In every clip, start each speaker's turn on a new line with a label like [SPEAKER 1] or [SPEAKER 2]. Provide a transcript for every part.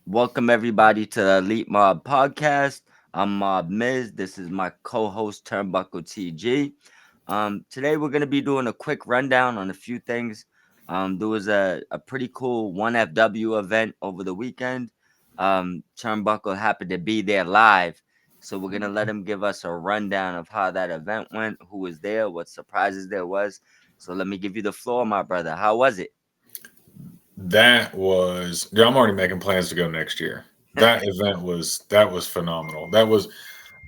[SPEAKER 1] Welcome everybody to the Elite Mob Podcast. I'm Mob Miz. This is my co-host Turnbuckle TG. Today we're gonna be doing a quick rundown on a few things. There was a pretty cool 1FW event over the weekend. Turnbuckle happened to be there live, so we're gonna let him give us a rundown of how that event went, who was there, what surprises there was. So let me give you the floor, my brother. How was it?
[SPEAKER 2] I'm already making plans to go next year. That was phenomenal.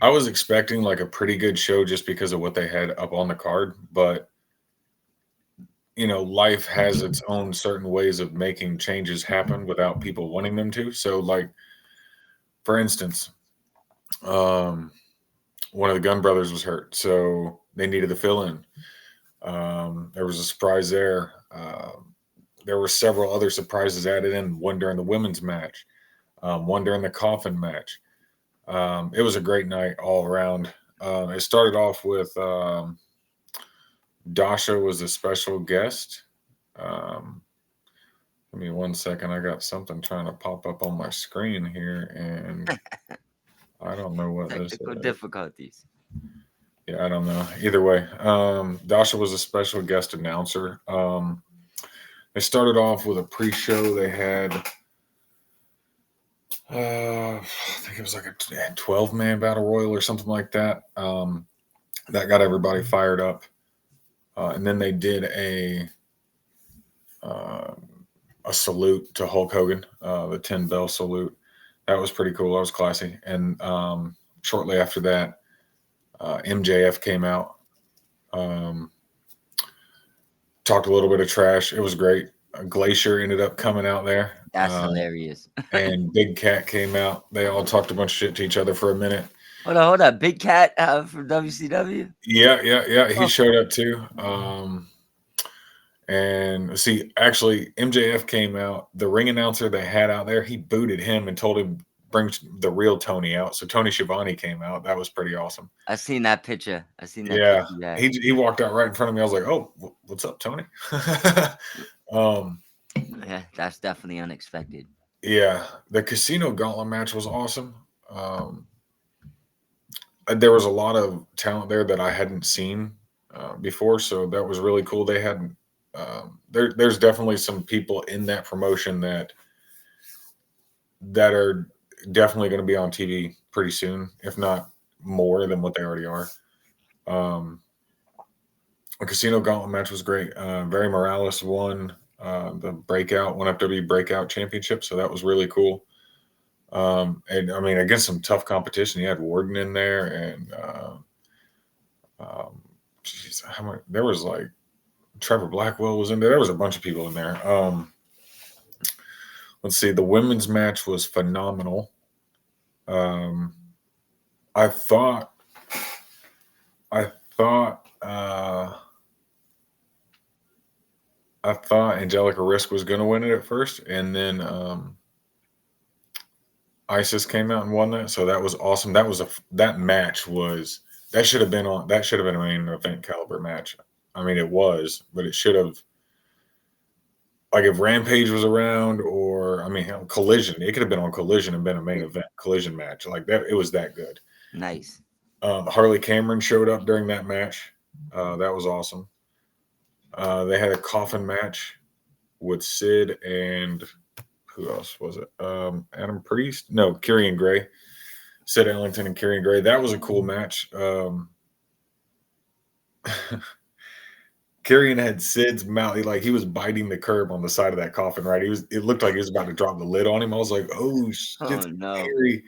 [SPEAKER 2] I was expecting like a pretty good show just because of what they had up on the card, but life has its own certain ways of making changes happen without people wanting them to. So like for instance, um one of the Gun Brothers was hurt, so they needed to fill in. There was a surprise there. There were several other surprises added in, one during the women's match, one during the coffin match. It was a great night all around. It started off with Dasha was a special guest. Um, Give me 1 second. I got something trying to pop up on my screen here, and I don't know what this
[SPEAKER 1] Technical
[SPEAKER 2] is.
[SPEAKER 1] difficulties.
[SPEAKER 2] Yeah, I don't know. Either way, Dasha was a special guest announcer. They started off with a pre-show. They had, I think it was like a 12-man battle royal or something like that. That got everybody fired up. And then they did uh, a salute to Hulk Hogan, the 10 bell salute. That was pretty cool. That was classy. And shortly after that, MJF came out, um, talked a little bit of trash. It was great. Glacier ended up coming out there,
[SPEAKER 1] That's hilarious.
[SPEAKER 2] and Big Cat came out. They all talked a bunch of shit to each other for a minute.
[SPEAKER 1] Hold on. Big Cat from WCW.
[SPEAKER 2] Yeah, yeah, yeah. He
[SPEAKER 1] Oh,
[SPEAKER 2] showed up too. And see, actually, MJF came out. The ring announcer they had out there, he booted him and told him bring the real Tony out. So Tony Schiavone came out. That was pretty awesome.
[SPEAKER 1] I seen that picture. I seen that
[SPEAKER 2] Yeah,
[SPEAKER 1] picture. Yeah,
[SPEAKER 2] he walked out right in front of me. I was like, "Oh, what's up, Tony?" um,
[SPEAKER 1] yeah. That's definitely unexpected.
[SPEAKER 2] yeah, the Casino Gauntlet match was awesome. Um, there was a lot of talent there that I hadn't seen before, so that was really cool. They had there's definitely some people in that promotion that are definitely going to be on TV pretty soon, if not more than what they already are. Um, a Casino Gauntlet match was great. Barry Morales won the Breakout 1FW Breakout Championship, so that was really cool. And I mean, against some tough competition, you had Warden in there, and um, geez, how many? There was like Trevor Blackwell was in there. There was a bunch of people in there. Let's see. The women's match was phenomenal. Um, I thought I thought I thought Angelica Risk was going to win it at first, and then Isis came out and won that. So that was awesome. That match was that should have been a main event caliber match. I mean, it was, but it should have, like, if Rampage was around, or I mean, hell, Collision. It could have been on Collision and been a main event Collision match like that. It was that good.
[SPEAKER 1] Nice.
[SPEAKER 2] Harley Cameron showed up during that match. That was awesome. They had a coffin match with Sid and who else was it? Adam Priest? No, Kyrian Gray. Sid Ellington and Kyrian Gray. That was a cool match. Kyrian had Sid's mouth. He was biting the curb on the side of that coffin, right? It looked like he was about to drop the lid on him. I was like, oh
[SPEAKER 1] Oh
[SPEAKER 2] shit's
[SPEAKER 1] no.
[SPEAKER 2] scary.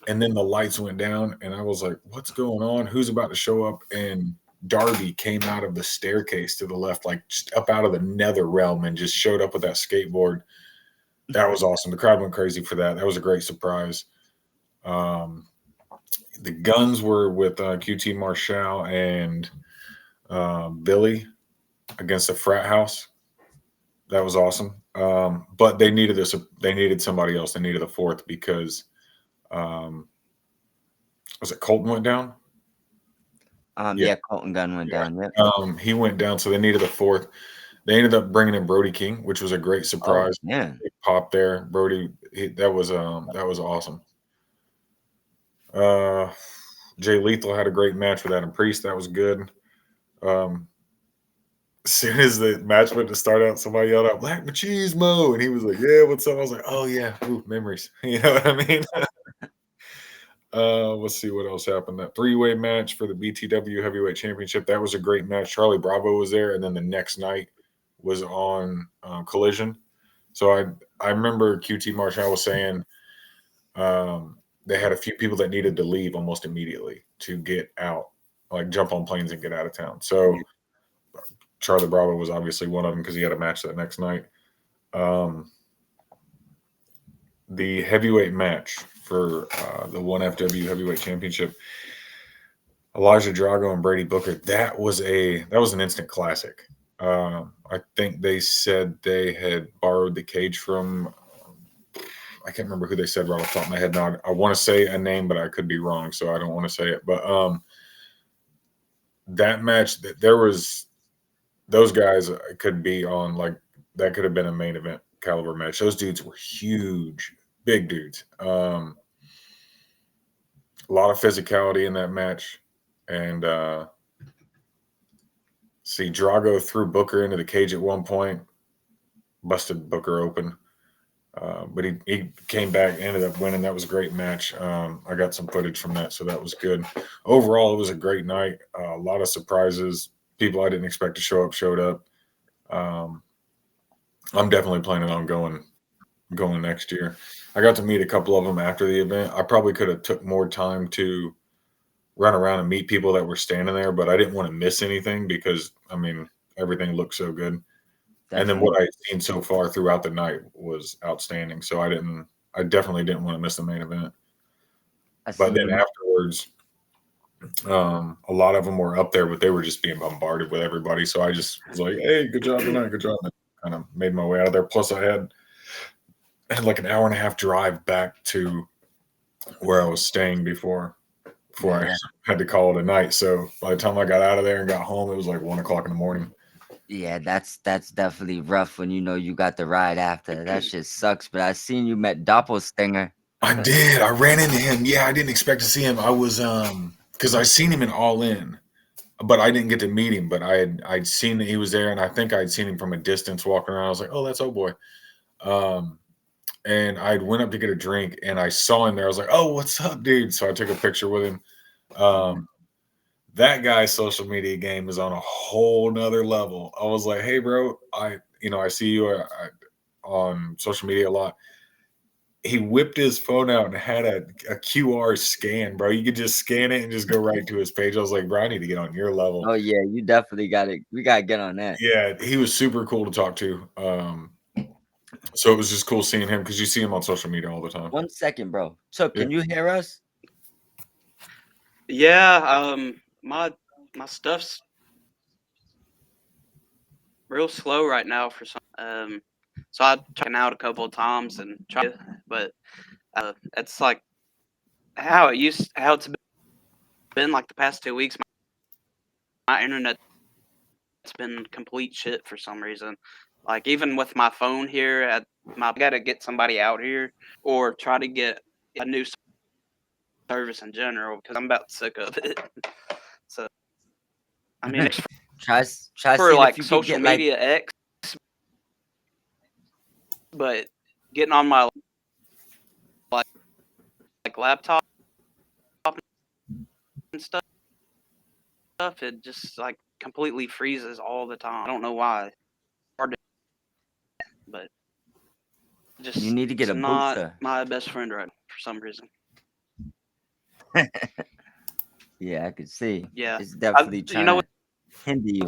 [SPEAKER 2] And then the lights went down, and I was like, what's going on? Who's about to show up? And Darby came out of the staircase to the left, like just up out of the nether realm, and just showed up with that skateboard. That was awesome. The crowd went crazy for that. That was a great surprise. Um, the Guns were with QT Marshall and Billy against the Frat House. That was awesome. But they needed this. They needed somebody else. They needed a fourth because um, was it Colton went down? Yeah,
[SPEAKER 1] Yeah. Colton Gunn went
[SPEAKER 2] yeah.
[SPEAKER 1] down. Yep.
[SPEAKER 2] He went down, so they needed a fourth. They ended up bringing in Brody King, which was a great
[SPEAKER 1] Oh
[SPEAKER 2] surprise.
[SPEAKER 1] man.
[SPEAKER 2] Big pop there, Brody. That was awesome. Jay Lethal had a great match with Adam Priest. That was good. As soon as the match went to start out, somebody yelled out "Black Machismo," and he was like, "Yeah, what's up?" I was like, "Oh yeah, ooh, memories." You know what I mean? Let's see what else happened. That three-way match for the BTW Heavyweight Championship. That was a great match. Charlie Bravo was there, and then the next night was on Collision. So I remember QT Marshall was saying they had a few people that needed to leave almost immediately to get out, like jump on planes and get out of town. So Charlie Bravo was obviously one of them because he had a match that next night. The heavyweight match for the 1FW Heavyweight Championship, Elijah Drago and Brady Booker. That was an instant classic. I think they said they had borrowed the cage from. I can't remember who they said right off the top of my head. Now I want to say a name, but I could be wrong, so I don't want to say it. But that match, there was those guys could be on like that could have been a main event caliber match. Those dudes were huge, big dudes. A lot of physicality in that match, and see Drago threw Booker into the cage at one point, busted Booker open. But he came back, ended up winning. That was a great match. I got some footage from that, so that was good. Overall, it was a great night. A lot of surprises. People I didn't expect to show up showed up. I'm definitely planning on going next year. I got to meet a couple of them after the event. I probably could have took more time to run around and meet people that were standing there, but I didn't want to miss anything because I mean everything looked so good.
[SPEAKER 1] Definitely.
[SPEAKER 2] And then what I'd seen so far throughout the night was outstanding. So I definitely didn't want to miss the main event. But then afterwards, a lot of them were up there, but they were just being bombarded with everybody. So I just was like, "Hey, good job tonight, good job." And kind of made my way out of there. Plus, I had like an hour and a half drive back to where I was staying before I had to call it a night. So by the time I got out of there and got home, it was like 1 o'clock in the morning.
[SPEAKER 1] Yeah, that's definitely rough when you know you got the ride after. That shit sucks. But I seen you met Doppelstinger.
[SPEAKER 2] I did. I ran into him. Yeah, I didn't expect to see him. I was because I seen him in All In, but I didn't get to meet him. But I'd seen that he was there, and I think I'd seen him from a distance walking around. I was like, "Oh, that's boy." And I went up to get a drink, and I saw him there. I was like, "Oh, what's up, dude?" So I took a picture with him. That guy's social media game is on a whole nother level. I was like, "Hey, bro, I see you on social media a lot." He whipped his phone out and had a QR scan, bro. You could just scan it and just go right to his page. I was like, bro, I need to get on your level.
[SPEAKER 1] Oh yeah, you definitely got it. We gotta get on that.
[SPEAKER 2] Yeah, he was super cool to talk to. So it was just cool seeing him because you see him on social media all the time.
[SPEAKER 1] 1 second, bro. So can you hear us?
[SPEAKER 3] Yeah, my stuff's real slow right now for some. So I tried out a couple of times and tried, but it's like how it's been like the past 2 weeks. My internet's been complete shit for some reason. Like even with my phone here, I gotta get somebody out here or try to get a new service in general because I'm about sick of it. So I mean, it's
[SPEAKER 1] try
[SPEAKER 3] for
[SPEAKER 1] seeing
[SPEAKER 3] like
[SPEAKER 1] if you
[SPEAKER 3] social
[SPEAKER 1] could get
[SPEAKER 3] media X, but getting on my like laptop and stuff, it just like completely freezes all the time. I don't know why. Hard to, but just
[SPEAKER 1] you need to get a
[SPEAKER 3] not
[SPEAKER 1] booster.
[SPEAKER 3] my best friend right now for some reason.
[SPEAKER 1] Yeah, I could see.
[SPEAKER 3] Yeah,
[SPEAKER 1] It's definitely trying to hinder you.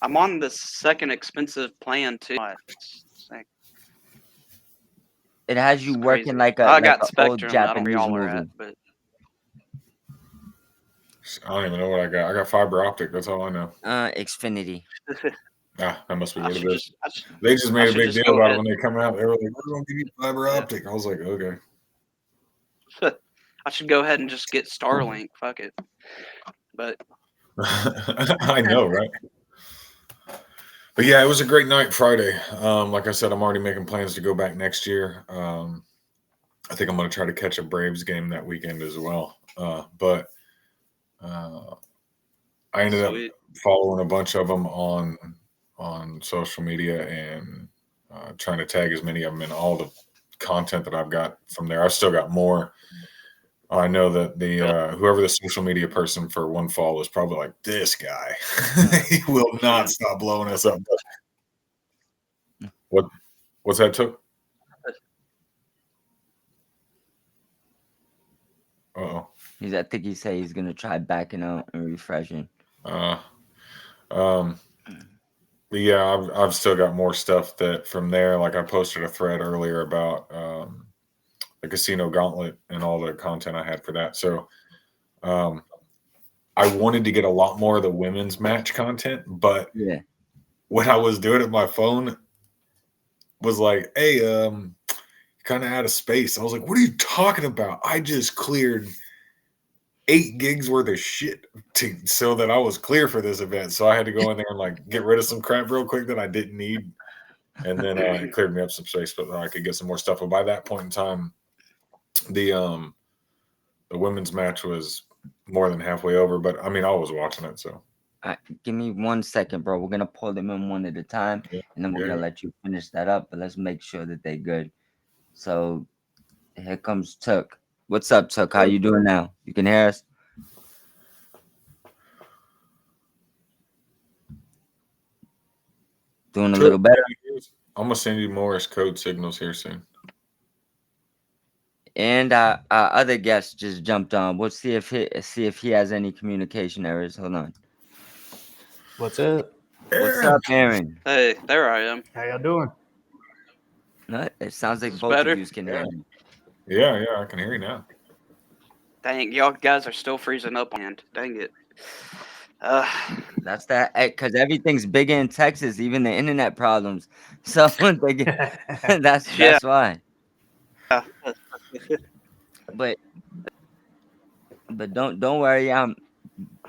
[SPEAKER 3] I'm on the second expensive plan too.
[SPEAKER 1] It has you
[SPEAKER 3] It's
[SPEAKER 1] working
[SPEAKER 3] crazy.
[SPEAKER 1] like
[SPEAKER 3] I
[SPEAKER 1] a
[SPEAKER 3] got
[SPEAKER 1] old
[SPEAKER 3] Spectrum. I don't know where
[SPEAKER 1] Japanese
[SPEAKER 3] y'all are
[SPEAKER 1] movie.
[SPEAKER 3] at, but
[SPEAKER 2] I don't even know what I got. I got fiber optic. That's all I know.
[SPEAKER 1] Xfinity.
[SPEAKER 2] That must be
[SPEAKER 3] I
[SPEAKER 2] what it
[SPEAKER 3] should
[SPEAKER 2] is.
[SPEAKER 3] just
[SPEAKER 2] They just made a big
[SPEAKER 3] just
[SPEAKER 2] deal
[SPEAKER 3] go
[SPEAKER 2] about it
[SPEAKER 3] ahead.
[SPEAKER 2] when they come out. They were like, "We're going to give you fiber optic." I was like, "Okay."
[SPEAKER 3] I should go ahead and just get Starlink. Fuck it. But
[SPEAKER 2] I know, right? But yeah, it was a great night Friday. Like I said, I'm already making plans to go back next year. I think I'm going to try to catch a Braves game that weekend as well. But I ended up
[SPEAKER 3] Sweet.
[SPEAKER 2] following a bunch of them on social media and trying to tag as many of them in all the content that I've got from there. I've still got more. I know that the whoever the social media person for One Fall was probably like, this guy, he will not stop blowing us up. What's that took? Uh-oh.
[SPEAKER 1] I think he said he's gonna try backing out and refreshing.
[SPEAKER 2] But yeah, I've still got more stuff that from there. Like I posted a thread earlier about the Casino Gauntlet and all the content I had for that. So I wanted to get a lot more of the women's match content, but
[SPEAKER 1] Yeah.
[SPEAKER 2] what I was doing at my phone was like, hey, kind of out of space. I was like, what are you talking about? I just cleared 8 gigs worth of shit so that I was clear for this event. So I had to go in there and like get rid of some crap real quick that I didn't need. And then it cleared me up some space, but I could get some more stuff. But by that point in time, the women's match was more than halfway over. But I mean, I was watching it, so
[SPEAKER 1] Give me 1 second, bro. We're gonna pull them in one at a time, and then we're gonna let you finish that up. But let's make sure that they're good. So here comes Tuck. What's up, Tuck? How you doing now? You can hear us? Doing a little better.
[SPEAKER 2] I'm gonna send you Morse code signals here soon.
[SPEAKER 1] And our other guest just jumped on. We'll see if he has any communication errors. Hold on.
[SPEAKER 4] What's up?
[SPEAKER 1] What's up, Aaron?
[SPEAKER 3] Hey, there I am.
[SPEAKER 4] How y'all doing?
[SPEAKER 1] No, it sounds like
[SPEAKER 3] It's
[SPEAKER 1] both
[SPEAKER 3] better.
[SPEAKER 1] of you can hear me.
[SPEAKER 2] Yeah, I can hear you now.
[SPEAKER 3] Dang, y'all guys are still freezing up on end. Dang it.
[SPEAKER 1] That's that, because everything's bigger in Texas, even the internet problems. So they get, that's why. But don't worry.
[SPEAKER 3] I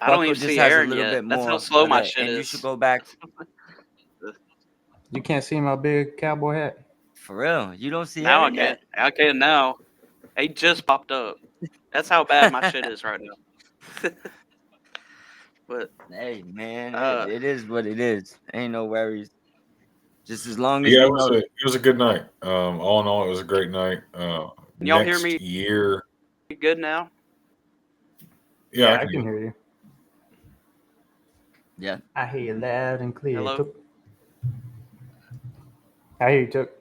[SPEAKER 3] don't
[SPEAKER 1] Buckle
[SPEAKER 3] even
[SPEAKER 1] just
[SPEAKER 3] see
[SPEAKER 1] has
[SPEAKER 3] Aaron
[SPEAKER 1] a little
[SPEAKER 3] yet.
[SPEAKER 1] bit
[SPEAKER 3] That's
[SPEAKER 1] more.
[SPEAKER 3] how slow my
[SPEAKER 1] and
[SPEAKER 3] shit
[SPEAKER 1] you
[SPEAKER 3] is.
[SPEAKER 1] should go back.
[SPEAKER 4] You can't see my big cowboy hat?
[SPEAKER 1] For real, you don't see
[SPEAKER 3] Now
[SPEAKER 1] Aaron yet?
[SPEAKER 3] I can now. He just popped up. That's how bad my shit is right now. But
[SPEAKER 1] Hey, man,
[SPEAKER 3] Uh,
[SPEAKER 1] it is what it is. Ain't no worries. Just as long as
[SPEAKER 2] Yeah,
[SPEAKER 1] you know.
[SPEAKER 2] it was a good night. All in all, it was a great night.
[SPEAKER 3] can y'all hear
[SPEAKER 2] Next
[SPEAKER 3] me
[SPEAKER 2] year,
[SPEAKER 3] good now?
[SPEAKER 2] yeah,
[SPEAKER 4] I can hear you.
[SPEAKER 1] Yeah.
[SPEAKER 4] I hear you loud and clear.
[SPEAKER 3] Hello?
[SPEAKER 4] Took. I hear you, Took.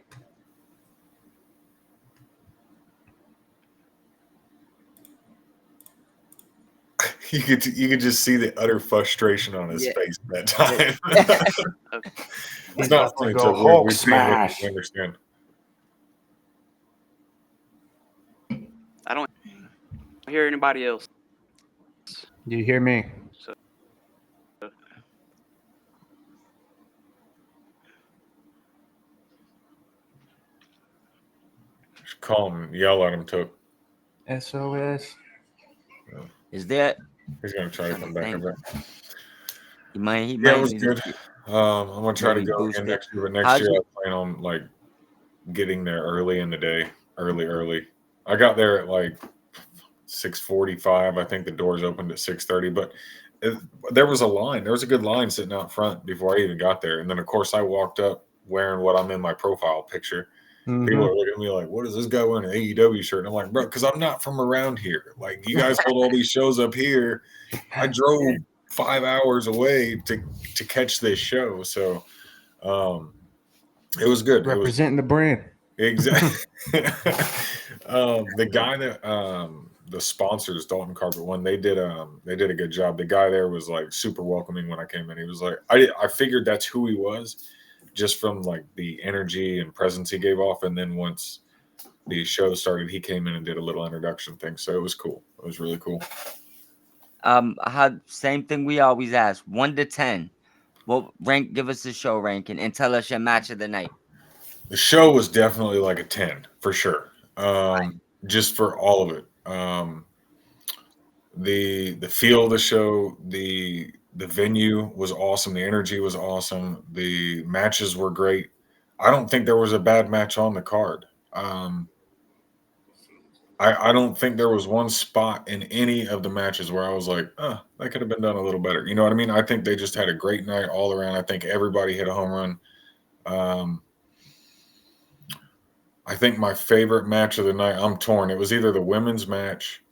[SPEAKER 2] you could just see the utter frustration on his face that time. It's not funny.
[SPEAKER 4] Go
[SPEAKER 2] We
[SPEAKER 4] Hulk
[SPEAKER 2] we
[SPEAKER 4] smash.
[SPEAKER 2] understand.
[SPEAKER 3] I don't hear anybody else.
[SPEAKER 4] Do you hear me?
[SPEAKER 3] So
[SPEAKER 2] Just call him, yell at him. Took.
[SPEAKER 4] SOS.
[SPEAKER 1] Is that?
[SPEAKER 2] He's gonna try to come back.
[SPEAKER 1] He might.
[SPEAKER 2] Yeah, it was good. I'm gonna try to
[SPEAKER 1] maybe
[SPEAKER 2] go
[SPEAKER 1] boost
[SPEAKER 2] again
[SPEAKER 1] it.
[SPEAKER 2] next year, but next
[SPEAKER 1] How's
[SPEAKER 2] year
[SPEAKER 1] it-
[SPEAKER 2] I plan on like getting there early in the day, early. I got there at like 6:45. I think the doors opened at 6:30, but there was a line. There was a good line sitting out front before I even got there, and then of course I walked up wearing what I'm in my profile picture.
[SPEAKER 4] Mhm.
[SPEAKER 2] People are looking at me like, "What is this guy wearing an AEW shirt?" And I'm like, "Bro, because I'm not from around here. Like, you guys hold all these shows up here. I drove 5 hours away to catch this show, so it was good.
[SPEAKER 4] Representing the brand.
[SPEAKER 2] Exactly. The guy that the sponsors, Dalton Carpet One, they did a good job. The guy there was like super welcoming when I came in. He was like, I figured that's who he was, just from like the energy and presence he gave off. And then once the show started, he came in and did a little introduction thing. So it was cool. It was really cool.
[SPEAKER 1] Same thing we always ask. 1 to 10. What rank? Give us the show ranking and tell us your match of the night.
[SPEAKER 2] The show was definitely like a 10 for sure. Just for all of it. the feel of the show, the venue was awesome, the energy was awesome, the matches were great. I don't think there was a bad match on the card. I don't think there was one spot in any of the matches where I was like, oh, that could have been done a little better. You know what I mean? I think they just had a great night all around. I think everybody hit a home run. I think my favorite match of the night, I'm torn. It was either the women's match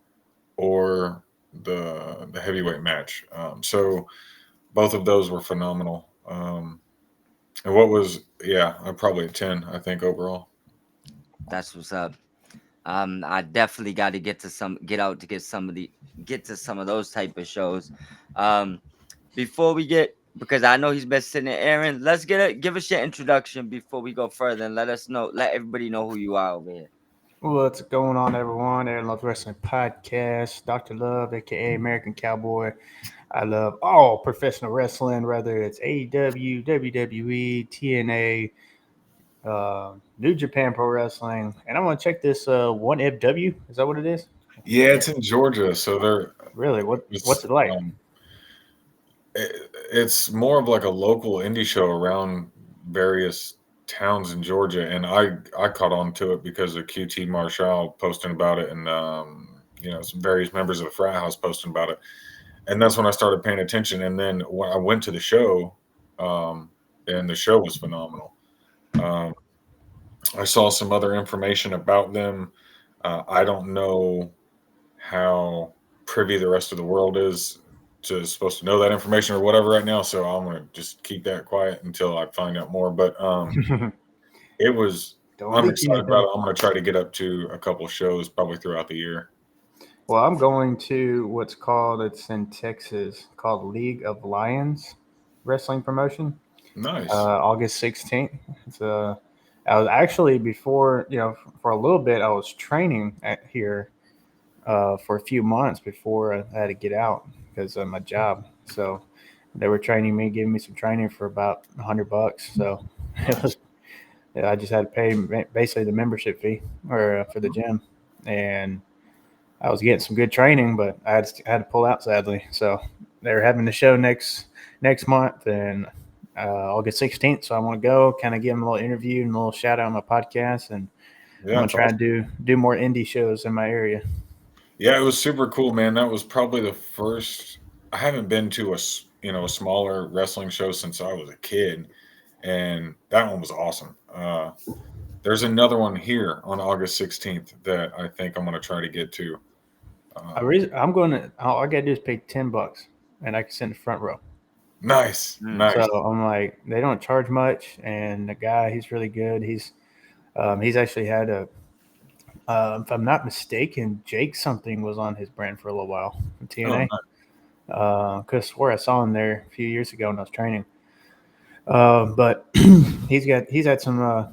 [SPEAKER 2] or the heavyweight match. So both of those were phenomenal. And I'm probably a 10, I think, overall.
[SPEAKER 1] That's what's up. I definitely got to get to some of those type of shows. Before we get, because I know he's been sitting there, Aaron, give us your introduction before we go further, and let everybody know who you are over here.
[SPEAKER 4] What's going on, everyone? Aaron Loves Wrestling Podcast. Dr. Love, aka American Cowboy. I love all professional wrestling, whether it's AEW, WWE, TNA, New Japan Pro Wrestling, and I want to check this 1FW. Is that what it is?
[SPEAKER 2] Yeah, it's in Georgia, so they're
[SPEAKER 4] really what's it like?
[SPEAKER 2] It's more of like a local indie show around various towns in Georgia, and I caught on to it because of QT Marshall posting about it, and some various members of the frat house posting about it, and that's when I started paying attention. And then when I went to the show, and the show was phenomenal. I saw some other information about them. I don't know how privy the rest of the world is supposed to know that information or whatever right now, so I'm gonna just keep that quiet until I find out more. But it was. I'm excited about it. I'm gonna try to get up to a couple of shows probably throughout the year.
[SPEAKER 4] Well, I'm going to it's in Texas, called League of Lions Wrestling Promotion.
[SPEAKER 2] Nice.
[SPEAKER 4] August 16th. I was actually before, for a little bit, I was training here for a few months before I had to get out because of my job. So they were training me, giving me some training for about $100. So I just had to pay basically the membership fee for the gym, and I was getting some good training, but I had to pull out, sadly. So they're having the show next month, and August 16th. So I want to go, kind of give them a little interview and a little shout out on my podcast, and I'm gonna try and do more indie shows in my area.
[SPEAKER 2] Yeah, it was super cool, man. That was probably the first. I haven't been to a smaller wrestling show since I was a kid, and that one was awesome. There's another one here on August 16th that I think I'm going to try to get to.
[SPEAKER 4] All I gotta do is pay $10, and I can sit in the front row.
[SPEAKER 2] Nice.
[SPEAKER 4] So I'm like, they don't charge much, and the guy, he's really good. He's actually had if I'm not mistaken, Jake something was on his brand for a little while from TNA. Could have swore I saw him there a few years ago when I was training. But he's had some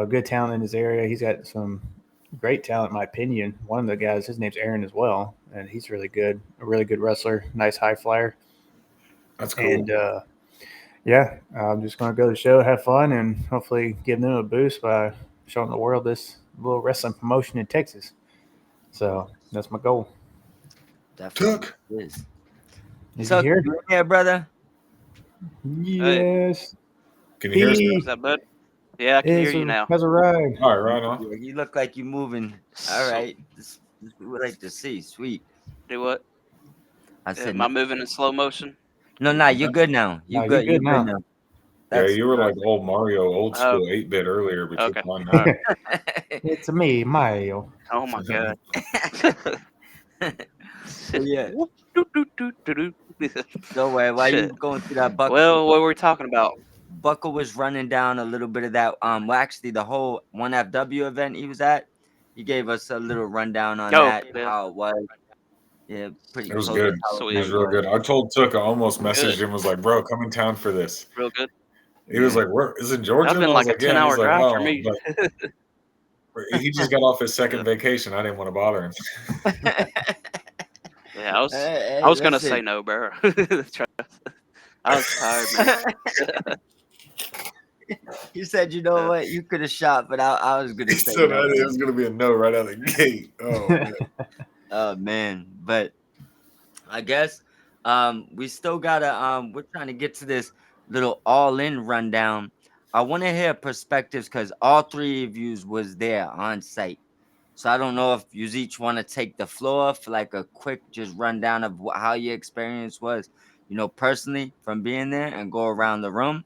[SPEAKER 4] good talent in his area. He's got some great talent, in my opinion. One of the guys, his name's Aaron as well, and he's really good, a really good wrestler, nice high flyer.
[SPEAKER 2] That's cool.
[SPEAKER 4] And I'm just going to go to the show, have fun, and hopefully give them a boost by showing the world this little wrestling promotion in Texas. So that's my goal.
[SPEAKER 2] Definitely.
[SPEAKER 1] Is
[SPEAKER 4] he here?
[SPEAKER 1] Yeah, brother.
[SPEAKER 4] Yes.
[SPEAKER 2] Can you hear us?
[SPEAKER 3] Is that bud? Yeah, I can hear you now.
[SPEAKER 4] How's a ride?
[SPEAKER 2] All right, right on.
[SPEAKER 1] You look like you're moving. All right. This we would like to see. Sweet.
[SPEAKER 3] Do what?
[SPEAKER 1] I said,
[SPEAKER 3] Am I moving in slow motion?
[SPEAKER 1] No, you're good now. You're good now.
[SPEAKER 2] Yeah, you were like old Mario, old school 8-bit earlier, but
[SPEAKER 3] okay.
[SPEAKER 2] you're fine now.
[SPEAKER 4] It's me, Mario.
[SPEAKER 3] Oh my god.
[SPEAKER 1] Yeah. Don't worry. Why you going through that buckle?
[SPEAKER 3] Well, what were we talking about?
[SPEAKER 1] Buckle was running down a little bit of that. Well, actually, the whole 1FW event he was at, he gave us a little rundown on that, how it was. Yeah, pretty.
[SPEAKER 2] It was good. It was real good. I told Took, I almost messaged him, was like, bro, come in town for this.
[SPEAKER 3] Real good.
[SPEAKER 2] He was like, where is it, Georgia?
[SPEAKER 3] I've been like a 10-hour drive for me.
[SPEAKER 2] He just got off his second vacation. I didn't want to bother him.
[SPEAKER 3] Yeah, I was gonna say no, bro. I was tired, man.
[SPEAKER 1] You said, you know what, you could have shot, but I was gonna say
[SPEAKER 2] so
[SPEAKER 1] no.
[SPEAKER 2] It was gonna be a no right out of the gate. Oh man.
[SPEAKER 1] Oh man, but I guess we still gotta we're trying to get to this little all-in rundown. I want to hear perspectives because all three of yous was there on site. So I don't know if you each want to take the floor for like a quick just rundown of how your experience was, personally from being there and go around the room.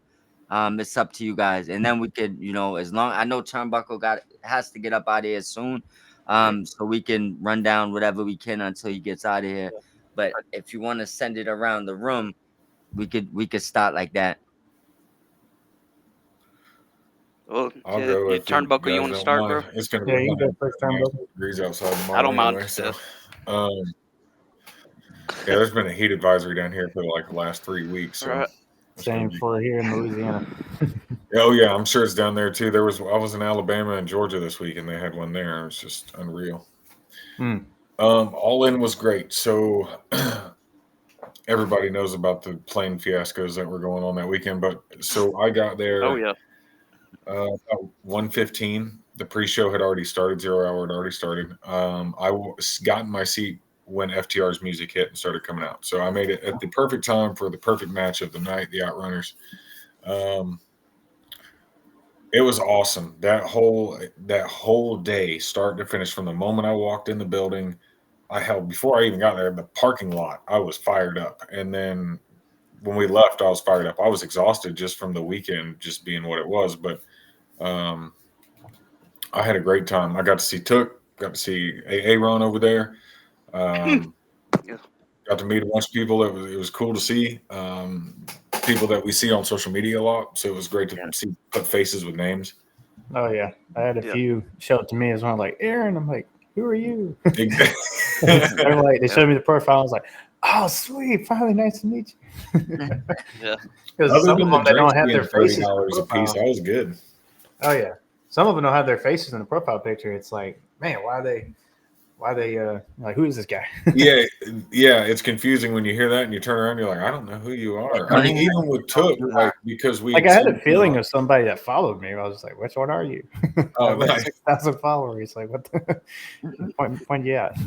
[SPEAKER 1] It's up to you guys, and then we could, as long I know Turnbuckle has to get up out of here soon, so we can run down whatever we can until he gets out of here. But if you want to send it around the room, we could start like that.
[SPEAKER 3] Well,
[SPEAKER 2] I'll
[SPEAKER 3] yeah,
[SPEAKER 2] go
[SPEAKER 3] you
[SPEAKER 2] if you
[SPEAKER 3] Turnbuckle, you
[SPEAKER 2] guys
[SPEAKER 3] want to
[SPEAKER 2] don't
[SPEAKER 3] start, bro?
[SPEAKER 2] mind. It's gonna
[SPEAKER 4] Yeah,
[SPEAKER 2] be
[SPEAKER 4] you can go first, Turnbuckle.
[SPEAKER 2] degrees outside tomorrow
[SPEAKER 3] I don't mind.
[SPEAKER 2] anyway. So, yeah, there's been a heat advisory down here for like the last 3 weeks. So
[SPEAKER 3] Right.
[SPEAKER 2] it's gonna
[SPEAKER 4] Same
[SPEAKER 2] be-
[SPEAKER 4] for here in Louisiana.
[SPEAKER 2] Oh yeah, I'm sure it's down there too. I was in Alabama and Georgia this week, and they had one there. It was just unreal.
[SPEAKER 4] Hmm.
[SPEAKER 2] All in was great. So everybody knows about the plane fiascos that were going on that weekend. But so I got there.
[SPEAKER 3] Oh yeah.
[SPEAKER 2] About 1:15. The pre-show had already started. 0 hour had already started. Got in my seat when FTR's music hit and started coming out. So I made it at the perfect time for the perfect match of the night, the Outrunners. It was awesome. That whole day, start to finish, from the moment I walked in the building, before I even got there, the parking lot, I was fired up. And then when we left, I was fired up. I was exhausted just from the weekend, just being what it was. But I had a great time. I got to see Took, got to see Aaron over there.
[SPEAKER 3] Yeah.
[SPEAKER 2] Got to meet a bunch of people. It was cool to see people that we see on social media a lot. So it was great to see, put faces with names.
[SPEAKER 4] Oh yeah, I had a
[SPEAKER 3] Yeah.
[SPEAKER 4] few show up to me as well. Like Aaron, I'm like, who are you?
[SPEAKER 2] Exactly.
[SPEAKER 4] They're like, they showed me the profile. I was like, oh sweet, finally, nice to meet you.
[SPEAKER 3] Yeah.
[SPEAKER 4] Because
[SPEAKER 2] Other
[SPEAKER 4] some
[SPEAKER 2] than
[SPEAKER 4] of
[SPEAKER 2] the
[SPEAKER 4] them they don't
[SPEAKER 2] drinks
[SPEAKER 4] have
[SPEAKER 2] being
[SPEAKER 4] their faces. in the
[SPEAKER 2] $30 a piece,
[SPEAKER 4] profile.
[SPEAKER 2] I was good.
[SPEAKER 4] Oh yeah, some of them don't have their faces in the profile picture. It's like, man, why they like, who is this guy?
[SPEAKER 2] Yeah, it's confusing when you hear that and you turn around and you're like, I don't know who you are. I mean, even with Took, like, because we
[SPEAKER 4] Like I had a feeling of somebody that followed me. I was just like, which one are you?
[SPEAKER 2] Oh,
[SPEAKER 4] I have like
[SPEAKER 2] nice.
[SPEAKER 4] 6,000 followers. Like, what the point you at?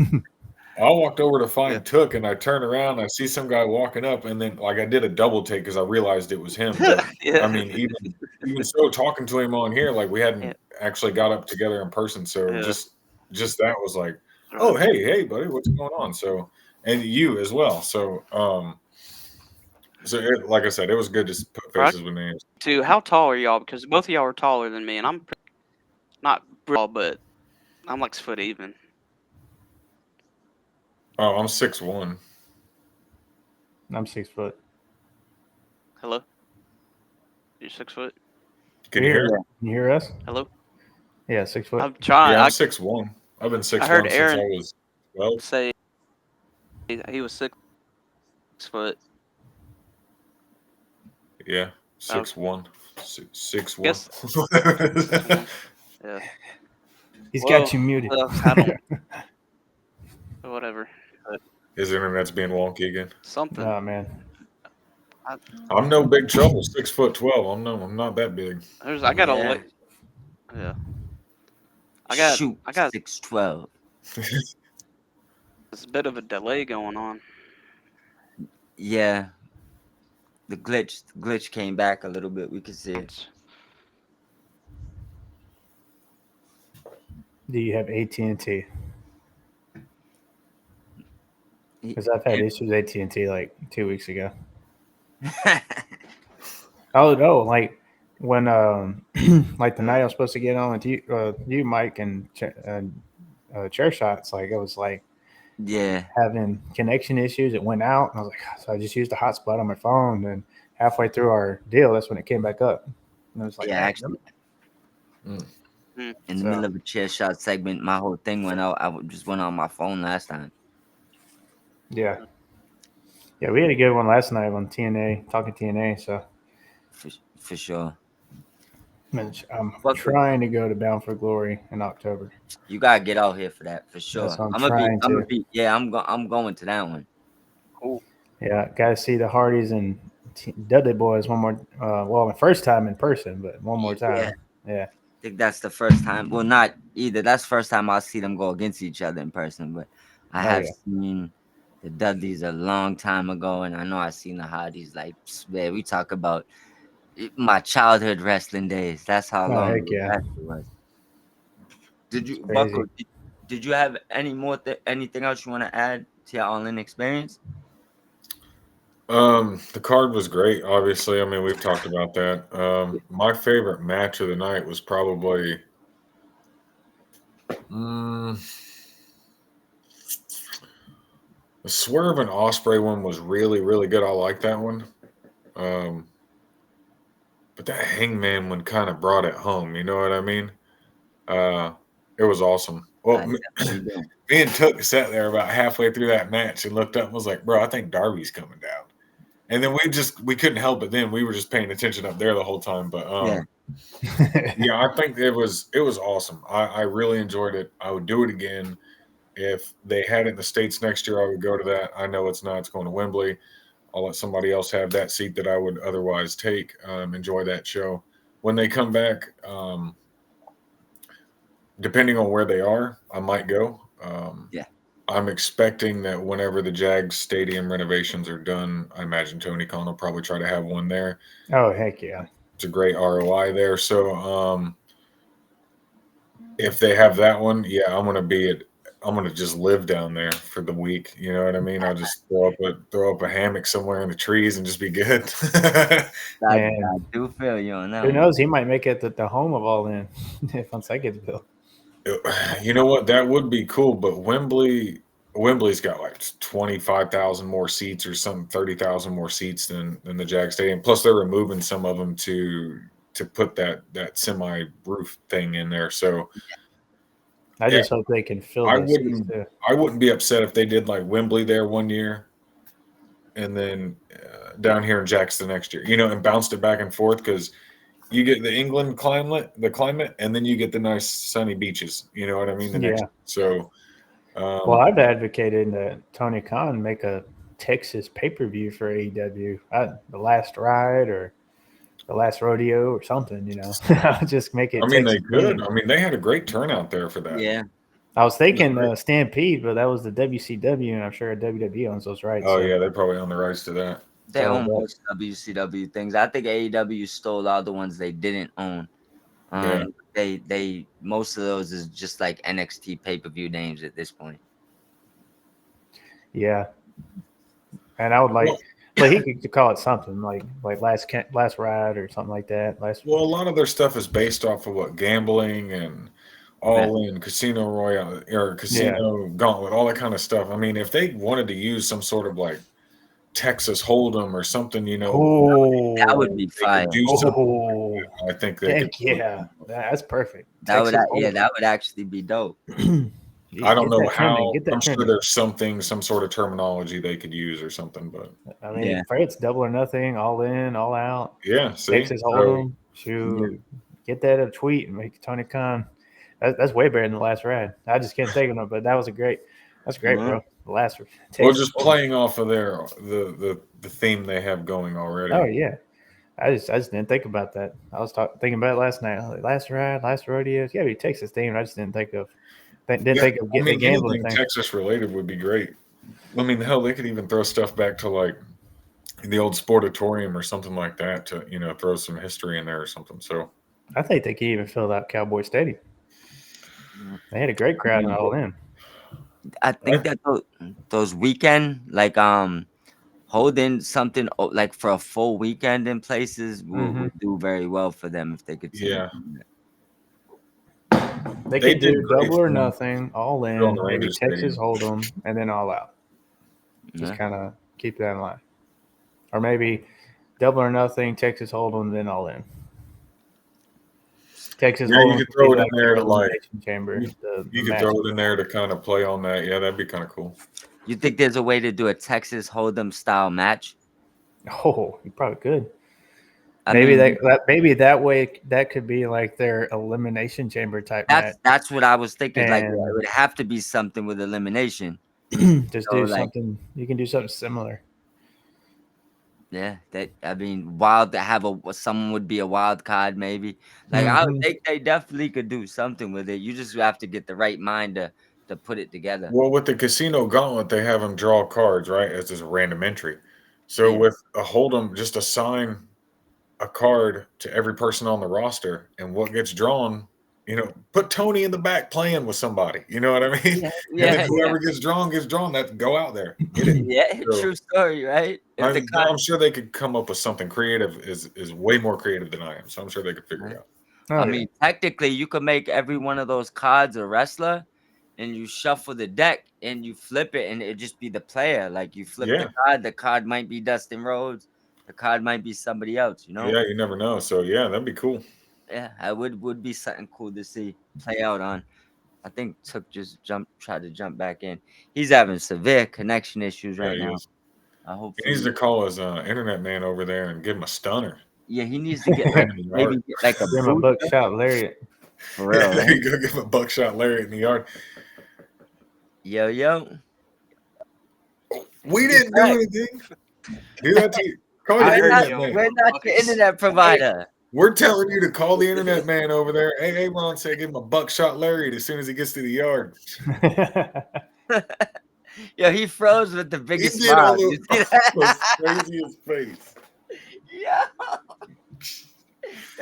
[SPEAKER 2] I walked over to find Took and I turned around and I see some guy walking up, and then like I did a double take because I realized it was him. But
[SPEAKER 3] Yeah.
[SPEAKER 2] I mean, even so, talking to him on here, like we hadn't actually got up together in person. So
[SPEAKER 3] Yeah.
[SPEAKER 2] just that was like, oh hey buddy, what's going on? So, and you as well. So like I said, it was good to put faces with names.
[SPEAKER 3] How tall are y'all? Because both of y'all are taller than me, and I'm not tall, but I'm like 6 foot even.
[SPEAKER 2] Oh, I'm 6'1".
[SPEAKER 4] I'm 6 foot.
[SPEAKER 3] Hello. You're 6 foot.
[SPEAKER 2] Can you hear?
[SPEAKER 4] Can you hear us?
[SPEAKER 3] Hello.
[SPEAKER 4] Yeah, 6 foot.
[SPEAKER 3] I'm trying.
[SPEAKER 2] Yeah, I'm 6'1". I've been 6'1"
[SPEAKER 3] heard
[SPEAKER 2] since
[SPEAKER 3] Aaron
[SPEAKER 2] I was 12.
[SPEAKER 3] say he was 6 foot.
[SPEAKER 2] Yeah, 6'1". 6'1".
[SPEAKER 3] Guess- Yeah.
[SPEAKER 4] He's
[SPEAKER 3] Well,
[SPEAKER 4] got you muted.
[SPEAKER 3] I don't. Whatever.
[SPEAKER 2] His internet's being wonky again.
[SPEAKER 3] Something.
[SPEAKER 4] Oh man.
[SPEAKER 2] I'm no big trouble. 6'12". I'm not that big.
[SPEAKER 3] I got
[SPEAKER 1] Yeah.
[SPEAKER 3] Yeah. I got
[SPEAKER 1] 6'12".
[SPEAKER 3] There's a bit of a delay going on.
[SPEAKER 1] Yeah. The glitch came back a little bit. We could see it.
[SPEAKER 4] Do you have AT&T? Because I've had issues with AT&T like 2 weeks ago. Oh no! Like when like the night I was supposed to get on with you Mike, and chair shots. Like it was like
[SPEAKER 1] Yeah.
[SPEAKER 4] having connection issues. It went out, and I was like, so I just used the hotspot on my phone. And halfway through our deal, that's when it came back up. And I was like,
[SPEAKER 1] Yeah,
[SPEAKER 4] "Man,
[SPEAKER 1] actually. In the
[SPEAKER 4] So-
[SPEAKER 1] middle of a chair shot segment, my whole thing went out. Just went on my phone last time.
[SPEAKER 4] yeah, we had a good one last night on TNA, talking TNA. So
[SPEAKER 1] For sure.
[SPEAKER 4] I'm
[SPEAKER 1] Welcome.
[SPEAKER 4] trying to go to Bound for Glory in October.
[SPEAKER 1] You gotta get out here for that for sure.
[SPEAKER 4] That's what I'm
[SPEAKER 1] I'm gonna
[SPEAKER 4] trying to.
[SPEAKER 1] be. I'm going to that one.
[SPEAKER 4] Yeah, got to see the Hardys and Dudley Boys one more. Well, my first time in person, but one more time. Yeah.
[SPEAKER 1] I think that's the first time. Well, not either. That's the first time I'll see them go against each other in person. But I
[SPEAKER 4] Oh,
[SPEAKER 1] have
[SPEAKER 4] yeah.
[SPEAKER 1] seen the Dudleys a long time ago, and I know I've seen the Hardys. Like, man, we talk about my childhood wrestling days. That's how
[SPEAKER 4] Oh,
[SPEAKER 1] long
[SPEAKER 4] heck
[SPEAKER 1] ago
[SPEAKER 4] yeah.
[SPEAKER 1] that was. Did
[SPEAKER 4] It's
[SPEAKER 1] you,
[SPEAKER 4] crazy.
[SPEAKER 1] Buckle? Did you have any more anything else you want to add to your all-in experience?
[SPEAKER 2] The card was great, obviously. I mean, we've talked about that. My favorite match of the night was probably mm, the Swerve and Osprey one was really, really good. I like that one. Um, but that Hangman one kind of brought it home. You know what I mean? It was awesome. Well,
[SPEAKER 1] I definitely do.
[SPEAKER 2] me and Took sat there about halfway through that match and looked up and was like, "Bro, I think Darby's coming down." And then we couldn't help it. Then we were just paying attention up there the whole time. But
[SPEAKER 1] Yeah.
[SPEAKER 2] yeah, I think it was awesome. I really enjoyed it. I would do it again. If they had it in the States next year, I would go to that. I know it's not. It's going to Wembley. I'll let somebody else have that seat that I would otherwise take. Enjoy that show. When they come back, depending on where they are, I might go.
[SPEAKER 1] Yeah.
[SPEAKER 2] I'm expecting that whenever the Jags stadium renovations are done, I imagine Tony Khan will probably try to have one there.
[SPEAKER 4] Oh, heck yeah.
[SPEAKER 2] It's a great ROI there. So if they have that one, yeah, I'm gonna just live down there for the week. You know what I mean? I'll just throw up a hammock somewhere in the trees and just be good.
[SPEAKER 1] I
[SPEAKER 4] Man,
[SPEAKER 1] do feel you on that
[SPEAKER 4] who
[SPEAKER 1] one.
[SPEAKER 4] knows? He might make it the home of All In if once that gets built.
[SPEAKER 2] You know what? That would be cool, but Wembley's got like 25,000 more seats or some 30,000 more seats than the Jag Stadium. Plus, they're removing some of them to put that semi roof thing in there. So
[SPEAKER 4] I
[SPEAKER 2] yeah,
[SPEAKER 4] just hope they can fill
[SPEAKER 2] I
[SPEAKER 4] those seats
[SPEAKER 2] wouldn't
[SPEAKER 4] too.
[SPEAKER 2] I wouldn't be upset if they did like Wembley there one year and then down here in Jackson next year. You know, and bounced it back and forth because you get the England climate, and then you get the nice sunny beaches. You know what I mean? The next
[SPEAKER 4] Yeah.
[SPEAKER 2] so.
[SPEAKER 4] Well, I've advocated that Tony Khan make a Texas pay-per-view for AEW, the last ride or the last rodeo or something. Just make it
[SPEAKER 2] I mean, they
[SPEAKER 4] Texas
[SPEAKER 2] could.
[SPEAKER 4] themed.
[SPEAKER 2] I mean, they had a great turnout there for that.
[SPEAKER 1] Yeah.
[SPEAKER 4] I was thinking
[SPEAKER 2] Right.
[SPEAKER 4] Stampede, but that was the WCW, and I'm sure WWE owns those rights.
[SPEAKER 2] Oh
[SPEAKER 4] so.
[SPEAKER 2] yeah, they probably own the rights to that.
[SPEAKER 1] They
[SPEAKER 4] So,
[SPEAKER 1] own
[SPEAKER 4] but-
[SPEAKER 1] most WCW things. I think AEW stole all the ones they didn't own.
[SPEAKER 2] Yeah.
[SPEAKER 1] They most of those is just like NXT pay-per-view names at this point.
[SPEAKER 4] Yeah, and I would like,
[SPEAKER 2] Well-
[SPEAKER 4] but he could call it something like last ride or something like that.
[SPEAKER 2] Well, a lot of their stuff is based off of what gambling and all in Casino Royale or Casino Gauntlet, all that kind of stuff. I mean, if they wanted to use some sort of like Texas Hold'em or something,
[SPEAKER 1] That would be
[SPEAKER 2] they
[SPEAKER 1] fire.
[SPEAKER 2] could do something.
[SPEAKER 4] Oh,
[SPEAKER 2] I think they could.
[SPEAKER 4] heck yeah, that's perfect.
[SPEAKER 1] That would
[SPEAKER 4] Texas
[SPEAKER 1] that would actually be dope.
[SPEAKER 2] I don't know
[SPEAKER 4] Get that trending,
[SPEAKER 2] how.
[SPEAKER 4] get that
[SPEAKER 2] I'm sure
[SPEAKER 4] trending.
[SPEAKER 2] there's some sort of terminology they could use or something, but
[SPEAKER 4] I mean,
[SPEAKER 1] Yeah.
[SPEAKER 4] Fred's double or nothing, all in, all out.
[SPEAKER 2] yeah. See,
[SPEAKER 4] Texas
[SPEAKER 2] So,
[SPEAKER 4] Hold'em. Shoot, get that a tweet and make Tony Khan. That's way better than the last ride. I just can't think of it, but that's great,
[SPEAKER 1] Yeah.
[SPEAKER 4] bro. The last.
[SPEAKER 2] well,
[SPEAKER 4] Texas
[SPEAKER 2] just
[SPEAKER 4] Hold'em.
[SPEAKER 2] playing off of the theme they have going already.
[SPEAKER 4] Oh yeah, I just didn't think about that. I was thinking about it last night. I was like, last ride, last rodeo. Yeah, be Texas themed. I just didn't think of getting the gambling
[SPEAKER 2] anything
[SPEAKER 4] thing.
[SPEAKER 2] Texas related would be great. I mean, hell, they could even throw stuff back to like the old Sportatorium or something like that to throw some history in there or something. So
[SPEAKER 4] I think they could even fill out Cowboy Stadium. They had a great crowd and all in.
[SPEAKER 1] I think that those weekend holding something like for a full weekend in places would do very well for them if they could.
[SPEAKER 2] Yeah.
[SPEAKER 4] They
[SPEAKER 2] They
[SPEAKER 4] could
[SPEAKER 2] did
[SPEAKER 4] do
[SPEAKER 2] great
[SPEAKER 4] double or
[SPEAKER 2] for
[SPEAKER 4] nothing, all in,
[SPEAKER 2] on the
[SPEAKER 4] maybe
[SPEAKER 2] Rangers
[SPEAKER 4] Texas
[SPEAKER 2] Stadium.
[SPEAKER 4] Hold'em, and then all out. Just
[SPEAKER 1] Yeah.
[SPEAKER 4] kind of keep that in line. Or maybe double or nothing, Texas Hold'em, then all in. Texas
[SPEAKER 2] Yeah, you
[SPEAKER 4] Hold'em
[SPEAKER 2] could throw
[SPEAKER 4] be
[SPEAKER 2] it in there
[SPEAKER 4] their
[SPEAKER 2] to, like,
[SPEAKER 4] elimination chamber.
[SPEAKER 2] You could throw it in there to kind of play on that. Yeah, that'd be kind of cool.
[SPEAKER 1] You think there's a way to do a Texas Hold'em style match?
[SPEAKER 4] Oh, you probably could.
[SPEAKER 1] I
[SPEAKER 4] Maybe
[SPEAKER 1] mean,
[SPEAKER 4] maybe that way that could be like their elimination chamber type match.
[SPEAKER 1] that's what I was thinking. Like,
[SPEAKER 4] And-
[SPEAKER 1] it would have to be something with elimination.
[SPEAKER 4] Just
[SPEAKER 1] So,
[SPEAKER 4] do
[SPEAKER 1] like-
[SPEAKER 4] something. You can do something similar.
[SPEAKER 1] Yeah, wild to have someone would be a wild card maybe. Like I would
[SPEAKER 4] Mhm.
[SPEAKER 1] think they definitely could do something with it. You just have to get the right mind to to put it together.
[SPEAKER 2] Well, with the casino gauntlet, they have them draw cards, right? As just a random entry. So
[SPEAKER 1] Yeah.
[SPEAKER 2] with a hold'em, just assign a card to every person on the roster, and what gets drawn, put Tony in the back playing with somebody. You know what I mean?
[SPEAKER 1] Yeah,
[SPEAKER 2] And then
[SPEAKER 1] yeah,
[SPEAKER 2] whoever gets drawn. That go out there, get it.
[SPEAKER 1] yeah.
[SPEAKER 2] So,
[SPEAKER 1] True story, right? If the card,
[SPEAKER 2] I'm sure they could come up with something creative. Is way more creative than I am, so I'm sure they could figure it out.
[SPEAKER 4] Oh,
[SPEAKER 1] I
[SPEAKER 4] yeah.
[SPEAKER 1] mean, technically, you could make every one of those cards a wrestler, and you shuffle the deck and you flip it, and it just be the player. Like you flip the card might be Dustin Rhodes, the card might be somebody else. You know?
[SPEAKER 2] Yeah, you never know. So yeah, that'd be cool.
[SPEAKER 1] Yeah, I would be something cool to see play out on. I think Took just tried to jump back in. He's having severe connection issues right
[SPEAKER 2] he
[SPEAKER 1] now.
[SPEAKER 2] is.
[SPEAKER 1] I hope
[SPEAKER 2] He needs to call his internet man over there and give him a stunner.
[SPEAKER 1] Yeah, he needs to get like maybe get like a
[SPEAKER 4] Give him a buckshot lariat.
[SPEAKER 1] for real.
[SPEAKER 2] There
[SPEAKER 1] Right?
[SPEAKER 2] you go, give him a buckshot lariat in the yard.
[SPEAKER 1] Yo.
[SPEAKER 2] We didn't do anything. Do that to you. Call your internet man.
[SPEAKER 1] We're not the internet provider.
[SPEAKER 2] We're telling you to call the internet man over there. Hey, Ron, say give him a buckshot lariat as soon as he gets to the yard.
[SPEAKER 1] Yo, he froze with the biggest
[SPEAKER 2] He did
[SPEAKER 1] smile.
[SPEAKER 2] all
[SPEAKER 1] You see that?
[SPEAKER 2] the craziest face.
[SPEAKER 1] Yeah,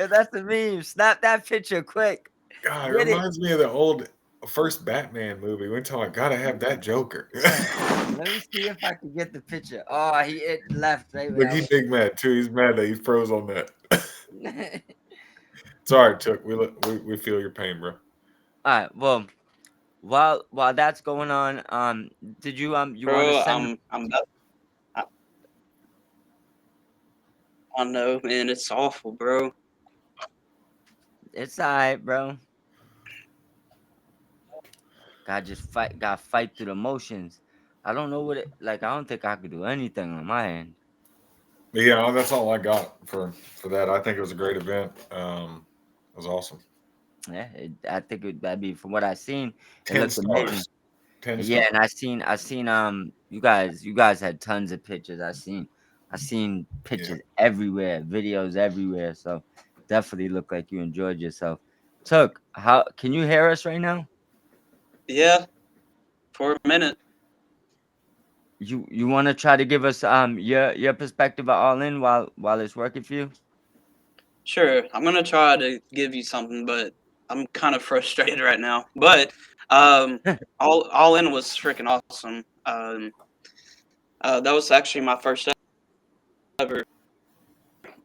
[SPEAKER 1] that's the meme. Snap that picture quick.
[SPEAKER 2] God, it reminds me of the old first Batman movie. We're talking, gotta have that Joker.
[SPEAKER 1] Let me see if I can get the picture. Oh, he left. Right.
[SPEAKER 2] Look, he's big mad too. He's mad that he froze on that. It's all right, Chuck. We feel your pain, bro.
[SPEAKER 1] All right. Well, while that's going on, did you you want to send?
[SPEAKER 3] I know, man. It's awful, bro.
[SPEAKER 1] It's all right, bro. Gotta fight through the motions. I don't know what it like. I don't think I could do anything on my end.
[SPEAKER 2] Yeah, that's all I got for that. I think it was a great event. It was awesome.
[SPEAKER 1] Yeah, I think that'd be from what I seen. It
[SPEAKER 2] 10
[SPEAKER 1] looks amazing.
[SPEAKER 2] stars. 10
[SPEAKER 1] Yeah,
[SPEAKER 2] stars.
[SPEAKER 1] and I seen you guys had tons of pictures. I seen pictures everywhere, videos everywhere. So definitely look like you enjoyed yourself. Tuck, how can you hear us right now?
[SPEAKER 3] Yeah, for a minute.
[SPEAKER 1] You want to try to give us your perspective of All In while it's working for you?
[SPEAKER 3] Sure, I'm gonna try to give you something, but I'm kind of frustrated right now. But All In was freaking awesome. That was actually my first ever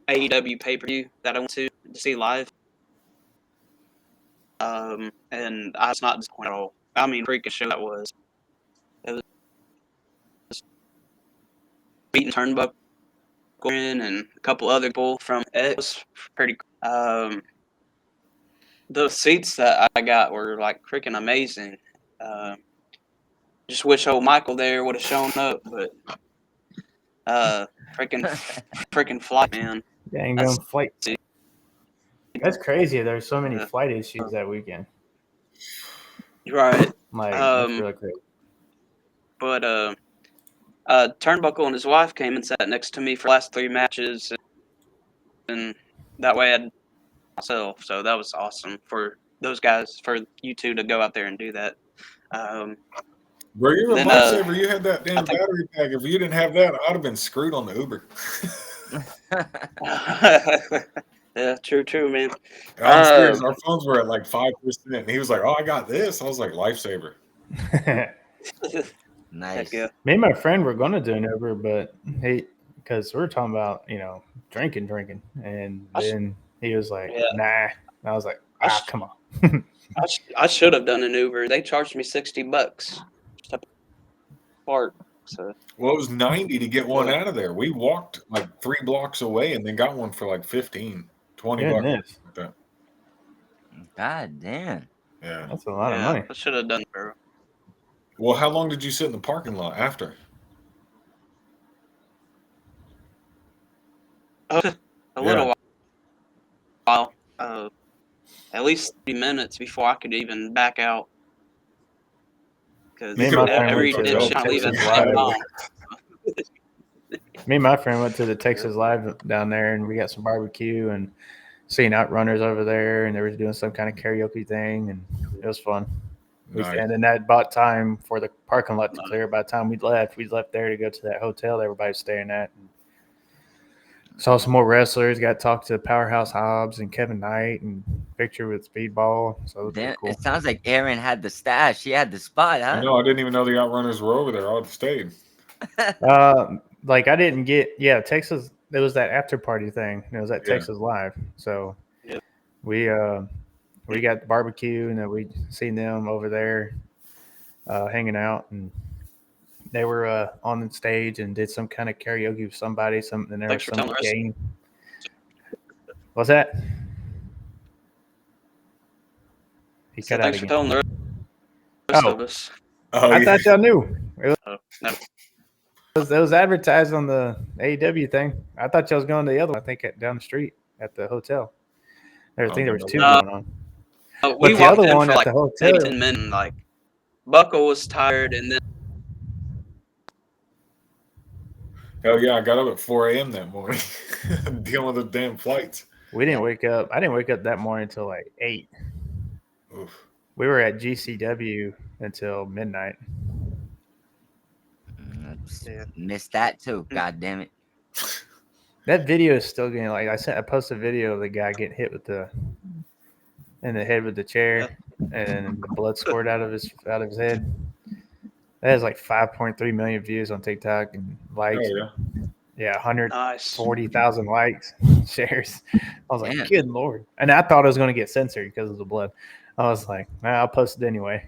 [SPEAKER 3] AEW pay-per-view that I went to see live. And I was not disappointed at all. I mean, freaking show that was. It was beating Turnbuckle and a couple other people from it. It was pretty cool. The seats that I got were like freaking amazing. Just wish old Michael there would have shown up, but freaking flight, man.
[SPEAKER 4] Dang, flight. That's crazy. There's so many flight issues that weekend.
[SPEAKER 3] Right.
[SPEAKER 4] Like that's really crazy.
[SPEAKER 3] But Turnbuckle and his wife came and sat next to me for the last 3 matches, and that way I had myself. So that was awesome for those guys, for you two to go out there and do that.
[SPEAKER 2] Bro, you're a lifesaver. You had that damn battery pack. If you didn't have that, I'd have been screwed on the Uber.
[SPEAKER 3] Yeah, true, man.
[SPEAKER 2] I'm serious. Our phones were at like 5%, and he was like, "Oh, I got this." I was like, "Lifesaver."
[SPEAKER 1] Nice.
[SPEAKER 3] Yeah.
[SPEAKER 4] Me and my friend were going to do an Uber, but because we were talking about drinking, and then he was like, "Nah." And I was like, come on."
[SPEAKER 3] I should have done an Uber. They charged me $60 to park. So.
[SPEAKER 2] Well, it was 90 to get one out of there. We walked like 3 blocks away and then got one for like 15, 20 bucks. Like that.
[SPEAKER 1] God damn.
[SPEAKER 2] Yeah.
[SPEAKER 4] That's a lot of money.
[SPEAKER 3] I should have done it, bro.
[SPEAKER 2] Well, how long did you sit in the parking lot after?
[SPEAKER 3] A little while. At least 3 minutes before I could even back out. Because every ditch I leave at the same time.
[SPEAKER 4] Me and my friend went to the Texas Live down there, and we got some barbecue and seen Outrunners over there, and they were doing some kind of karaoke thing, and it was fun.
[SPEAKER 2] Nice.
[SPEAKER 4] And then that bought time for the parking lot to clear. By the time we left there to go to that hotel that everybody's staying at. Saw some more wrestlers. Got to talk to Powerhouse Hobbs and Kevin Knight and picture with Speedball. So it was pretty cool.
[SPEAKER 1] It sounds like Aaron had the stash. She had the spot, huh?
[SPEAKER 2] No, I didn't even know the Outrunners were over there. I would have stayed.
[SPEAKER 4] Like I didn't get Texas. There was that after party thing. It was at
[SPEAKER 2] Yeah.
[SPEAKER 4] Texas Live. So
[SPEAKER 3] Yep.
[SPEAKER 4] we got the barbecue and then we seen them over there hanging out, and they were on the stage and did some kind of karaoke with somebody. And there
[SPEAKER 3] Thanks
[SPEAKER 4] was
[SPEAKER 3] for
[SPEAKER 4] some
[SPEAKER 3] telling the rest.
[SPEAKER 4] game. What's that? He
[SPEAKER 3] So
[SPEAKER 4] cut out
[SPEAKER 3] thanks for
[SPEAKER 4] again.
[SPEAKER 3] telling the rest
[SPEAKER 4] Oh.
[SPEAKER 3] of us.
[SPEAKER 2] Oh,
[SPEAKER 4] I
[SPEAKER 2] yeah.
[SPEAKER 4] thought y'all knew. It
[SPEAKER 3] No.
[SPEAKER 4] was advertised on the AEW thing. I thought y'all was going to the other one. I think down the street at the hotel. I think there was two going on.
[SPEAKER 3] We
[SPEAKER 4] But the
[SPEAKER 3] walked
[SPEAKER 4] other
[SPEAKER 3] in
[SPEAKER 4] one
[SPEAKER 3] for
[SPEAKER 4] at
[SPEAKER 3] like
[SPEAKER 4] the hotel.
[SPEAKER 3] maybe 10 minutes. Like Buckle was tired, and then
[SPEAKER 2] Hell yeah, I got up at 4 a.m. that morning dealing with the damn flights.
[SPEAKER 4] We didn't wake up. I didn't wake up that morning until like 8.
[SPEAKER 2] Oof.
[SPEAKER 4] We were at GCW until midnight.
[SPEAKER 1] Missed that too. God damn it.
[SPEAKER 4] That video is still getting I posted a video of the guy getting hit in the head with the chair, and the blood squirted out of his head. That has like 5.3 million views on TikTok and likes.
[SPEAKER 2] Oh, yeah.
[SPEAKER 4] 140,000 likes, shares. I was like,
[SPEAKER 1] Damn.
[SPEAKER 4] good Lord. And I thought it was going to get censored because of the blood. I was like, I'll post it anyway.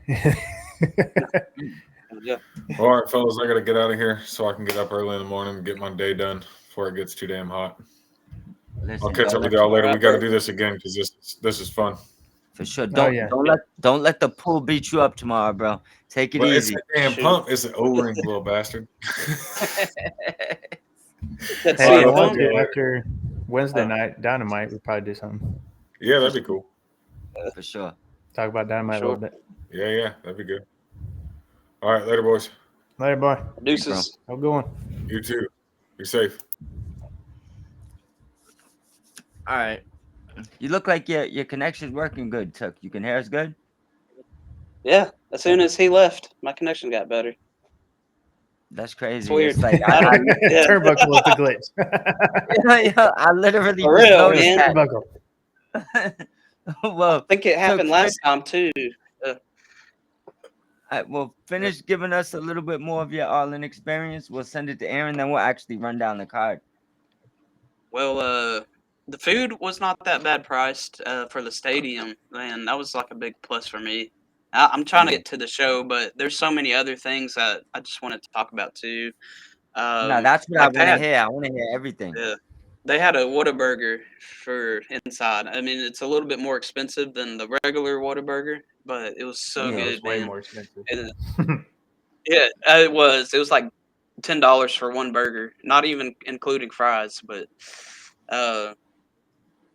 [SPEAKER 3] yeah,
[SPEAKER 2] All right, fellas, I got to get out of here so I can get up early in the morning and get my day done before it gets too damn hot.
[SPEAKER 1] Listen,
[SPEAKER 2] I'll catch
[SPEAKER 1] don't
[SPEAKER 2] up with
[SPEAKER 1] let-
[SPEAKER 2] y'all later. We got to do this again because this is fun.
[SPEAKER 1] For sure.
[SPEAKER 4] Oh, yeah.
[SPEAKER 1] Don't let the pool beat you up tomorrow, bro. Take it
[SPEAKER 2] Well, it's
[SPEAKER 1] easy.
[SPEAKER 2] a damn
[SPEAKER 3] Shoot.
[SPEAKER 2] pump. It's an O-ring, little bastard.
[SPEAKER 3] that's
[SPEAKER 4] Hey,
[SPEAKER 2] All
[SPEAKER 3] CM
[SPEAKER 2] right,
[SPEAKER 3] Punk.
[SPEAKER 2] okay.
[SPEAKER 4] after Wednesday night, Dynamite, we'll probably do something.
[SPEAKER 2] Yeah, that'd be cool.
[SPEAKER 1] For sure.
[SPEAKER 4] Talk about Dynamite a
[SPEAKER 3] Sure.
[SPEAKER 4] little bit.
[SPEAKER 2] Yeah, that'd be good. All right, later, boys.
[SPEAKER 4] Later, boy.
[SPEAKER 3] Deuces.
[SPEAKER 4] Have a good one.
[SPEAKER 2] You too. Be safe.
[SPEAKER 1] All right. You look like your connection's working good, Tuck. You can hear us good?
[SPEAKER 3] Yeah, as soon as he left, my connection got better.
[SPEAKER 1] That's crazy.
[SPEAKER 3] It's weird.
[SPEAKER 1] like
[SPEAKER 3] I don't- yeah.
[SPEAKER 4] Turnbuckle was the glitch.
[SPEAKER 1] I literally
[SPEAKER 3] For
[SPEAKER 1] just
[SPEAKER 3] real,
[SPEAKER 1] noticed
[SPEAKER 3] man.
[SPEAKER 4] Turnbuckle.
[SPEAKER 1] that. Well,
[SPEAKER 3] I think it happened
[SPEAKER 1] so-
[SPEAKER 3] last time too.
[SPEAKER 1] Finish giving us a little bit more of your all-in experience. We'll send it to Aaron, then we'll actually run down the card.
[SPEAKER 3] Well, the food was not that bad priced for the stadium, and that was like a big plus for me. I'm trying to get to the show, but there's so many other things that I just wanted to talk about too.
[SPEAKER 1] No, that's what I
[SPEAKER 3] like
[SPEAKER 1] want to
[SPEAKER 3] that.
[SPEAKER 1] hear. I want to hear everything.
[SPEAKER 3] Yeah. They had a Whataburger for inside. I mean, it's a little bit more expensive than the regular Whataburger, but it was so
[SPEAKER 1] Yeah,
[SPEAKER 4] It
[SPEAKER 3] good,
[SPEAKER 4] was way
[SPEAKER 3] man.
[SPEAKER 4] more expensive.
[SPEAKER 3] And- yeah, it was. It was like $10 for one burger, not even including fries. But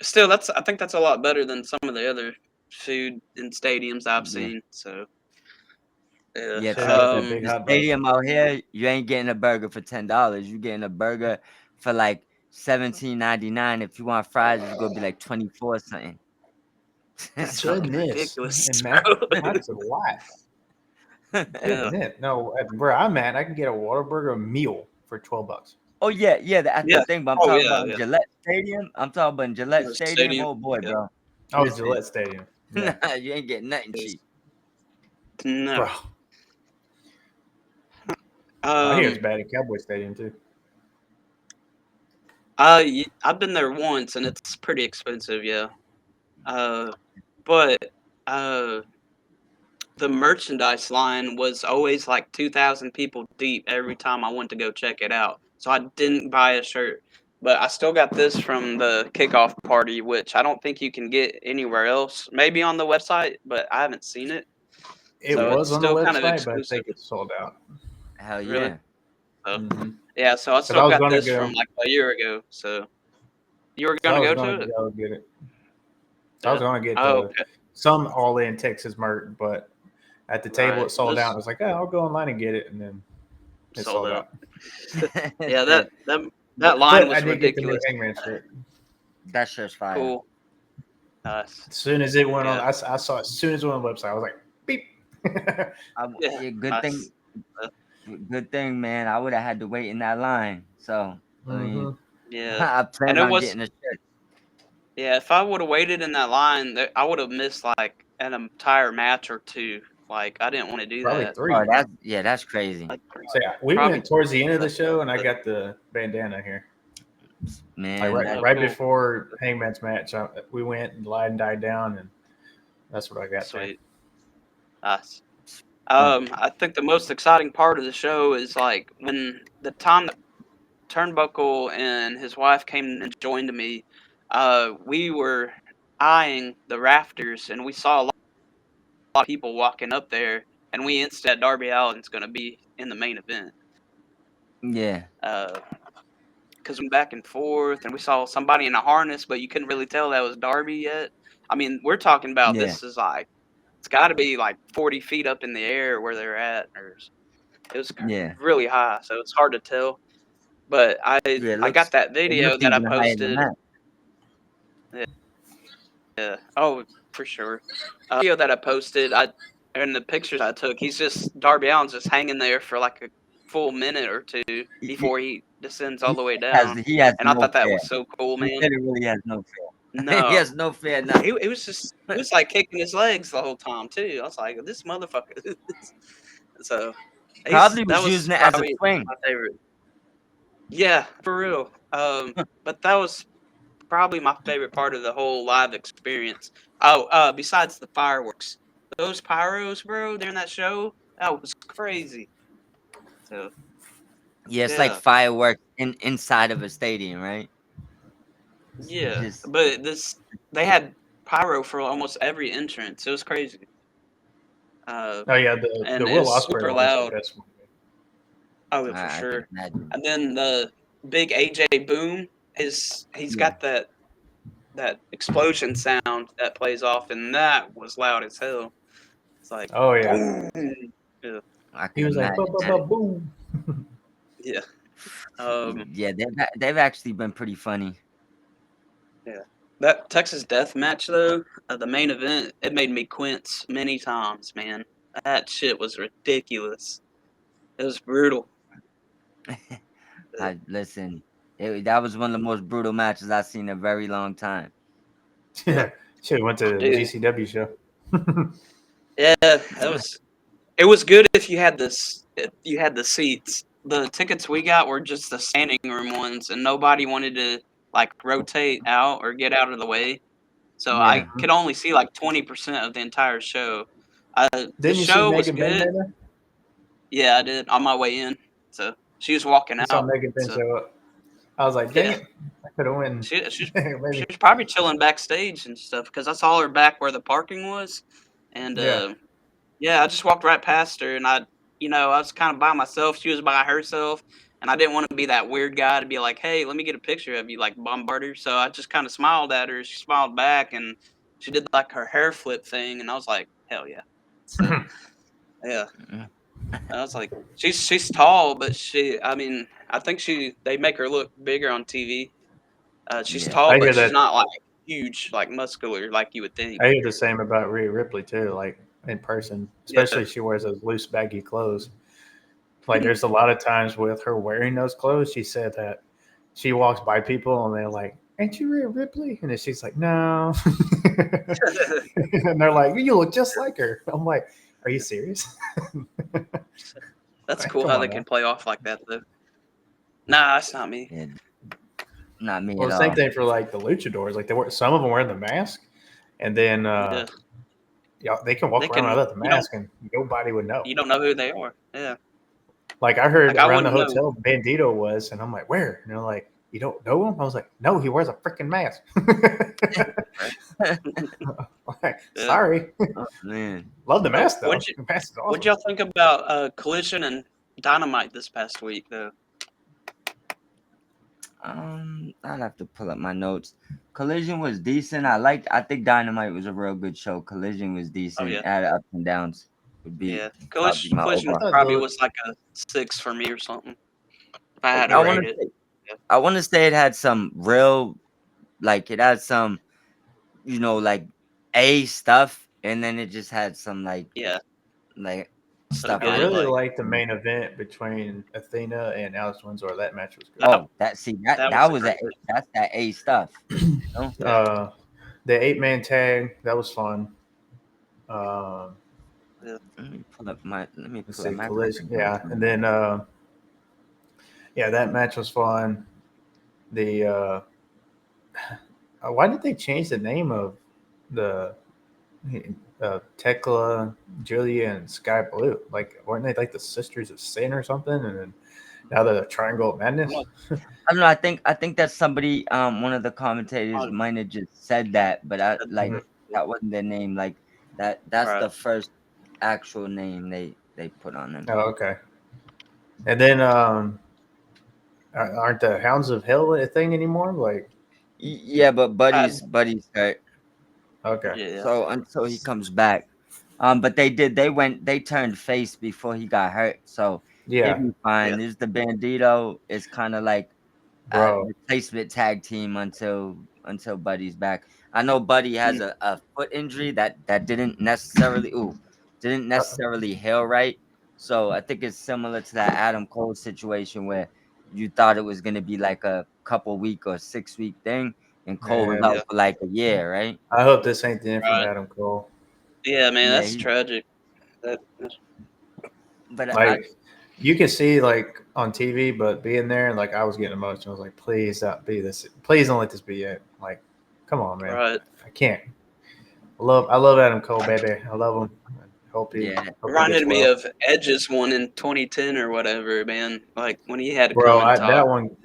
[SPEAKER 3] still, I think that's a lot better than some of the other food in stadiums I've
[SPEAKER 1] Yeah.
[SPEAKER 3] seen. So
[SPEAKER 1] Yeah,
[SPEAKER 4] Shit,
[SPEAKER 1] Tuck,
[SPEAKER 4] that
[SPEAKER 1] the
[SPEAKER 4] big hot dog.
[SPEAKER 1] stadium out here, you ain't getting a burger for $10. You getting a burger for like $17.99. If you want fries, it's gonna be like 24 something.
[SPEAKER 3] That's fucking ridiculous,
[SPEAKER 4] And
[SPEAKER 3] bro.
[SPEAKER 4] that's a lot.
[SPEAKER 3] Yeah.
[SPEAKER 4] Goodness. No, where I'm at, I can get a Whataburger meal for $12.
[SPEAKER 1] Oh yeah, that's
[SPEAKER 3] Yeah.
[SPEAKER 1] the thing. But I'm
[SPEAKER 3] Oh,
[SPEAKER 1] talking
[SPEAKER 3] yeah,
[SPEAKER 1] about in
[SPEAKER 3] yeah.
[SPEAKER 1] Gillette Stadium. I'm talking about in Gillette
[SPEAKER 3] Yeah,
[SPEAKER 1] Stadium.
[SPEAKER 3] stadium,
[SPEAKER 1] Oh boy,
[SPEAKER 3] yeah.
[SPEAKER 1] bro.
[SPEAKER 4] Oh,
[SPEAKER 1] Listen.
[SPEAKER 4] Gillette Stadium. Yeah.
[SPEAKER 1] Nah, you ain't getting nothing cheap.
[SPEAKER 3] No.
[SPEAKER 4] Bro, I hear it's
[SPEAKER 3] Um,
[SPEAKER 4] bad at Cowboy Stadium too.
[SPEAKER 3] I've been there once, and it's pretty expensive, yeah. But the merchandise line was always like 2,000 people deep every time I went to go check it out. So I didn't buy a shirt, but I still got this from the kickoff party, which I don't think you can get anywhere else. Maybe on the website, but I haven't seen it.
[SPEAKER 4] It
[SPEAKER 3] So
[SPEAKER 4] was
[SPEAKER 3] it's
[SPEAKER 4] on the
[SPEAKER 3] still kind of
[SPEAKER 4] website, but I
[SPEAKER 3] exclusive.
[SPEAKER 4] think it's sold out.
[SPEAKER 1] Hell yeah.
[SPEAKER 3] Really? So,
[SPEAKER 4] Mhm.
[SPEAKER 3] yeah, so I
[SPEAKER 4] I
[SPEAKER 3] still
[SPEAKER 4] was
[SPEAKER 3] got
[SPEAKER 4] gonna
[SPEAKER 3] this
[SPEAKER 4] go-
[SPEAKER 3] from like a year ago. So you were
[SPEAKER 4] So I
[SPEAKER 3] gonna
[SPEAKER 4] was
[SPEAKER 3] go
[SPEAKER 4] gonna
[SPEAKER 3] to it?
[SPEAKER 4] go get it. So I was
[SPEAKER 3] Yeah.
[SPEAKER 4] gonna get
[SPEAKER 3] Oh, okay.
[SPEAKER 4] some all in Texas merch, but at the table
[SPEAKER 3] Right.
[SPEAKER 4] it sold
[SPEAKER 3] This-
[SPEAKER 4] out. I was like, oh, I'll go online and get it, and then it sold out.
[SPEAKER 3] Yeah, that line
[SPEAKER 4] But
[SPEAKER 3] was
[SPEAKER 4] I did
[SPEAKER 3] ridiculous.
[SPEAKER 4] get the new Hangman shirt.
[SPEAKER 1] that shirt's fire.
[SPEAKER 3] Cool. Nice.
[SPEAKER 4] As soon as it went on,
[SPEAKER 3] Yeah.
[SPEAKER 4] I saw it as soon as it went on the website. I was like, beep.
[SPEAKER 3] Yeah,
[SPEAKER 1] yeah,
[SPEAKER 3] nice.
[SPEAKER 1] good thing, man. I would have had to wait in that line. So I mean,
[SPEAKER 3] Yeah,
[SPEAKER 1] I
[SPEAKER 3] and
[SPEAKER 1] planned
[SPEAKER 3] it
[SPEAKER 1] on
[SPEAKER 3] was
[SPEAKER 1] getting a shirt.
[SPEAKER 3] yeah. If I would have waited in that line, I would have missed like an entire match or two. Like I didn't want to do
[SPEAKER 4] Probably
[SPEAKER 3] that.
[SPEAKER 4] 3.
[SPEAKER 1] Oh, that's crazy,
[SPEAKER 3] Like
[SPEAKER 4] So yeah, we
[SPEAKER 3] probably.
[SPEAKER 4] went towards the end of the show, and I got the bandana here. Like
[SPEAKER 1] man.
[SPEAKER 4] right,
[SPEAKER 3] Oh,
[SPEAKER 4] right
[SPEAKER 3] cool.
[SPEAKER 4] before Hangman's match, we went and lied and died down, and that's what I got there.
[SPEAKER 3] Sweet. Nice.
[SPEAKER 1] Huh.
[SPEAKER 3] I think the most exciting part of the show is like when the time that Turnbuckle and his wife came and joined me. We were eyeing the rafters, and we saw a lot of people walking up there, and we instantly said Darby Allin's going to be in the main event.
[SPEAKER 1] Yeah,
[SPEAKER 3] Because we went back and forth, and we saw somebody in a harness, but you couldn't really tell that was Darby yet. I mean, we're talking about
[SPEAKER 1] yeah,
[SPEAKER 3] this is like it's got to be like 40 feet up in the air where they're at. It was
[SPEAKER 1] yeah,
[SPEAKER 3] really high, so it's hard to tell. But
[SPEAKER 1] yeah.
[SPEAKER 3] I got that
[SPEAKER 1] It
[SPEAKER 3] video
[SPEAKER 1] looks
[SPEAKER 3] that I
[SPEAKER 1] even higher than
[SPEAKER 3] posted.
[SPEAKER 1] that.
[SPEAKER 3] Yeah. Oh, for sure. Video that I posted, and the pictures I took, he's just Darby Allin's just hanging there for like a full minute or two
[SPEAKER 1] He,
[SPEAKER 3] before he descends all the way
[SPEAKER 1] has
[SPEAKER 3] down.
[SPEAKER 1] he has
[SPEAKER 3] And I
[SPEAKER 1] no
[SPEAKER 3] thought that
[SPEAKER 1] fear.
[SPEAKER 3] was so cool,
[SPEAKER 1] He
[SPEAKER 3] man.
[SPEAKER 1] literally has no fear. He
[SPEAKER 3] No,
[SPEAKER 1] has no fear. Nothing.
[SPEAKER 3] it was just he was like kicking his legs the whole time too. I was like, this motherfucker. So
[SPEAKER 1] Probably
[SPEAKER 3] that
[SPEAKER 1] was
[SPEAKER 3] was
[SPEAKER 1] using it as a
[SPEAKER 3] probably
[SPEAKER 1] swing.
[SPEAKER 3] my favorite. Yeah, for real. But that was probably my favorite part of the whole live experience. Oh, besides the fireworks, those pyros, bro, during that show, that was crazy. So
[SPEAKER 1] Yeah, it's like
[SPEAKER 3] yeah,
[SPEAKER 1] fireworks inside of a stadium, right?
[SPEAKER 3] yeah.
[SPEAKER 1] Just
[SPEAKER 3] But they had pyro for almost every entrance. It was crazy.
[SPEAKER 4] Oh yeah, the
[SPEAKER 3] And
[SPEAKER 4] Will
[SPEAKER 3] it's
[SPEAKER 4] Ospreay
[SPEAKER 3] super
[SPEAKER 4] one was the
[SPEAKER 3] loud.
[SPEAKER 4] best one.
[SPEAKER 3] Oh, for
[SPEAKER 1] I can
[SPEAKER 3] sure.
[SPEAKER 1] imagine.
[SPEAKER 3] And then the big AJ Boom he's
[SPEAKER 1] Yeah,
[SPEAKER 3] got that explosion sound that plays off, and that was loud as hell. It's like
[SPEAKER 4] Oh yeah,
[SPEAKER 3] boom. Yeah.
[SPEAKER 1] I
[SPEAKER 4] he
[SPEAKER 1] can
[SPEAKER 4] was like,
[SPEAKER 1] imagine.
[SPEAKER 4] boom.
[SPEAKER 3] Yeah.
[SPEAKER 1] Yeah, they've actually been pretty funny.
[SPEAKER 3] Yeah. That Texas Death Match though, the main event, it made me quince many times, man. That shit was ridiculous. It was brutal.
[SPEAKER 1] Listen, that was one of the most brutal matches I've seen in a very long time.
[SPEAKER 3] Yeah.
[SPEAKER 4] Should have went to the
[SPEAKER 3] Dude.
[SPEAKER 4] GCW show.
[SPEAKER 3] Yeah, it was good if you had the seats. The tickets we got were just the standing room ones, and nobody wanted to like rotate out or get out of the way. So I
[SPEAKER 1] Yeah,
[SPEAKER 3] could only see like 20% of the entire show. The
[SPEAKER 4] Didn't you see
[SPEAKER 3] show was
[SPEAKER 4] Megan Ben
[SPEAKER 3] good.
[SPEAKER 4] there?
[SPEAKER 3] Yeah, I did on my way in. So she was walking
[SPEAKER 4] I saw
[SPEAKER 3] out.
[SPEAKER 4] Megan Ben
[SPEAKER 3] So
[SPEAKER 4] show up. I was like, dang
[SPEAKER 3] yeah,
[SPEAKER 4] it, I could have won.
[SPEAKER 3] she's she
[SPEAKER 4] Maybe.
[SPEAKER 3] was probably chilling backstage and stuff because I saw her back where the parking was, and
[SPEAKER 4] Yeah.
[SPEAKER 3] yeah, I just walked right past her, and I was kind of by myself. She was by herself, and I didn't want to be that weird guy to be like, "Hey, let me get a picture of you," like bombard her. So I just kind of smiled at her. She smiled back, and she did like her hair flip thing, and I was like, "Hell yeah!" So yeah, I was like, she's tall, but I think they make her look bigger on TV. She's
[SPEAKER 1] yeah,
[SPEAKER 3] tall,
[SPEAKER 4] I
[SPEAKER 3] but
[SPEAKER 4] hear
[SPEAKER 3] she's
[SPEAKER 4] that.
[SPEAKER 3] not like huge, like muscular, like you would think.
[SPEAKER 4] I hear the same about Rhea Ripley too. Like in person,
[SPEAKER 3] Yeah,
[SPEAKER 4] especially if she wears those loose, baggy clothes. Like there's a lot of times with her wearing those clothes, she said that she walks by people and they're like, "Ain't you Rhea Ripley?" And then she's like, "No," and they're like, "You look just like her." I'm like, "Are you serious?"
[SPEAKER 3] that's
[SPEAKER 4] Like,
[SPEAKER 3] cool
[SPEAKER 4] come
[SPEAKER 3] how
[SPEAKER 4] on
[SPEAKER 3] they
[SPEAKER 4] now.
[SPEAKER 3] can play off like that though. Nah, that's not me.
[SPEAKER 1] yeah. Not me
[SPEAKER 4] Well,
[SPEAKER 1] at
[SPEAKER 4] the same
[SPEAKER 1] all.
[SPEAKER 4] thing for like the luchadors. Like some of them wear the mask, and then
[SPEAKER 3] Yeah,
[SPEAKER 4] yeah, they can
[SPEAKER 3] they
[SPEAKER 4] walk around
[SPEAKER 3] can.
[SPEAKER 4] without the mask, and nobody would know.
[SPEAKER 3] You don't know who they are. Yeah,
[SPEAKER 4] Like I heard
[SPEAKER 3] like I
[SPEAKER 4] around the
[SPEAKER 3] wouldn't know.
[SPEAKER 4] hotel, Bandito was, and I'm like, "Where?" And they're like, "You don't know him?" I was like, "No, he wears a freaking mask." Like,
[SPEAKER 3] Yeah.
[SPEAKER 4] sorry,
[SPEAKER 1] Oh, man.
[SPEAKER 4] love the mask though.
[SPEAKER 3] What'd
[SPEAKER 4] The mask is
[SPEAKER 3] What'd
[SPEAKER 4] awesome.
[SPEAKER 3] y'all think about Collision and Dynamite this past week though?
[SPEAKER 1] I'd have to pull up my notes. Collision was decent. I think Dynamite was a real good show. Collision was
[SPEAKER 3] Oh
[SPEAKER 1] decent.
[SPEAKER 3] yeah,
[SPEAKER 1] It had ups and downs. Would be
[SPEAKER 3] yeah.
[SPEAKER 1] probably my
[SPEAKER 3] Collision
[SPEAKER 4] I
[SPEAKER 1] overall.
[SPEAKER 4] thought
[SPEAKER 3] probably was like a 6 for me or something. If I had to
[SPEAKER 1] I
[SPEAKER 4] yeah,
[SPEAKER 1] want
[SPEAKER 3] rate
[SPEAKER 1] to
[SPEAKER 3] it.
[SPEAKER 1] say
[SPEAKER 3] Yeah.
[SPEAKER 1] I want to say it had some real, like it had some, like A stuff, and then it just had some
[SPEAKER 3] Yeah.
[SPEAKER 1] like
[SPEAKER 3] So
[SPEAKER 1] stuff
[SPEAKER 4] I
[SPEAKER 3] good,
[SPEAKER 1] like
[SPEAKER 4] really
[SPEAKER 1] that.
[SPEAKER 3] like
[SPEAKER 4] liked the main event between Athena and Alex Windsor. That match was good.
[SPEAKER 1] Oh, that
[SPEAKER 3] that was a
[SPEAKER 1] was
[SPEAKER 3] great.
[SPEAKER 1] that's that A stuff. You know?
[SPEAKER 4] Uh, the 8-man tag, that was fun. Um,
[SPEAKER 1] Let me
[SPEAKER 4] let's
[SPEAKER 1] pull up
[SPEAKER 4] see,
[SPEAKER 1] my
[SPEAKER 4] collision,
[SPEAKER 1] record notes
[SPEAKER 4] yeah,
[SPEAKER 1] on
[SPEAKER 4] and
[SPEAKER 1] that.
[SPEAKER 4] then yeah, that match was fun. The why did they change the name of the Tekla, Julia, and Sky Blue? Like, weren't they like the Sisters of Sin or something? And then now they're the Triangle of Madness.
[SPEAKER 1] I don't know. I think that somebody, one of the commentators might have just said that, but I like
[SPEAKER 4] Mhm.
[SPEAKER 1] that wasn't their name. Like that's
[SPEAKER 3] Right.
[SPEAKER 1] the first actual name they put on them.
[SPEAKER 4] Oh, okay. And then aren't the Hounds of Hell a thing anymore? Like,
[SPEAKER 1] Yeah, but
[SPEAKER 3] I,
[SPEAKER 1] Buddy's hurt.
[SPEAKER 4] okay,
[SPEAKER 3] yeah.
[SPEAKER 1] So until he comes back, but they turned face before he got hurt, so he'll
[SPEAKER 4] yeah,
[SPEAKER 1] be fine.
[SPEAKER 3] Yeah.
[SPEAKER 1] There's the Bandito is kind of like a
[SPEAKER 4] bro.
[SPEAKER 1] replacement tag team until Buddy's back. I know Buddy has
[SPEAKER 3] Mm.
[SPEAKER 1] a foot injury that didn't
[SPEAKER 4] Uh,
[SPEAKER 1] necessarily heal right. So I think it's similar to that Adam Cole situation where you thought it was gonna be like a couple week or 6 week thing, and Cole was
[SPEAKER 4] man,
[SPEAKER 1] out
[SPEAKER 3] Yeah.
[SPEAKER 1] for like a year, right?
[SPEAKER 4] I hope this ain't the end from
[SPEAKER 3] Right.
[SPEAKER 4] Adam Cole.
[SPEAKER 3] Yeah, man,
[SPEAKER 1] Yeah,
[SPEAKER 3] that's tragic. That,
[SPEAKER 1] but
[SPEAKER 4] Like, you can see like on TV, but being there, like I was getting emotional. I was like, please don't be this. Please don't let this be it. Like, come on, man.
[SPEAKER 3] right.
[SPEAKER 4] I can't. I love Adam Cole, baby. I love him. I
[SPEAKER 1] yeah,
[SPEAKER 4] hope he gets
[SPEAKER 3] Reminded me
[SPEAKER 4] well.
[SPEAKER 3] of Edge's one in 2010 or whatever, man. Like when he had to
[SPEAKER 4] Bro,
[SPEAKER 3] come and talk.
[SPEAKER 4] that one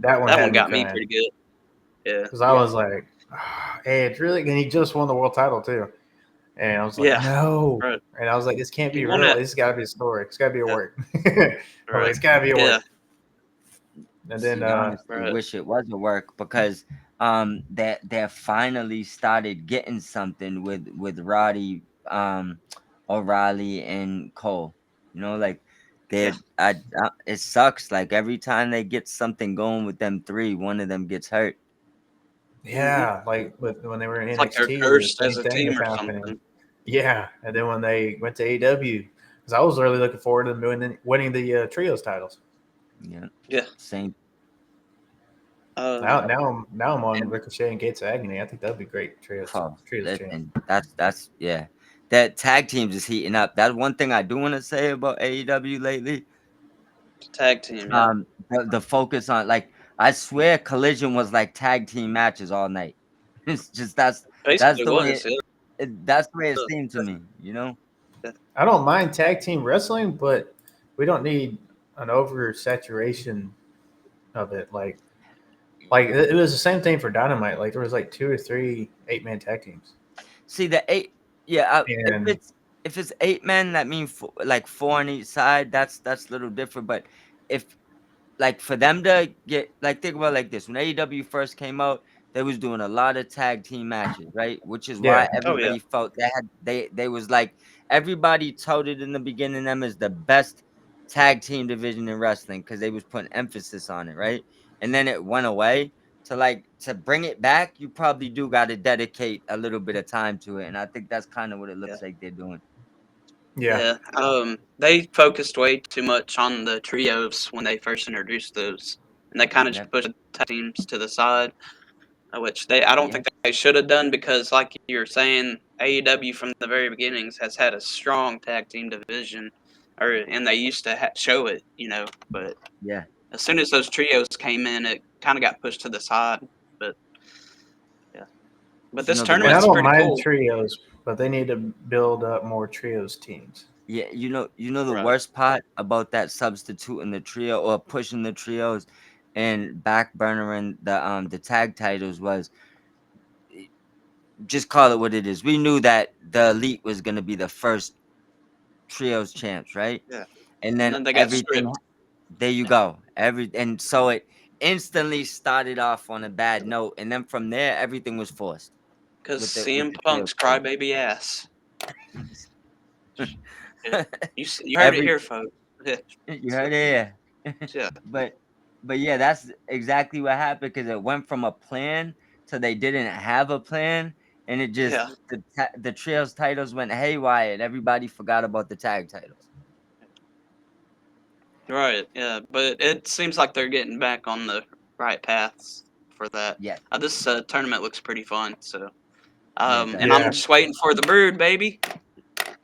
[SPEAKER 3] That
[SPEAKER 4] had
[SPEAKER 3] one
[SPEAKER 4] me
[SPEAKER 3] got me
[SPEAKER 4] crying
[SPEAKER 3] pretty good. Yeah.
[SPEAKER 4] because I
[SPEAKER 1] yeah.
[SPEAKER 4] was like, hey, it's really, and he just won the world title too. And I was like,
[SPEAKER 3] Yeah.
[SPEAKER 4] no.
[SPEAKER 3] Right.
[SPEAKER 4] And I was like, this can't
[SPEAKER 3] He
[SPEAKER 4] be
[SPEAKER 3] won
[SPEAKER 4] real.
[SPEAKER 3] that.
[SPEAKER 4] This got to be a story. It's got to be a
[SPEAKER 3] Yeah.
[SPEAKER 4] work. I was like,
[SPEAKER 3] Right.
[SPEAKER 4] it's got to be a
[SPEAKER 3] Yeah.
[SPEAKER 4] work. And then,
[SPEAKER 1] See, I honestly
[SPEAKER 3] Right.
[SPEAKER 1] wish it was a work because they finally started getting something with Roddy, O'Reilly and Cole. You know, like
[SPEAKER 3] Yeah.
[SPEAKER 1] it sucks. Like every time they get something going with them three, one of them gets hurt.
[SPEAKER 3] Hmm.
[SPEAKER 4] yeah, like when they were in
[SPEAKER 3] It's like they're
[SPEAKER 4] NXT, the
[SPEAKER 3] cursed as
[SPEAKER 4] same
[SPEAKER 3] a
[SPEAKER 4] thing
[SPEAKER 3] team
[SPEAKER 4] was
[SPEAKER 3] or
[SPEAKER 4] happening.
[SPEAKER 3] something.
[SPEAKER 4] Yeah. And then when they went to AEW, because I was really looking forward to them winning the trios titles.
[SPEAKER 1] Yeah,
[SPEAKER 3] Yeah.
[SPEAKER 1] same.
[SPEAKER 3] Um.
[SPEAKER 4] Now I'm on
[SPEAKER 1] And
[SPEAKER 4] Ricochet and Gates of Agony. I think that'd be great. Trios champ.
[SPEAKER 1] and that's yeah. That tag teams is heating up. That's one thing I do want to say about AEW lately.
[SPEAKER 3] Tag team. Yeah.
[SPEAKER 1] The focus on like I swear Collision was like tag team matches all night. It's just that's
[SPEAKER 3] Basically
[SPEAKER 1] the way
[SPEAKER 3] was. Yeah.
[SPEAKER 1] that's the way it seemed to me, you know?
[SPEAKER 3] Yeah.
[SPEAKER 4] I don't mind tag team wrestling, but we don't need an oversaturation of it. Like it was the same thing for Dynamite. Like there was like 2 or 3 8-man tag teams,
[SPEAKER 1] See the eight, yeah.
[SPEAKER 4] and
[SPEAKER 1] If it's 8 men, that means like four on each side. That's a little different. But if like for them to get like think about it like this, when AEW first came out, they was doing a lot of tag team matches, right? Which is
[SPEAKER 4] yeah,
[SPEAKER 1] why
[SPEAKER 3] Oh yeah.
[SPEAKER 1] everybody felt they was like everybody touted in the beginning them as the best tag team division in wrestling because they was putting emphasis on it, right? And then it went away. To bring it back, you probably do got to dedicate a little bit of time to it, and I think that's kind of what it
[SPEAKER 3] Yeah.
[SPEAKER 1] looks like they're doing.
[SPEAKER 4] yeah,
[SPEAKER 3] Yeah. They focused way too much on the trios when they first introduced those, and they kind of
[SPEAKER 1] Yep.
[SPEAKER 3] just pushed the tag teams to the side, which I don't
[SPEAKER 1] Yeah.
[SPEAKER 3] think they should have done because, like you were saying, AEW from the very beginnings has had a strong tag team division, and they used to show it, But
[SPEAKER 1] Yeah.
[SPEAKER 3] as soon as those trios came in, it kind of got pushed to the side. But yeah, but
[SPEAKER 1] You
[SPEAKER 3] this
[SPEAKER 1] know the
[SPEAKER 4] and I
[SPEAKER 3] tournament's
[SPEAKER 1] worst.
[SPEAKER 4] don't
[SPEAKER 3] pretty
[SPEAKER 4] mind
[SPEAKER 3] cool.
[SPEAKER 4] trios, but they need to build up more trios teams.
[SPEAKER 1] Yeah, you know the
[SPEAKER 3] Right.
[SPEAKER 1] worst part about that substituting the trio or pushing the trios and back burnering the tag titles was just call it what it is. We knew that the elite was gonna be the first trios champs, right?
[SPEAKER 3] Yeah.
[SPEAKER 1] And
[SPEAKER 3] And
[SPEAKER 1] then
[SPEAKER 3] then they got
[SPEAKER 1] everything
[SPEAKER 3] stripped
[SPEAKER 1] there you go. And so it instantly started off on a bad note. And then from there everything was forced
[SPEAKER 3] because
[SPEAKER 1] with
[SPEAKER 3] CM
[SPEAKER 1] the trios
[SPEAKER 3] Punk's
[SPEAKER 1] thing.
[SPEAKER 3] crybaby ass. Yeah. You heard it
[SPEAKER 1] Every
[SPEAKER 3] here, folks. Yeah.
[SPEAKER 1] you heard it here.
[SPEAKER 3] Yeah.
[SPEAKER 1] but yeah, that's exactly what happened because it went from a plan to they didn't have a plan, and it just
[SPEAKER 3] Yeah.
[SPEAKER 1] the trios titles went haywire, and everybody forgot about the tag titles.
[SPEAKER 3] Right. Yeah. But it seems like they're getting back on the right paths for that.
[SPEAKER 1] Yeah,
[SPEAKER 3] This tournament looks pretty fun. So,
[SPEAKER 1] yeah,
[SPEAKER 3] and
[SPEAKER 1] definitely.
[SPEAKER 3] I'm just waiting for the Brood, baby.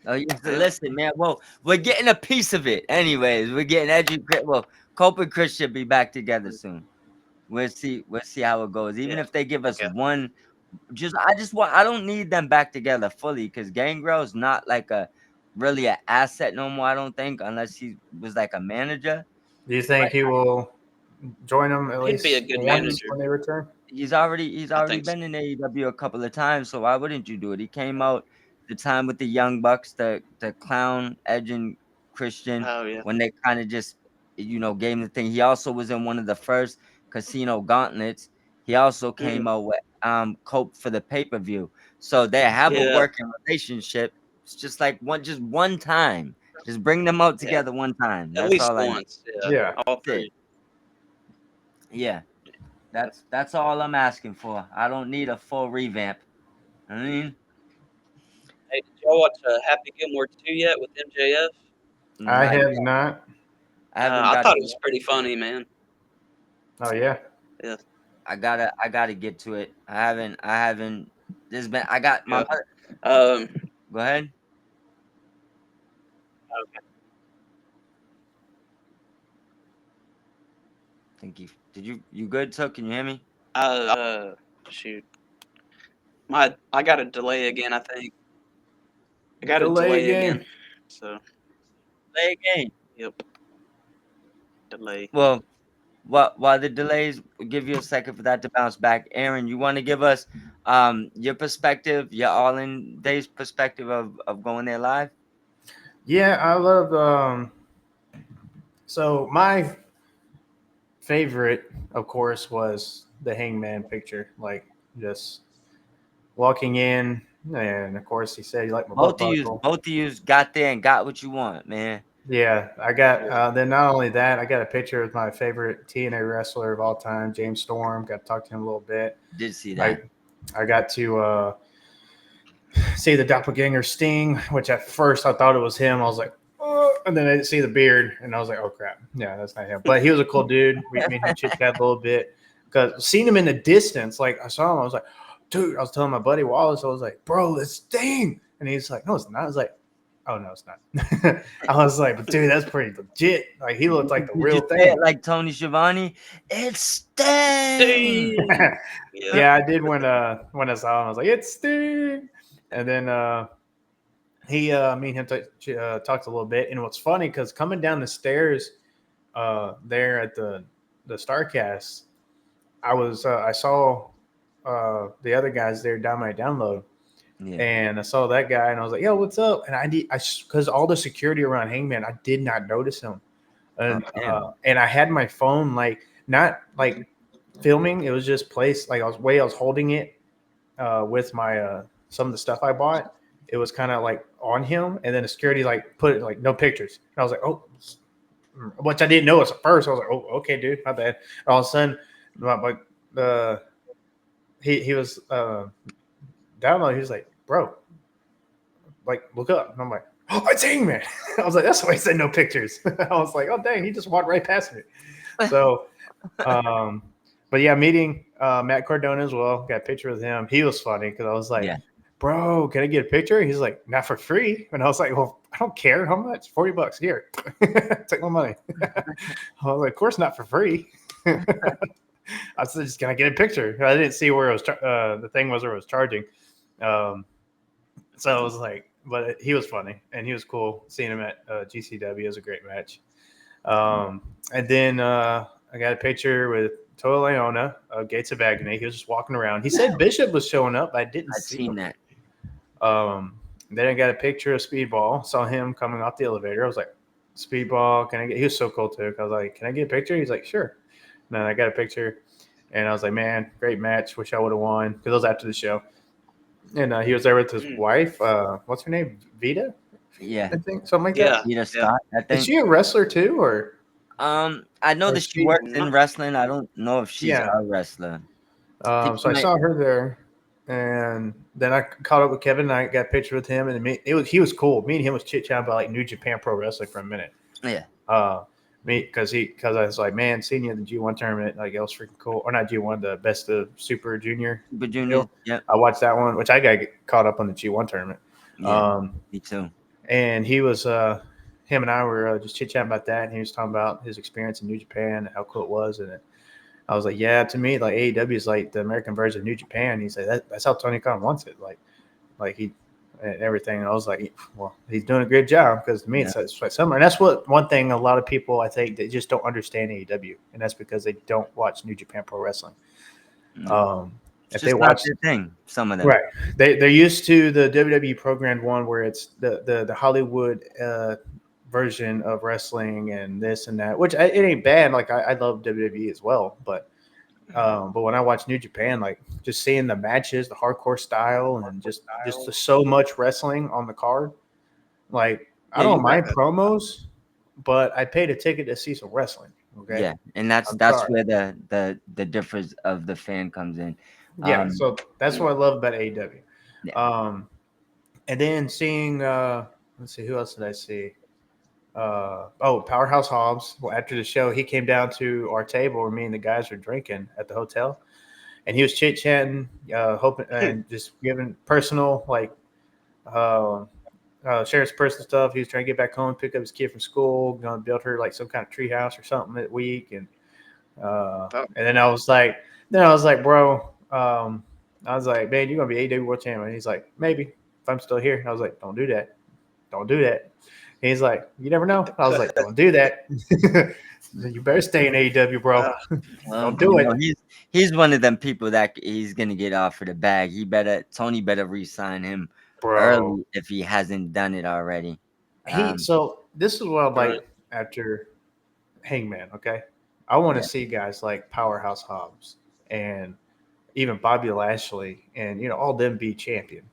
[SPEAKER 1] Oh, you
[SPEAKER 3] Yeah.
[SPEAKER 1] listen, man. Well, we're getting a piece of it, anyways. We're getting well, Cope and Chris should be back together soon. We'll see how it goes. Even
[SPEAKER 3] Yeah.
[SPEAKER 1] if they give us
[SPEAKER 3] Yeah.
[SPEAKER 1] one, I don't need them back together fully, because Gangrel's not like a really an asset no more. I don't think, unless he was like a manager.
[SPEAKER 4] Do you think he will join them at
[SPEAKER 3] He'd
[SPEAKER 4] least
[SPEAKER 3] be a good
[SPEAKER 4] once
[SPEAKER 3] manager.
[SPEAKER 4] when they return?
[SPEAKER 1] He's already
[SPEAKER 3] I think
[SPEAKER 1] been in AEW a couple of times, so why wouldn't you do it? He came out the time with the Young Bucks, the Clown, Edge, and Christian,
[SPEAKER 3] Oh yeah.
[SPEAKER 1] when they kind of just gave him the thing. He also was in one of the first Casino Gauntlets. He also came out with Cope for the pay-per-view. So they have a
[SPEAKER 3] Yeah.
[SPEAKER 1] working relationship. It's just like one time. Just bring them out
[SPEAKER 3] Yeah.
[SPEAKER 1] together one time.
[SPEAKER 3] At
[SPEAKER 1] That's
[SPEAKER 3] least
[SPEAKER 1] all I need.
[SPEAKER 3] once. Yeah.
[SPEAKER 4] Yeah.
[SPEAKER 3] All
[SPEAKER 1] That's it.
[SPEAKER 3] three.
[SPEAKER 1] Yeah. That's all I'm asking for. I don't need a full revamp. I mean,
[SPEAKER 3] Hey, did y'all watch Happy Gilmore 2 yet with MJF?
[SPEAKER 4] I
[SPEAKER 1] not
[SPEAKER 4] have
[SPEAKER 1] yet.
[SPEAKER 4] not.
[SPEAKER 1] I haven't
[SPEAKER 3] I
[SPEAKER 1] got
[SPEAKER 3] thought
[SPEAKER 1] to
[SPEAKER 3] it was pretty funny, man.
[SPEAKER 4] Oh yeah.
[SPEAKER 3] Yeah.
[SPEAKER 1] I gotta get to it. I haven't there's been I got my
[SPEAKER 3] Yeah.
[SPEAKER 1] go ahead.
[SPEAKER 3] Okay.
[SPEAKER 1] Thank you. You good, Tuck? Can you hear me?
[SPEAKER 3] Shoot. I got a delay again, I think. I got a
[SPEAKER 4] Delay
[SPEAKER 3] delay
[SPEAKER 4] again.
[SPEAKER 3] again. So,
[SPEAKER 1] Play again.
[SPEAKER 3] yep. Delay.
[SPEAKER 1] Well, while the delays, give you a second for that to bounce back. Aaron, you want to give us your perspective, your all in days perspective of going there live?
[SPEAKER 4] Yeah, I love. So my favorite, of course, was the Hangman picture. Like just walking in, and of course he said, "You like my
[SPEAKER 1] Both
[SPEAKER 4] butt
[SPEAKER 1] of
[SPEAKER 4] buckle?"
[SPEAKER 1] you got there and got what you want, man.
[SPEAKER 4] Yeah, I got. Then not only that, I got a picture of my favorite TNA wrestler of all time, James Storm. Got to talk to him a little bit.
[SPEAKER 1] Did see that.
[SPEAKER 4] I got to see the doppelganger Sting, which at first I thought it was him. I was like, oh, and then I didn't see the beard, and I was like, oh crap, yeah, that's not him. But he was a cool dude. We made him chit chat a little bit because seeing him in the distance, like I saw him, I was like, dude. I was telling my buddy Wallace, I was like, bro, it's Sting, and he's like, no, it's not. I was like, oh no, it's not. I was like, but dude, that's pretty legit. Like he looked like the real thing.
[SPEAKER 1] Like Tony Schiavone, it's Sting.
[SPEAKER 4] Yeah, I did when I saw him. I was like, it's Sting. And then me and him talked a little bit. And what's funny, because coming down the stairs there at the Starcast, I saw the other guys there down my download. Yeah. And I saw that guy, and I was like, "Yo, what's up?" And because all the security around Hangman, I did not notice him, and I had my phone like not like filming; it was just placed like I was holding it with my some of the stuff I bought. It was kind of like on him, and then the security like put it like no pictures. And I was like, "Oh," which I didn't know at first. I was like, "Oh, okay, dude, my bad." And all of a sudden, he was. Download, he was like, bro, like look up. And I'm like, oh, it's Hangman. I was like, that's why he said no pictures. I was like, oh dang, he just walked right past me. So but yeah, meeting Matt Cardona as well. Got a picture with him. He was funny because I was like, bro, can I get a picture? He's like, not for free. And I was like, well, I don't care how much. $40 here. Take my money. I was like, of course not for free. I said, just can I get a picture? I didn't see where it was. The thing was where it was charging. So I was like, but he was funny and he was cool. Seeing him at GCW, it was a great match. And then I got a picture with Toa Leona of Gates of Agony. He was just walking around. He said Bishop was showing up, but I didn't see him.
[SPEAKER 1] That.
[SPEAKER 4] Then I got a picture of Speedball. Saw him coming off the elevator. I was like, Speedball, can I get? He was so cool too. I was like, can I get a picture? He's like, sure. And then I got a picture. And I was like, man, great match. Wish I would have won because it was after the show. And he was there with his wife. What's her name? Vita?
[SPEAKER 1] Yeah.
[SPEAKER 4] I think something like that.
[SPEAKER 1] Vita Scott, I think.
[SPEAKER 4] Is she a wrestler too? Or
[SPEAKER 1] I know that she works in wrestling. I don't know if she's a wrestler.
[SPEAKER 4] So I saw her there. And then I caught up with Kevin and I got a picture with him, and he was cool. Me and him was chit chatting about like New Japan Pro Wrestling for a minute.
[SPEAKER 1] Yeah.
[SPEAKER 4] Because I was like, man, seeing you in the G1 tournament, like it was freaking cool. Or not G1, the Best of Super Junior.
[SPEAKER 1] Super Junior.
[SPEAKER 4] deal.
[SPEAKER 1] Yep.
[SPEAKER 4] I watched that one, which I got caught up on the G1 tournament.
[SPEAKER 1] Yeah. Me too.
[SPEAKER 4] And he was him and I were just chit chatting about that, and he was talking about his experience in New Japan and how cool it was. And I was like, yeah, to me, like AEW is like the American version of New Japan. He said that's how Tony Khan wants it, like he and everything. And I was like, well, he's doing a great job, because to me it's like similar. And that's one thing a lot of people I think they just don't understand AEW, and that's because they don't watch New Japan Pro Wrestling. If they watch
[SPEAKER 1] the thing, some of them,
[SPEAKER 4] right, they're used to the WWE programmed one where it's the Hollywood version of wrestling and this and that, which it ain't bad. Like I love WWE as well, but when I watch New Japan, like just seeing the matches, the hardcore style, and just so much wrestling on the card, like I don't mind promos, but I paid a ticket to see some wrestling. Okay,
[SPEAKER 1] yeah, and that's where the difference of the fan comes in.
[SPEAKER 4] Yeah, so that's what I love about AEW.
[SPEAKER 1] Yeah.
[SPEAKER 4] And then seeing, let's see, who else did I see? Powerhouse Hobbs. Well, after the show, he came down to our table where me and the guys were drinking at the hotel, and he was chit chatting, hoping and just giving personal, like, sharing some personal stuff. He was trying to get back home, pick up his kid from school, going to build her like some kind of tree house or something that week, and then I was like, bro, I was like, man, you're gonna be AEW World Champion. He's like, maybe if I'm still here. I was like, don't do that. He's like, you never know. I was like, don't do that. You better stay in AEW, bro. Don't do it.
[SPEAKER 1] He's one of them people that he's gonna get offered a bag. Tony better re-sign him early if he hasn't done it already.
[SPEAKER 4] So this is what I'd like after Hangman. Okay, I want to see guys like Powerhouse Hobbs and even Bobby Lashley and all them be champion.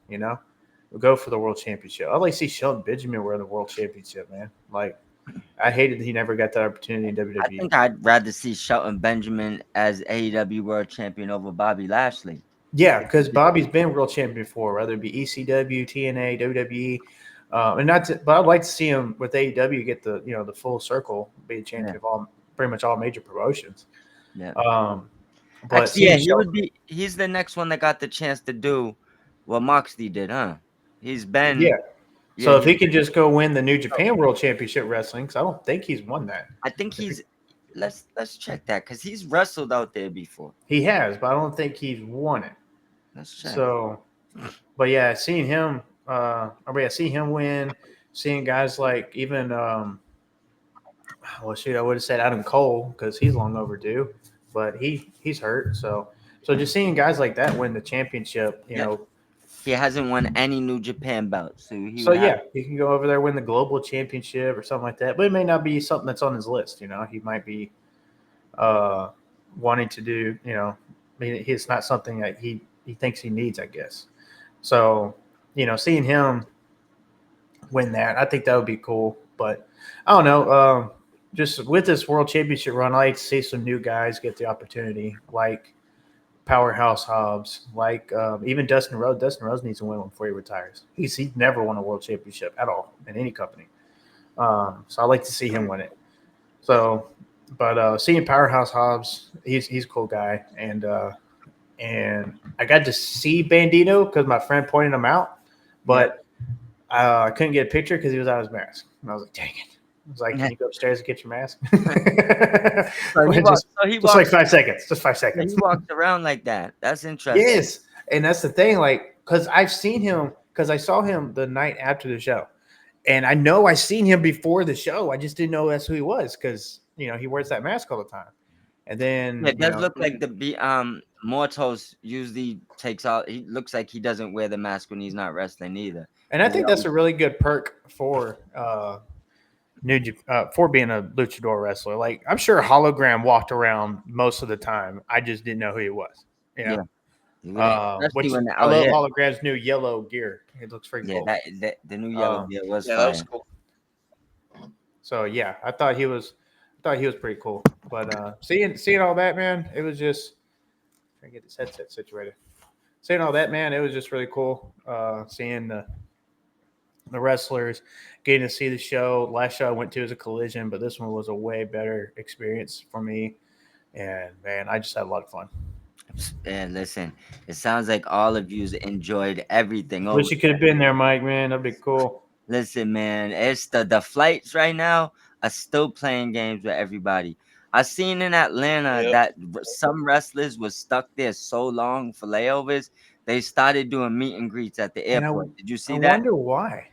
[SPEAKER 4] Go for the world championship. I'd like to see Shelton Benjamin wear the world championship, man. Like, I hated that he never got that opportunity in WWE.
[SPEAKER 1] I think I'd rather see Shelton Benjamin as AEW World Champion over Bobby Lashley.
[SPEAKER 4] Yeah, because Bobby's been world champion before, whether it be ECW, TNA, WWE, but I'd like to see him with AEW get the full circle, be a champion of pretty much all major promotions.
[SPEAKER 1] Yeah.
[SPEAKER 4] But
[SPEAKER 1] actually, he's the next one that got the chance to do what Moxley did, huh? He's been
[SPEAKER 4] So if he can just go win the New Japan World Championship Wrestling, because I don't think he's won that.
[SPEAKER 1] I think he's let's check that, because he's wrestled out there before.
[SPEAKER 4] He has, but I don't think he's won it.
[SPEAKER 1] Let's check.
[SPEAKER 4] So, but yeah, seeing him, win, seeing guys like even, I would have said Adam Cole, because he's long overdue, but he's hurt. So just seeing guys like that win the championship, you know.
[SPEAKER 1] He hasn't won any New Japan belts, he
[SPEAKER 4] can go over there, win the global championship or something like that. But it may not be something that's on his list. He might be wanting to do. It's not something that he thinks he needs, I guess. So seeing him win that, I think that would be cool. But I don't know. Just with this world championship run, I like to see some new guys get the opportunity, like Powerhouse Hobbs, like even Dustin Rhodes. Dustin Rhodes needs to win one before he retires. He's never won a world championship at all in any company. So I like to see him win it. So, but seeing Powerhouse Hobbs, he's a cool guy, and I got to see Bandito because my friend pointed him out, but I couldn't get a picture because he was out of his mask, and I was like, dang it. I was like, can you go upstairs and get your mask? Just like 5 seconds. Just 5 seconds.
[SPEAKER 1] He walked around like that. That's interesting.
[SPEAKER 4] Yes. And that's the thing, like, because I've seen him, because I saw him the night after the show. And I know I seen him before the show. I just didn't know that's who he was because, he wears that mask all the time. And then
[SPEAKER 1] it does look like Mortos usually takes out. He looks like he doesn't wear the mask when he's not wrestling either.
[SPEAKER 4] And I think that's a really good perk for for being a luchador wrestler. Like, I'm sure Hologram walked around most of the time. I just didn't know who he was. Which I love Hologram's new yellow gear. It looks freaking cool.
[SPEAKER 1] Yeah, the new yellow gear was
[SPEAKER 3] that was cool.
[SPEAKER 4] So yeah, I thought he was pretty cool. But seeing all that, man, it was just trying to get this headset situated. saying all that, man, it was just really cool seeing the wrestlers, getting to see the show. Last show I went to was a Collision, but this one was a way better experience for me. And man, I just had a lot of fun.
[SPEAKER 1] And listen, it sounds like all of you enjoyed everything.
[SPEAKER 4] Wish you could have been there, Mike. Man, that'd be cool.
[SPEAKER 1] Listen, man, it's the flights right now are still playing games with everybody. I seen in Atlanta that some wrestlers was stuck there so long for layovers, they started doing meet and greets at the airport. Did you see that?
[SPEAKER 4] I wonder why.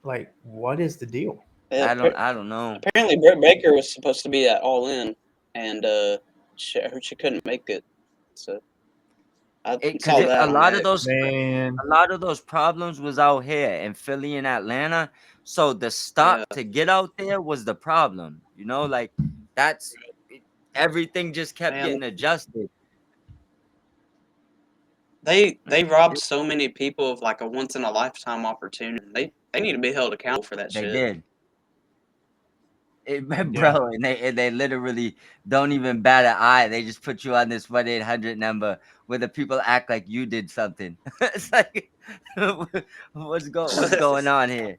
[SPEAKER 4] Like, what is the deal?
[SPEAKER 3] Yeah,
[SPEAKER 1] I don't know.
[SPEAKER 3] apparently, Britt Baker was supposed to be at All In, and she couldn't make it. So I saw that.
[SPEAKER 1] A lot of those
[SPEAKER 4] Man,
[SPEAKER 1] a lot of those problems was out here in Philly and Atlanta. So the stop to get out there was the problem. You know, like that's everything just kept getting adjusted.
[SPEAKER 3] They robbed so many people of like a once in a lifetime opportunity. They need to be held accountable for that
[SPEAKER 1] They
[SPEAKER 3] shit.
[SPEAKER 1] did. Bro, and they literally don't even bat an eye. They just put you on this 1-800 number where the people act like you did something. It's like, what's going on here?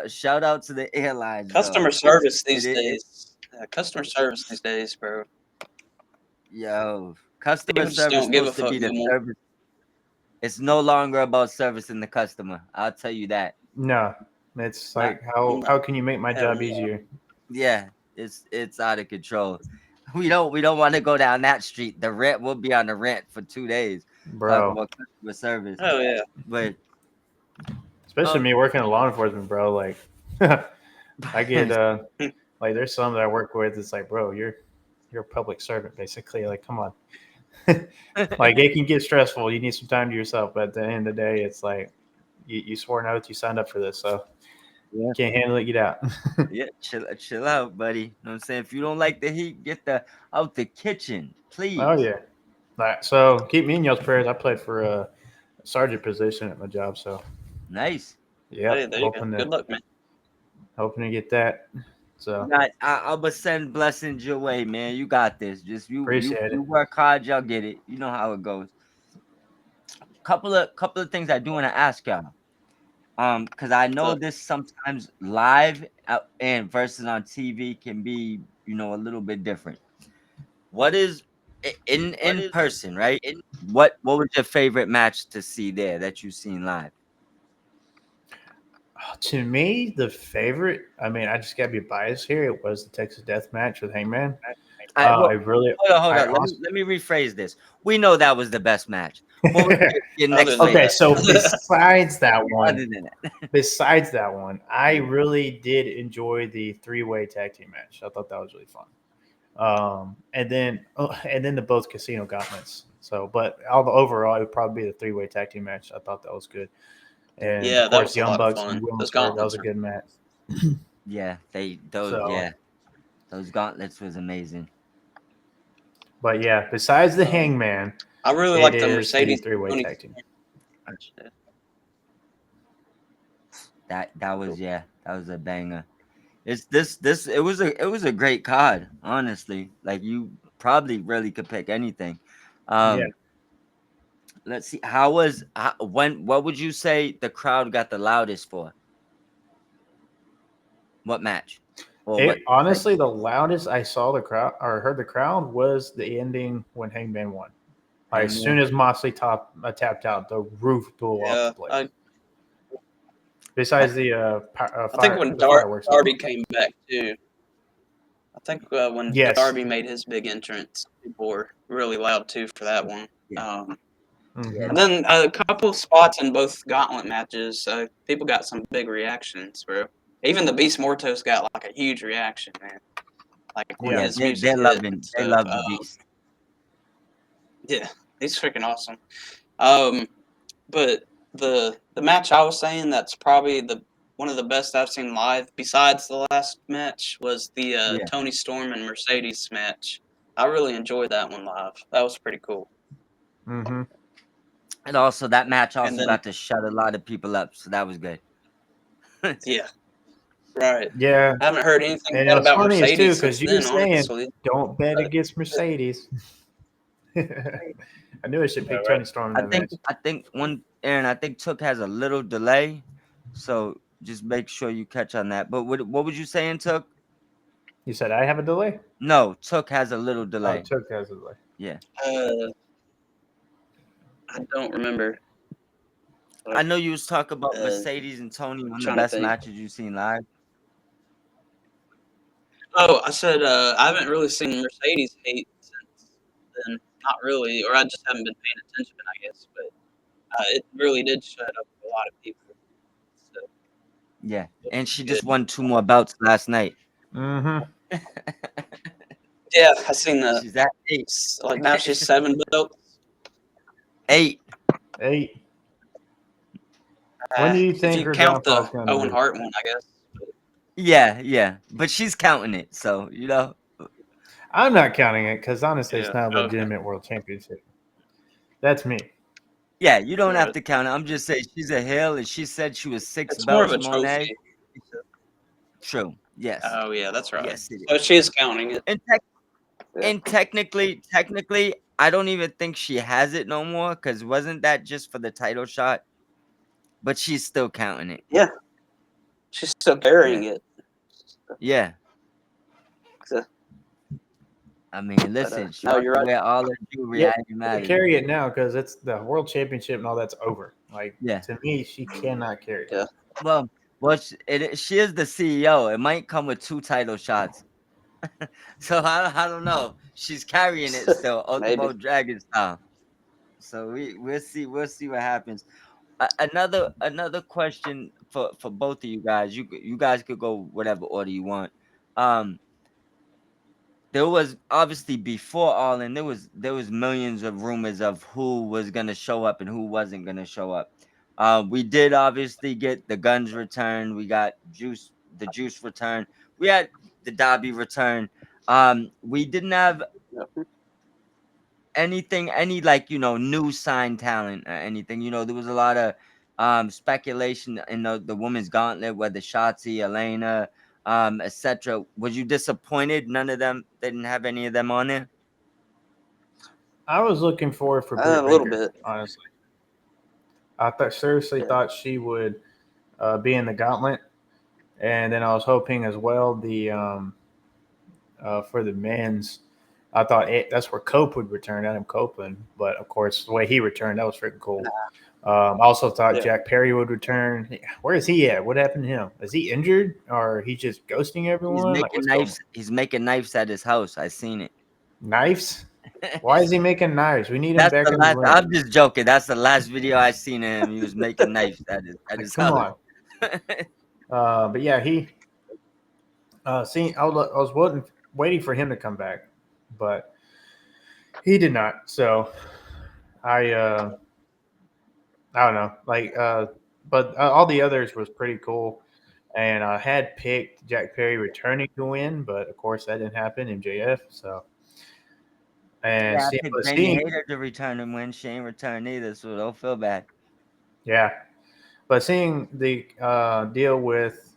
[SPEAKER 1] Shout out to the airlines.
[SPEAKER 3] Customer service these days. Customer service these days, bro.
[SPEAKER 1] Yo, customer
[SPEAKER 3] People just
[SPEAKER 1] service
[SPEAKER 3] don't give a
[SPEAKER 1] supposed to
[SPEAKER 3] fuck
[SPEAKER 1] be the
[SPEAKER 3] no more.
[SPEAKER 1] service. It's no longer about servicing the customer. I'll tell you that.
[SPEAKER 4] no. It's like how can you make my job easier?
[SPEAKER 1] Yeah, it's out of control. We don't want to go down that street. The rent will be on the rent for 2 days.
[SPEAKER 4] Bro.
[SPEAKER 1] Talking about customer service.
[SPEAKER 3] Oh yeah.
[SPEAKER 1] But
[SPEAKER 4] Especially me working in law enforcement, bro. Like I get like there's some that I work with, it's like, bro, you're a public servant, basically. Like, come on. Like it can get stressful. You need some time to yourself, but at the end of the day, it's like you swore an oath, you signed up for this, so you can't handle it, get out.
[SPEAKER 1] yeah, chill out, buddy. You know what I'm saying? If you don't like the heat, get out the kitchen, please.
[SPEAKER 4] Oh yeah. All right, so keep me in y'all's prayers. I played for a sergeant position at my job, so
[SPEAKER 1] nice.
[SPEAKER 4] yeah.
[SPEAKER 3] Hey, there you go. Good luck, man.
[SPEAKER 4] Hoping to get that. So
[SPEAKER 1] I'm gonna send blessings your way, man. You got this. Just you work hard, y'all get it. You know how it goes. Couple of things I do want to ask y'all. Because I know this sometimes live and versus on TV can be, a little bit different. What is in person, right? What was your favorite match to see there that you've seen live?
[SPEAKER 4] To me, the favorite, I mean, I just gotta be biased here. It was the Texas Death Match with Hangman.
[SPEAKER 1] Hold on. Let me rephrase this. We know that was the best match.
[SPEAKER 4] Okay, so besides that one, I really did enjoy the 3-way tag team match. I thought that was really fun. And then the both casino gauntlets. So, but overall, it would probably be the 3-way tag team match. I thought that was good. And
[SPEAKER 3] yeah,
[SPEAKER 4] of course,
[SPEAKER 3] that was
[SPEAKER 4] Young Bucks
[SPEAKER 3] fun.
[SPEAKER 4] and Williamsburg, that was a good match.
[SPEAKER 1] Yeah, those gauntlets was amazing.
[SPEAKER 4] But yeah, besides the Hangman,
[SPEAKER 3] I really like the Mercedes
[SPEAKER 4] 3-way tag team.
[SPEAKER 1] That was a banger. It was a great card, honestly. Like you probably really could pick anything. Let's see. What would you say the crowd got the loudest for? What match?
[SPEAKER 4] Honestly, the loudest I saw the crowd or heard the crowd was the ending when Hangman won. Like, as soon as Moxley tapped out, the roof blew off the place. Besides the
[SPEAKER 3] I think when Darby came back too. I think when Darby made his big entrance, people were really loud too for that one. And then a couple spots in both gauntlet matches, people got some big reactions, bro. Even the Beast Mortos got like a huge reaction, man. Like
[SPEAKER 1] they love the Beast.
[SPEAKER 3] Yeah, he's freaking awesome. But the match I was saying that's probably one of the best I've seen live, besides the last match, was the Tony Storm and Mercedes match. I really enjoyed that one live. That was pretty cool.
[SPEAKER 4] Mm-hmm.
[SPEAKER 1] And also that match got to shut a lot of people up, so that was good.
[SPEAKER 3] Yeah. Right.
[SPEAKER 4] Yeah.
[SPEAKER 3] I haven't heard anything about Mercedes
[SPEAKER 4] too, because you were saying don't bet against Mercedes. I knew I should pick
[SPEAKER 2] Yeah,
[SPEAKER 4] Tony
[SPEAKER 2] right.
[SPEAKER 4] Storm in that match.
[SPEAKER 1] I think Took has a little delay, so just make sure you catch on that. But what was you saying, Took?
[SPEAKER 4] You said I have a delay?
[SPEAKER 1] No, Took has a little
[SPEAKER 4] Oh,
[SPEAKER 1] delay.
[SPEAKER 4] Took has a delay.
[SPEAKER 1] Yeah,
[SPEAKER 3] I don't remember.
[SPEAKER 1] I know you was talking about
[SPEAKER 3] Uh,
[SPEAKER 1] Mercedes and Tony, one of the
[SPEAKER 3] trying to
[SPEAKER 1] best
[SPEAKER 3] think.
[SPEAKER 1] matches you've seen live.
[SPEAKER 3] Oh, I said I haven't really seen Mercedes hate since then. Not really, or I just haven't been paying attention, I guess. But it really did shut up a lot of people. So
[SPEAKER 1] Yeah, and she
[SPEAKER 3] good.
[SPEAKER 1] just won 2 more belts last night.
[SPEAKER 4] Mm-hmm.
[SPEAKER 3] Yeah, I seen that.
[SPEAKER 1] She's at 8.
[SPEAKER 3] Like now she's 7 belts.
[SPEAKER 1] 8.
[SPEAKER 4] 8. When do you think
[SPEAKER 3] if you
[SPEAKER 4] her
[SPEAKER 3] count the
[SPEAKER 4] downfall's gonna
[SPEAKER 3] Owen
[SPEAKER 4] be?
[SPEAKER 3] Hart one, I guess.
[SPEAKER 1] Yeah, but she's counting it, so you know.
[SPEAKER 4] I'm not counting it because honestly, it's
[SPEAKER 3] Yeah,
[SPEAKER 4] not a
[SPEAKER 3] okay.
[SPEAKER 4] legitimate world championship. That's me.
[SPEAKER 1] Yeah, you don't have
[SPEAKER 3] Right.
[SPEAKER 1] to count it. I'm just saying she's a hill, and she said she was 6
[SPEAKER 3] It's more of
[SPEAKER 1] belts.
[SPEAKER 3] a
[SPEAKER 1] Monet.
[SPEAKER 3] trophy.
[SPEAKER 1] True. Yes.
[SPEAKER 3] Oh yeah, that's right.
[SPEAKER 1] Yes, it is.
[SPEAKER 3] So she is counting it.
[SPEAKER 1] And
[SPEAKER 3] Yeah.
[SPEAKER 1] technically, I don't even think she has it no more because wasn't that just for the title shot? But she's still counting it.
[SPEAKER 3] Yeah, she's still carrying it.
[SPEAKER 1] Yeah.
[SPEAKER 3] So,
[SPEAKER 1] I mean, listen, she
[SPEAKER 3] no,
[SPEAKER 1] wants
[SPEAKER 3] you're
[SPEAKER 1] to
[SPEAKER 3] right.
[SPEAKER 1] wear all her jewelry.
[SPEAKER 4] Yeah,
[SPEAKER 1] It matters.
[SPEAKER 4] carry it now because it's the world championship and all that's over. Like
[SPEAKER 1] Yeah.
[SPEAKER 4] to me, she cannot carry it.
[SPEAKER 3] Yeah.
[SPEAKER 1] Well, she is the CEO. It might come with 2 title shots. So I don't know. She's carrying it still, Ultimo
[SPEAKER 3] Maybe.
[SPEAKER 1] Dragon style. So we'll see what happens. Another question for both of you guys. You guys could go whatever order you want. There was obviously before All In, there was millions of rumors of who was gonna show up and who wasn't gonna show up. We did obviously get the Guns return. We got the Juice return. We had the Dobby return. We didn't have any like new signed talent or anything. There was a lot of speculation in the women's gauntlet, whether Shotzi, Elena, etc. Was you disappointed none of them, they didn't have any of them on there?
[SPEAKER 4] I was looking forward for
[SPEAKER 3] A
[SPEAKER 4] Britt
[SPEAKER 3] little
[SPEAKER 4] Baker,
[SPEAKER 3] bit.
[SPEAKER 4] honestly. I thought she would be in the gauntlet, and then I was hoping as well for the men's. I thought that's where Cope would return, Adam Copeland, but of course the way he returned, that was freaking cool. I also thought Jack Perry would return. Where is he at? What happened to him? Is he injured or he's just ghosting everyone?
[SPEAKER 1] He's making knives at his house. I seen it.
[SPEAKER 4] Knives? Why is he making knives? We need him
[SPEAKER 1] That's
[SPEAKER 4] back
[SPEAKER 1] the
[SPEAKER 4] in
[SPEAKER 1] last.
[SPEAKER 4] the ring.
[SPEAKER 1] I'm just joking. That's the last video I seen of him. He was making knives at his
[SPEAKER 4] Come
[SPEAKER 1] house.
[SPEAKER 4] on. But yeah, he. I was waiting for him to come back, but he did not. So I don't know. But all the others was pretty cool. And I had picked Jack Perry returning to win, but of course that didn't happen. MJF. So and
[SPEAKER 1] I picked Jamie Hayter to return and win. She ain't returned either, so don't feel bad.
[SPEAKER 4] Yeah, but seeing the deal with,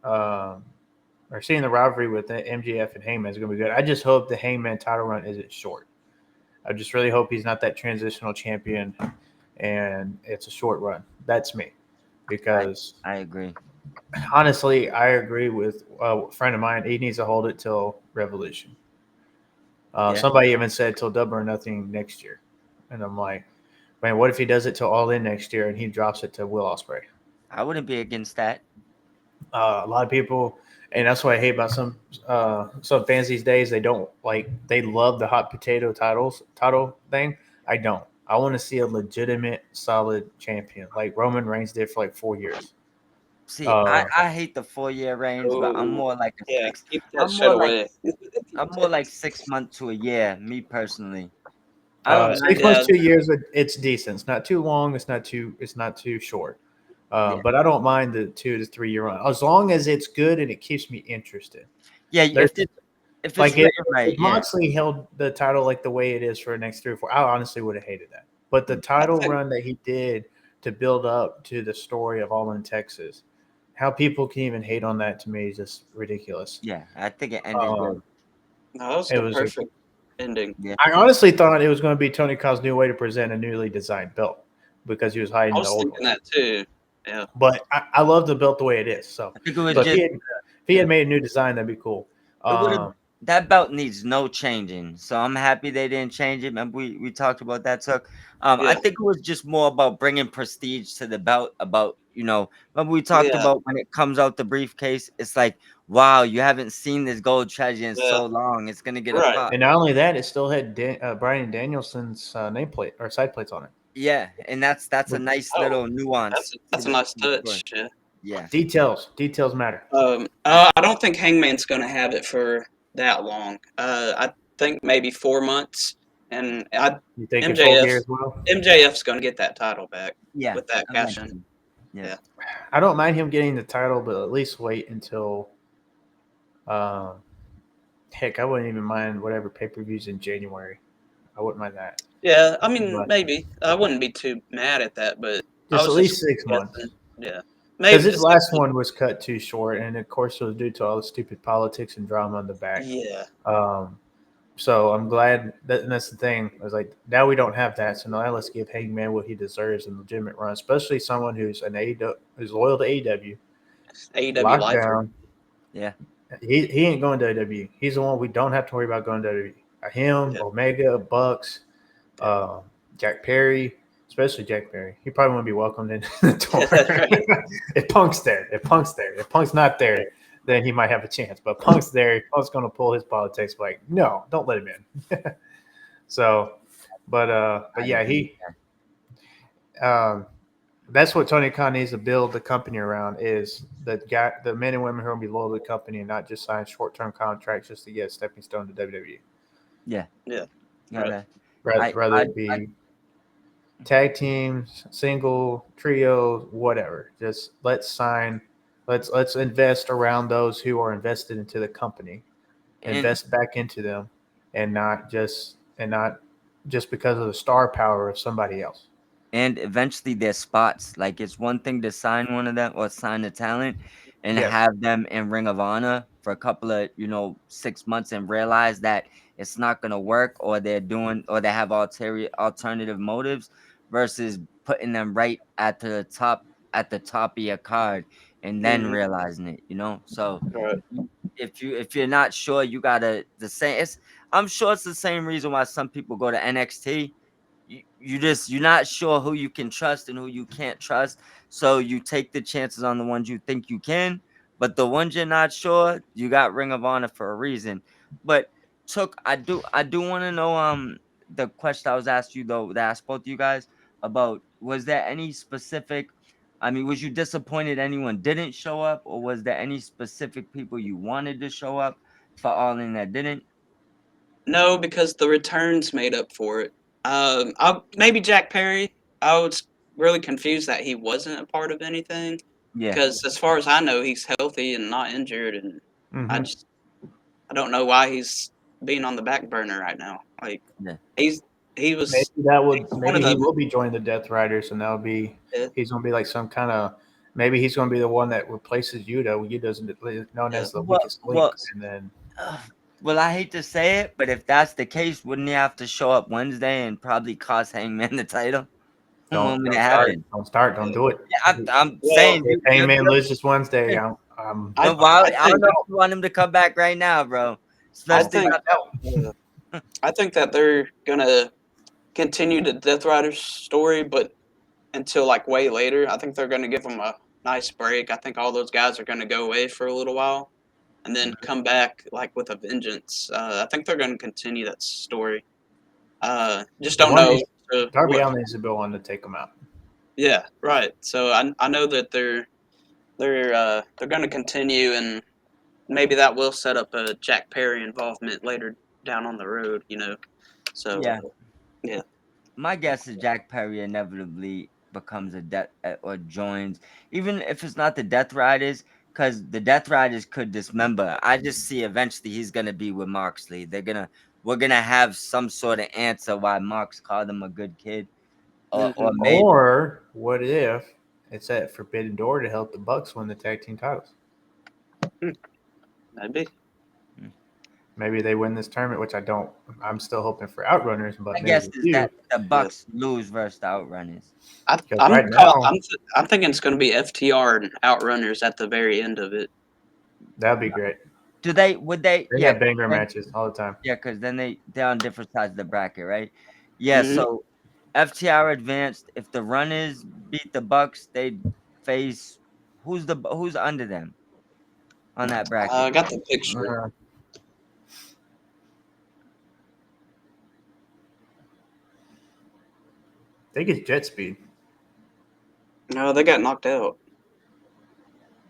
[SPEAKER 4] or seeing the rivalry with MJF and Heyman is going to be good. I just hope the Heyman title run isn't short. I just really hope he's not that transitional champion, and it's a short run. That's me, because
[SPEAKER 1] I agree.
[SPEAKER 4] Honestly, I agree with a friend of mine. He needs to hold it till Revolution. Somebody even said till Double or Nothing next year, and I'm like, man, what if he does it till All In next year and he drops it to Will Ospreay?
[SPEAKER 1] I wouldn't be against that.
[SPEAKER 4] A lot of people, and that's what I hate about some fans these days. They love the hot potato title thing. I don't. I want to see a legitimate, solid champion like Roman Reigns did for like 4 years.
[SPEAKER 1] See, I hate the 4-year range, but I'm more like
[SPEAKER 3] keep that shit away.
[SPEAKER 1] I'm more like 6 months to a year, me personally.
[SPEAKER 4] 6 months, 2 years, it's decent. It's not too long. It's not too short. But I don't mind the 2 to 3 year run as long as it's good and it keeps me interested.
[SPEAKER 1] Yeah, if it's
[SPEAKER 4] like
[SPEAKER 1] if
[SPEAKER 4] Moxley held the title like the way it is for the next 3 or 4, I honestly would have hated that. But the title run that he did to build up to the story of All In Texas, how people can even hate on that to me is just ridiculous.
[SPEAKER 1] Yeah, I think it ended good.
[SPEAKER 3] No, that was perfect. ending.
[SPEAKER 4] I honestly thought it was going to be Tony Khan's new way to present a newly designed belt because he was hiding
[SPEAKER 3] I
[SPEAKER 4] the
[SPEAKER 3] was
[SPEAKER 4] old
[SPEAKER 3] thinking
[SPEAKER 4] one.
[SPEAKER 3] that too. Yeah.
[SPEAKER 4] But I love the belt the way it is. So
[SPEAKER 1] I think it was
[SPEAKER 4] look,
[SPEAKER 1] just
[SPEAKER 4] if he had made a new design, that'd be cool.
[SPEAKER 1] it would have that belt needs no changing. So I'm happy they didn't change it. Remember we talked about that, Tuck. I
[SPEAKER 3] Yeah.
[SPEAKER 1] think it was just more about bringing prestige to the belt. About remember we talked
[SPEAKER 3] Yeah.
[SPEAKER 1] about when it comes out the briefcase. It's like, wow, you haven't seen this gold treasure in
[SPEAKER 3] Yeah.
[SPEAKER 1] so long. It's gonna get a
[SPEAKER 3] Right.
[SPEAKER 1] pop.
[SPEAKER 4] And not only that, it still had Brian Danielson's nameplate or side plates on it.
[SPEAKER 1] Yeah, and that's a nice
[SPEAKER 3] Oh,
[SPEAKER 1] little nuance.
[SPEAKER 3] That's
[SPEAKER 1] to
[SPEAKER 3] a
[SPEAKER 1] the-
[SPEAKER 3] nice
[SPEAKER 1] to the story.
[SPEAKER 3] touch. Yeah.
[SPEAKER 1] Yeah.
[SPEAKER 4] Details matter.
[SPEAKER 3] I don't think Hangman's going to have it for that long. I think maybe 4 months, and
[SPEAKER 4] You think it's full gear
[SPEAKER 3] MJF
[SPEAKER 4] as well?
[SPEAKER 3] MJF's going to get that title back
[SPEAKER 1] Yeah.
[SPEAKER 3] with that cash in.
[SPEAKER 1] eventually. Yeah.
[SPEAKER 4] I don't mind him getting the title, but at least wait until. Heck, I wouldn't even mind whatever pay-per-views in January. I wouldn't mind that.
[SPEAKER 3] Yeah, I mean,
[SPEAKER 4] But
[SPEAKER 3] maybe I wouldn't be too mad at that, but I
[SPEAKER 4] just
[SPEAKER 3] was
[SPEAKER 4] at least 6 months.
[SPEAKER 3] guessing. Yeah,
[SPEAKER 4] Because
[SPEAKER 3] maybe
[SPEAKER 4] his last one was cut too short, and of course it was due to all the stupid politics and drama in the back.
[SPEAKER 3] Yeah,
[SPEAKER 4] So I'm glad and that's the thing. I was like, now we don't have that, so now let's give Hangman what he deserves in a legitimate run, especially someone who's who's loyal to AEW,
[SPEAKER 3] AEW
[SPEAKER 4] locked
[SPEAKER 3] lifer.
[SPEAKER 4] down.
[SPEAKER 1] Yeah.
[SPEAKER 4] He ain't going to WWE. He's the one we don't have to worry about going to WWE. Him,
[SPEAKER 3] Yeah.
[SPEAKER 4] Omega, Bucks, Jack Perry, especially Jack Perry. He probably won't be welcomed in the door. If Punk's there, if Punk's not there, then he might have a chance. But Punk's there. Punk's going to pull his politics. Like, no, don't let him in. So, but yeah, that's what Tony Khan needs to build the company around is the men and women who are going to be loyal to the company and not just sign short-term contracts just to get a stepping stone to WWE.
[SPEAKER 1] Yeah.
[SPEAKER 3] Right.
[SPEAKER 4] Rather it be tag teams, single, trios, whatever. Just let's invest around those who are invested into the company, invest back into them, and not just because of the star power of somebody else.
[SPEAKER 1] And eventually their spots. Like it's one thing to sign one of them or sign a talent and
[SPEAKER 4] Yes.
[SPEAKER 1] have them in Ring of Honor for a couple of 6 months and realize that it's not gonna work or they have alternative motives versus putting them right at the top of your card and then realizing it, So
[SPEAKER 3] Right.
[SPEAKER 1] if you're not sure, you gotta I'm sure it's the same reason why some people go to NXT. You're not sure who you can trust and who you can't trust, so you take the chances on the ones you think you can, but the ones you're not sure, you got Ring of Honor for a reason. But I do want to know the question I was asked you though that I spoke to you guys about, was there any specific, I mean, was you disappointed anyone didn't show up, or was there any specific people you wanted to show up for All In that didn't?
[SPEAKER 3] No, because the returns made up for it. Maybe Jack Perry. I was really confused that he wasn't a part of anything.
[SPEAKER 1] Yeah.
[SPEAKER 3] Because as far as I know, he's healthy and not injured, and I don't know why he's being on the back burner right now. Like he was.
[SPEAKER 4] Maybe he will be joining the Death Riders, and that'll be he's going to be like some kind of. Maybe he's going to be the one that replaces Yuta. Yuta's known as the weakest link, and then.
[SPEAKER 1] Well, I hate to say it, but if that's the case, wouldn't he have to show up Wednesday and probably cost Hangman the title?
[SPEAKER 4] Don't do it.
[SPEAKER 1] Yeah, I'm saying
[SPEAKER 4] if Hangman loses Wednesday, I don't
[SPEAKER 1] know if you want him to come back right now, bro.
[SPEAKER 3] I think that they're gonna continue the Death Riders story, but until like way later. I think they're gonna give them a nice break. I think all those guys are gonna go away for a little while and then come back like with a vengeance. I think they're gonna continue that story. Just don't know.
[SPEAKER 4] Darby Allin needs to go on to take them out.
[SPEAKER 3] Yeah, right. So I know that they're going to continue, and maybe that will set up a Jack Perry involvement later down on the road. So yeah.
[SPEAKER 1] My guess is Jack Perry inevitably becomes or joins, even if it's not the Death Riders, because the Death Riders could dismember. I just see eventually he's gonna be with Moxley. We're gonna have some sort of answer why Mox called him a good kid.
[SPEAKER 4] Or what if it's at Forbidden Door to help the Bucks win the tag team titles?
[SPEAKER 3] Maybe.
[SPEAKER 4] maybe they win this tournament, which I don't. I'm still hoping for Outrunners, but
[SPEAKER 1] I
[SPEAKER 4] maybe
[SPEAKER 1] guess
[SPEAKER 4] they
[SPEAKER 1] is
[SPEAKER 4] do.
[SPEAKER 1] that the Bucks lose versus the Outrunners.
[SPEAKER 4] Because right now,
[SPEAKER 3] I'm thinking it's going to be FTR and Outrunners at the very end of it.
[SPEAKER 4] that'd be great.
[SPEAKER 1] Would they?
[SPEAKER 4] They
[SPEAKER 1] Yeah,
[SPEAKER 4] have banger
[SPEAKER 1] then-
[SPEAKER 4] matches all the time.
[SPEAKER 1] yeah, because then they're on different sides of the bracket, right? Yeah,
[SPEAKER 3] Mhm.
[SPEAKER 1] so FTR advanced. If the Runners beat the Bucks, they face who's under them on that bracket.
[SPEAKER 3] I got the picture.
[SPEAKER 4] I think it's Jet Speed.
[SPEAKER 3] No, they got knocked out.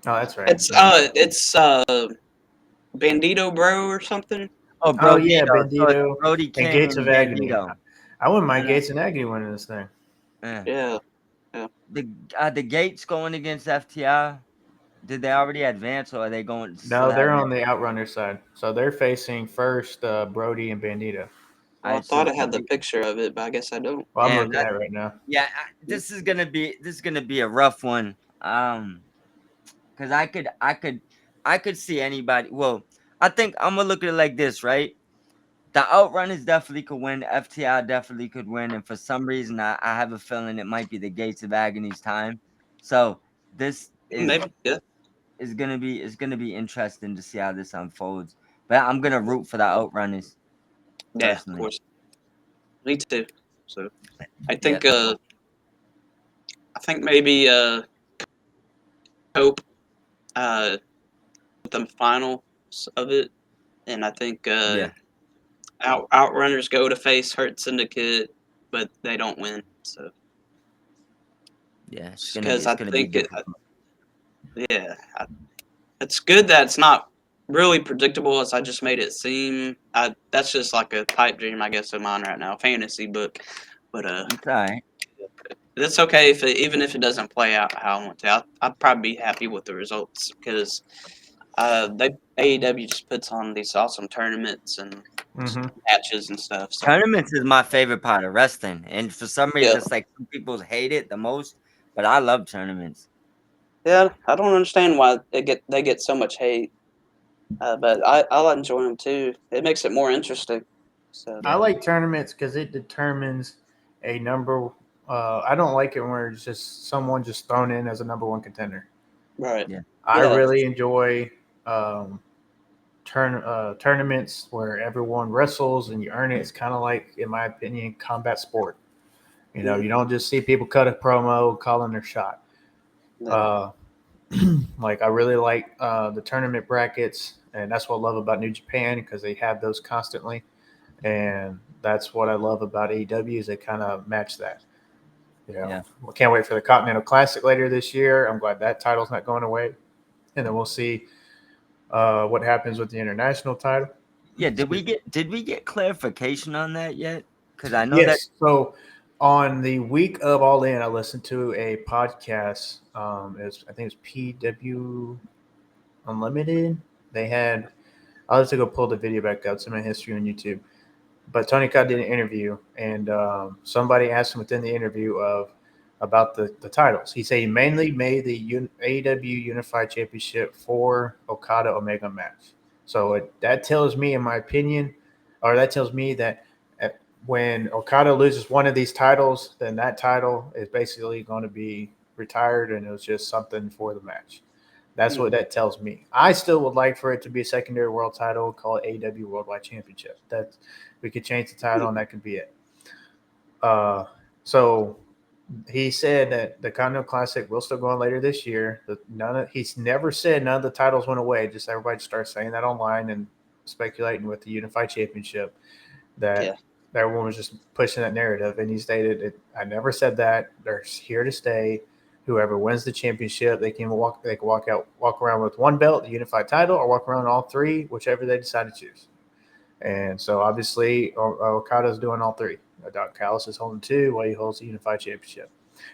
[SPEAKER 4] Oh, that's right.
[SPEAKER 3] It's Bandito Bro or something.
[SPEAKER 1] Oh,
[SPEAKER 4] Oh yeah,
[SPEAKER 1] So it's
[SPEAKER 4] Bandito
[SPEAKER 1] Brody
[SPEAKER 4] and
[SPEAKER 1] King
[SPEAKER 4] Gates
[SPEAKER 1] and
[SPEAKER 4] of Agony.
[SPEAKER 1] Bandito.
[SPEAKER 4] I wouldn't mind
[SPEAKER 3] Yeah.
[SPEAKER 4] Gates and Agony winning this thing.
[SPEAKER 1] Yeah.
[SPEAKER 3] Yeah.
[SPEAKER 1] The Gates going against FTR. Did they already advance, or are they going?
[SPEAKER 4] No, they're on the Outrunner side, so they're facing first Brody and Bandito.
[SPEAKER 3] Well, I thought I had the picture of it, but I guess I don't.
[SPEAKER 4] Well, I'm
[SPEAKER 1] Damn,
[SPEAKER 4] looking at it right now.
[SPEAKER 1] Yeah, this is gonna be a rough one. Because I could see anybody. Well, I think I'm gonna look at it like this, right? The Outrunners definitely could win. FTR definitely could win, and for some reason, I have a feeling it might be the Gates of Agony's time. So this is
[SPEAKER 3] Maybe, yeah.
[SPEAKER 1] is gonna be interesting to see how this unfolds. But I'm gonna root for the Outrunners.
[SPEAKER 3] Yeah, of
[SPEAKER 1] personally.
[SPEAKER 3] course. Me too. So I think I think maybe Cope the finals of it, and I think Outrunners go to face Hurt Syndicate, but they don't win. So
[SPEAKER 1] Yeah, it's
[SPEAKER 3] because
[SPEAKER 1] gonna be difficult.
[SPEAKER 3] It's good that it's not really predictable as I just made it seem. That's just like a pipe dream, I guess, of mine right now, fantasy book. But
[SPEAKER 1] It's all right.
[SPEAKER 3] it's okay even if it doesn't play out how I want to. I'd probably be happy with the results because AEW just puts on these awesome tournaments and matches and stuff. So.
[SPEAKER 1] Tournaments is my favorite part of wrestling, and for some reason, it's like some people hate it the most, but I love tournaments.
[SPEAKER 3] Yeah, I don't understand why they get so much hate, but I enjoy them too. It makes it more interesting. So
[SPEAKER 4] I like tournaments because it determines a number. I don't like it where it's just someone just thrown in as a number one contender.
[SPEAKER 3] Right.
[SPEAKER 1] Yeah.
[SPEAKER 4] I really enjoy tournaments where everyone wrestles and you earn it. It's kind of like, in my opinion, combat sport. You know, you don't just see people cut a promo calling their shot. Like I really like the tournament brackets, and that's what I love about New Japan because they have those constantly, and that's what I love about AEW is they kind of match that. You know, I can't wait for the Continental Classic later this year. I'm glad that title's not going away, and then we'll see what happens with the international title.
[SPEAKER 1] Yeah, did we get clarification on that yet? Because I know that.
[SPEAKER 4] So on the week of All In, I listened to a podcast. I think it's PW Unlimited. They had. I'll have to go pull the video back up. It's in my history on YouTube. But Tony Khan did an interview, and somebody asked him within the interview about the titles. He said he mainly made the AEW Unified Championship for Okada Omega match. So that tells me, in my opinion, or that tells me that when Okada loses one of these titles, then that title is basically going to be retired, and it was just something for the match. That's what that tells me. I still would like for it to be a secondary world title, call it AEW Worldwide Championship. That we could change the title, and that could be it. So he said that the Continental Classic will still go on later this year. He's never said none of the titles went away. Just everybody starts saying that online and speculating with the Unified Championship that everyone was just pushing that narrative. And he stated, "I never said that. They're here to stay. Whoever wins the championship, they can walk around with one belt, the unified title, or walk around all three, whichever they decide to choose." And so obviously Okada's doing all three. Doc Callis is holding two while he holds the unified championship,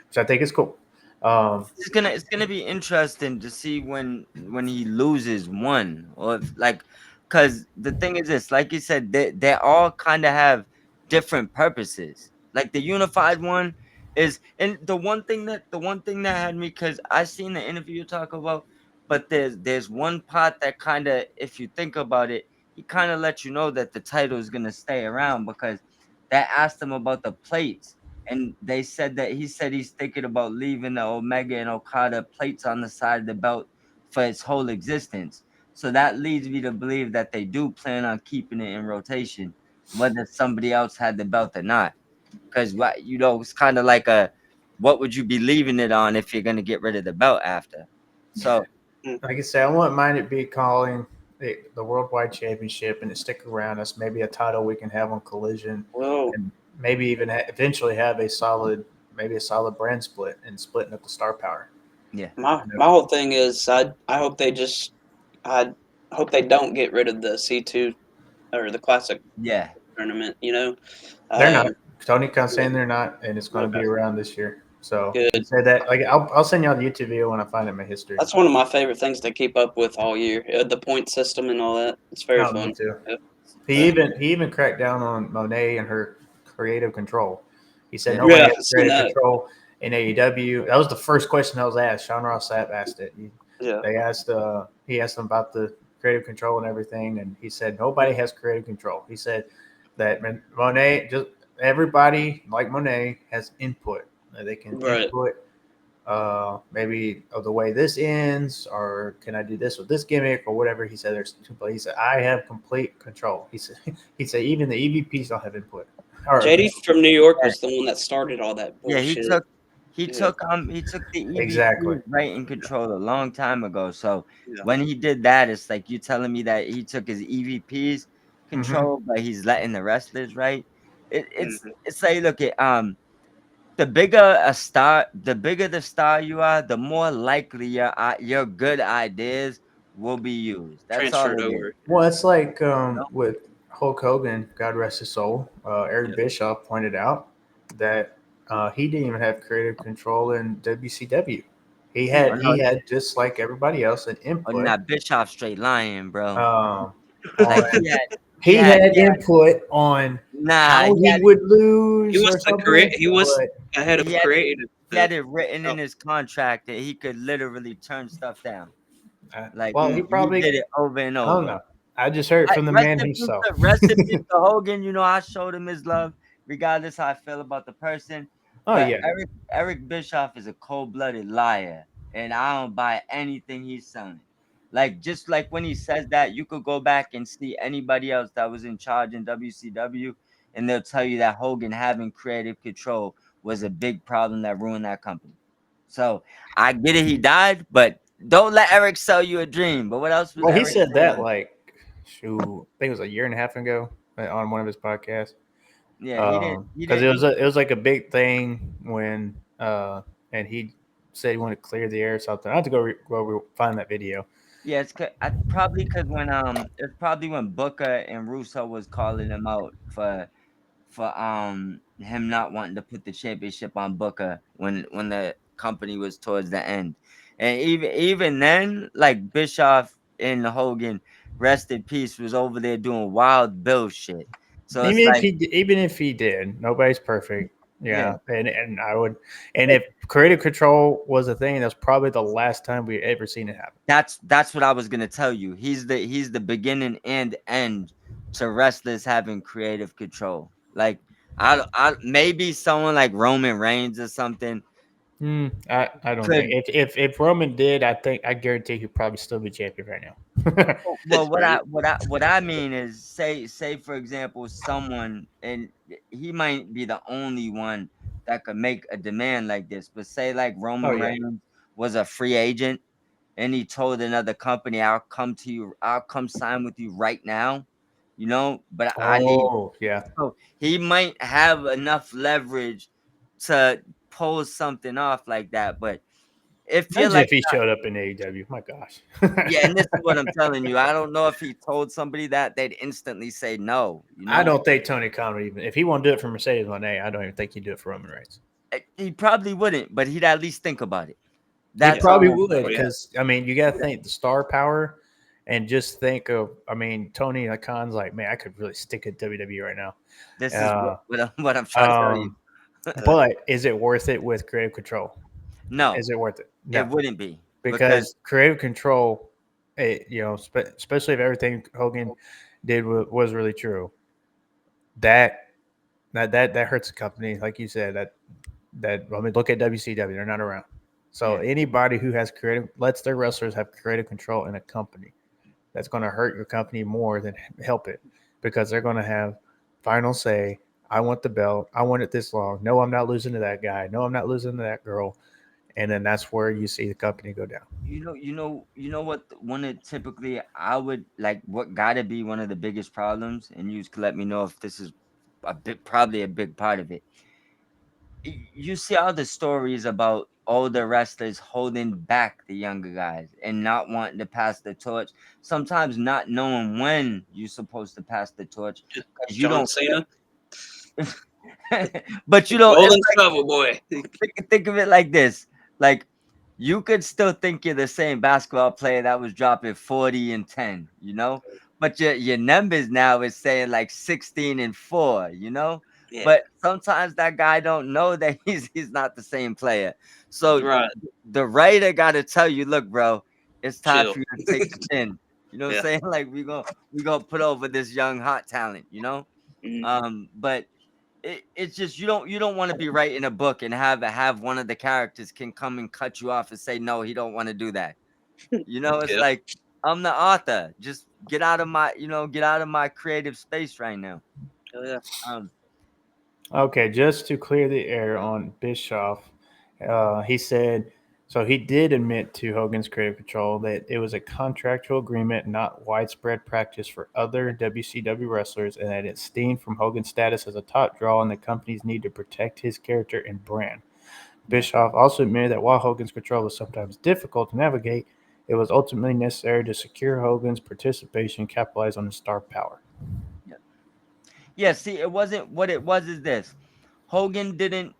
[SPEAKER 4] which I think is cool.
[SPEAKER 1] It's gonna be interesting to see when he loses one, or if, like, because the thing is this, like you said, they all kind of have different purposes. Like the unified one is, and the one thing that had me, because I seen the interview you talk about, but there's one part that kind of, if you think about it, he kind of let you know that the title is gonna stay around because they asked him about the plates, and they said that he said he's thinking about leaving the Omega and Okada plates on the side of the belt for its whole existence. So that leads me to believe that they do plan on keeping it in rotation, whether somebody else had the belt or not. Because what it's kind of like what would you be leaving it on if you're gonna get rid of the belt after? So
[SPEAKER 4] Like I said, I wouldn't mind it be calling the Worldwide Championship and it stick around. That's maybe a title we can have on Collision,
[SPEAKER 3] Well,
[SPEAKER 4] and maybe even eventually have a solid brand split and splitting up the star power.
[SPEAKER 1] yeah,
[SPEAKER 3] my whole thing is I hope I hope they don't get rid of the C2 or the classic
[SPEAKER 1] yeah.
[SPEAKER 3] tournament. You know,
[SPEAKER 4] They're not.
[SPEAKER 3] Um,
[SPEAKER 4] Tony Khan's saying they're not, and it's going to be around this year. So
[SPEAKER 3] Good.
[SPEAKER 4] he said that. Like I'll send y'all the YouTube video when I find it in my history.
[SPEAKER 3] that's one of my favorite things to keep up with all year. The point system and all that. It's very
[SPEAKER 4] Oh, me
[SPEAKER 3] fun.
[SPEAKER 4] too.
[SPEAKER 3] Yeah.
[SPEAKER 4] He even cracked down on Monet and her creative control. He said
[SPEAKER 1] Yeah.
[SPEAKER 4] nobody
[SPEAKER 3] Yeah,
[SPEAKER 4] has
[SPEAKER 3] I've seen
[SPEAKER 4] creative
[SPEAKER 3] that.
[SPEAKER 4] control in AEW. That was the first question that was asked. Sean Ross Sapp asked it.
[SPEAKER 3] Yeah.
[SPEAKER 4] They asked he asked him about the creative control and everything, and he said nobody has creative control. He said that Monet, just everybody like Monet has input. They can
[SPEAKER 3] Right.
[SPEAKER 4] input maybe of the way this ends, or can I do this with this gimmick or whatever. He said there's two, but he said I have complete control. He said even the EVPs don't have input. Or,
[SPEAKER 3] JD from New York was the one that started all that
[SPEAKER 1] Yeah,
[SPEAKER 3] bullshit.
[SPEAKER 1] he
[SPEAKER 3] Yeah.
[SPEAKER 1] took the EVP
[SPEAKER 4] Exactly.
[SPEAKER 1] right in control a long time ago. So
[SPEAKER 3] Yeah.
[SPEAKER 1] when he did that, it's like you telling me that he took his EVPs control, but he's letting the wrestlers right. It's like look at the bigger the star you are, the more likely your good ideas will be used. That's all
[SPEAKER 3] Transferred
[SPEAKER 1] it is.
[SPEAKER 3] over.
[SPEAKER 4] Well, it's like
[SPEAKER 1] know?
[SPEAKER 4] with Hulk Hogan, God rest his soul. Eric
[SPEAKER 3] Yeah.
[SPEAKER 4] Bischoff pointed out that he didn't even have creative control in WCW. He had just like everybody else an
[SPEAKER 1] Oh,
[SPEAKER 4] input.
[SPEAKER 1] not Bischoff straight lying, bro.
[SPEAKER 4] Like
[SPEAKER 1] Like
[SPEAKER 4] he had input on how he would lose.
[SPEAKER 3] He was
[SPEAKER 4] or something,
[SPEAKER 3] he was
[SPEAKER 4] but
[SPEAKER 3] ahead of
[SPEAKER 1] he had-
[SPEAKER 3] creative.
[SPEAKER 1] he had it written in his contract that he could literally turn stuff down. Like
[SPEAKER 4] well, he probably
[SPEAKER 1] did it over and
[SPEAKER 4] I
[SPEAKER 1] over.
[SPEAKER 4] don't know. I just heard it from the
[SPEAKER 1] Rest
[SPEAKER 4] man
[SPEAKER 1] in peace
[SPEAKER 4] himself.
[SPEAKER 1] rest in peace to Hogan. You know, I showed him his love, regardless how I feel about the person.
[SPEAKER 4] Oh
[SPEAKER 1] But
[SPEAKER 4] yeah.
[SPEAKER 1] Eric Bischoff is a cold-blooded liar, and I don't buy anything he's selling. Like just like when he says that, you could go back and see anybody else that was in charge in WCW, and they'll tell you that Hogan having creative control was a big problem that ruined that company. So I get it, he died, but don't let Eric sell you a dream. But what else was
[SPEAKER 4] Well, he
[SPEAKER 1] Eric
[SPEAKER 4] said that
[SPEAKER 1] saying?
[SPEAKER 4] like, shoot, I think it was a year and a half ago on one of his podcasts.
[SPEAKER 1] Yeah, he didn't.
[SPEAKER 4] Because it was like a big thing when and he said he wanted to clear the air or something. I have to go find that video.
[SPEAKER 1] Yeah, probably because it's probably when Booker and Russo was calling him out for him not wanting to put the championship on Booker when the company was towards the end, and even then, like Bischoff and Hogan, rest in peace, was over there doing wild Bill shit. So it's like
[SPEAKER 4] Even if he did, nobody's perfect.
[SPEAKER 1] Yeah.
[SPEAKER 4] And I would, and if creative control was a thing, that's probably the last time we ever seen it happen.
[SPEAKER 1] That's what I was gonna tell you. He's the beginning and end to wrestlers having creative control. Like I maybe someone like Roman Reigns or something.
[SPEAKER 4] I don't think if Roman did, I guarantee he'd probably still be champion right now.
[SPEAKER 1] Well, what I mean is say for example someone, and he might be the only one that could make a demand like this, but say like Roman Reigns was a free agent and he told another company, I'll come sign with you right now, but I need. So he might have enough leverage to pull something off like that, but if you're
[SPEAKER 4] Imagine if he showed up in AEW, my gosh.
[SPEAKER 1] Yeah, and this is what I'm telling you. I don't know if he told somebody that they'd instantly say no.
[SPEAKER 4] I don't think Tony Khan would even, if he won't do it for Mercedes Moné, I don't even think he'd do it for Roman Reigns.
[SPEAKER 1] He probably wouldn't, but he'd at least think about it.
[SPEAKER 4] He probably would, because I mean, you got to think the star power, and just think of, I mean, Tony Khan's like, man, I could really stick at WWE right now.
[SPEAKER 1] This is what I'm trying to tell you.
[SPEAKER 4] But is it worth it with creative control?
[SPEAKER 1] No.
[SPEAKER 4] Is it worth it? No.
[SPEAKER 1] It wouldn't be.
[SPEAKER 4] Because creative control, especially if everything Hogan did was really true, that hurts the company. Like you said, I mean, look at WCW; they're not around. So
[SPEAKER 1] Yeah.
[SPEAKER 4] anybody who has creative lets their wrestlers have creative control in a company, that's going to hurt your company more than help it, because they're going to have final say. I want the belt. I want it this long. No, I'm not losing to that guy. No, I'm not losing to that girl. And then that's where you see the company go down.
[SPEAKER 1] You know what? One of typically I would like what gotta be one of the biggest problems, and you can let me know if this is probably a big part of it. You see all the stories about older wrestlers holding back the younger guys and not wanting to pass the torch. Sometimes not knowing when you're supposed to pass the torch because you
[SPEAKER 3] John
[SPEAKER 1] don't.
[SPEAKER 3] Cena,
[SPEAKER 1] But you don't. It's
[SPEAKER 3] Golden Shovel Boy.
[SPEAKER 1] think of it like this: like you could still think you're the same basketball player that was dropping 40 and 10, but your numbers now is saying like 16 and 4,
[SPEAKER 3] Yeah,
[SPEAKER 1] but sometimes that guy don't know that he's not the same player. So
[SPEAKER 3] right.
[SPEAKER 1] the writer got to tell you, look, bro, it's time
[SPEAKER 3] Chill.
[SPEAKER 1] for you to take the pin. You know what I'm
[SPEAKER 3] Yeah.
[SPEAKER 1] saying? Like we gonna put over this young hot talent,
[SPEAKER 3] Mhm.
[SPEAKER 1] but it's just you don't want to be writing a book and have one of the characters can come and cut you off and say no, he don't want to do that. It's
[SPEAKER 3] Yeah.
[SPEAKER 1] like I'm the author. Just get out of my creative space right now.
[SPEAKER 3] Oh, yeah.
[SPEAKER 1] Um,
[SPEAKER 4] Okay, just to clear the air on Bischoff, he said, so he did admit to Hogan's creative control that it was a contractual agreement, not widespread practice for other WCW wrestlers, and that it stemmed from Hogan's status as a top draw and the company's need to protect his character and brand. Bischoff also admitted that while Hogan's control was sometimes difficult to navigate, it was ultimately necessary to secure Hogan's participation and capitalize on his star power.
[SPEAKER 1] yeah, yeah. See, it wasn't what it was. Is this Hogan didn't?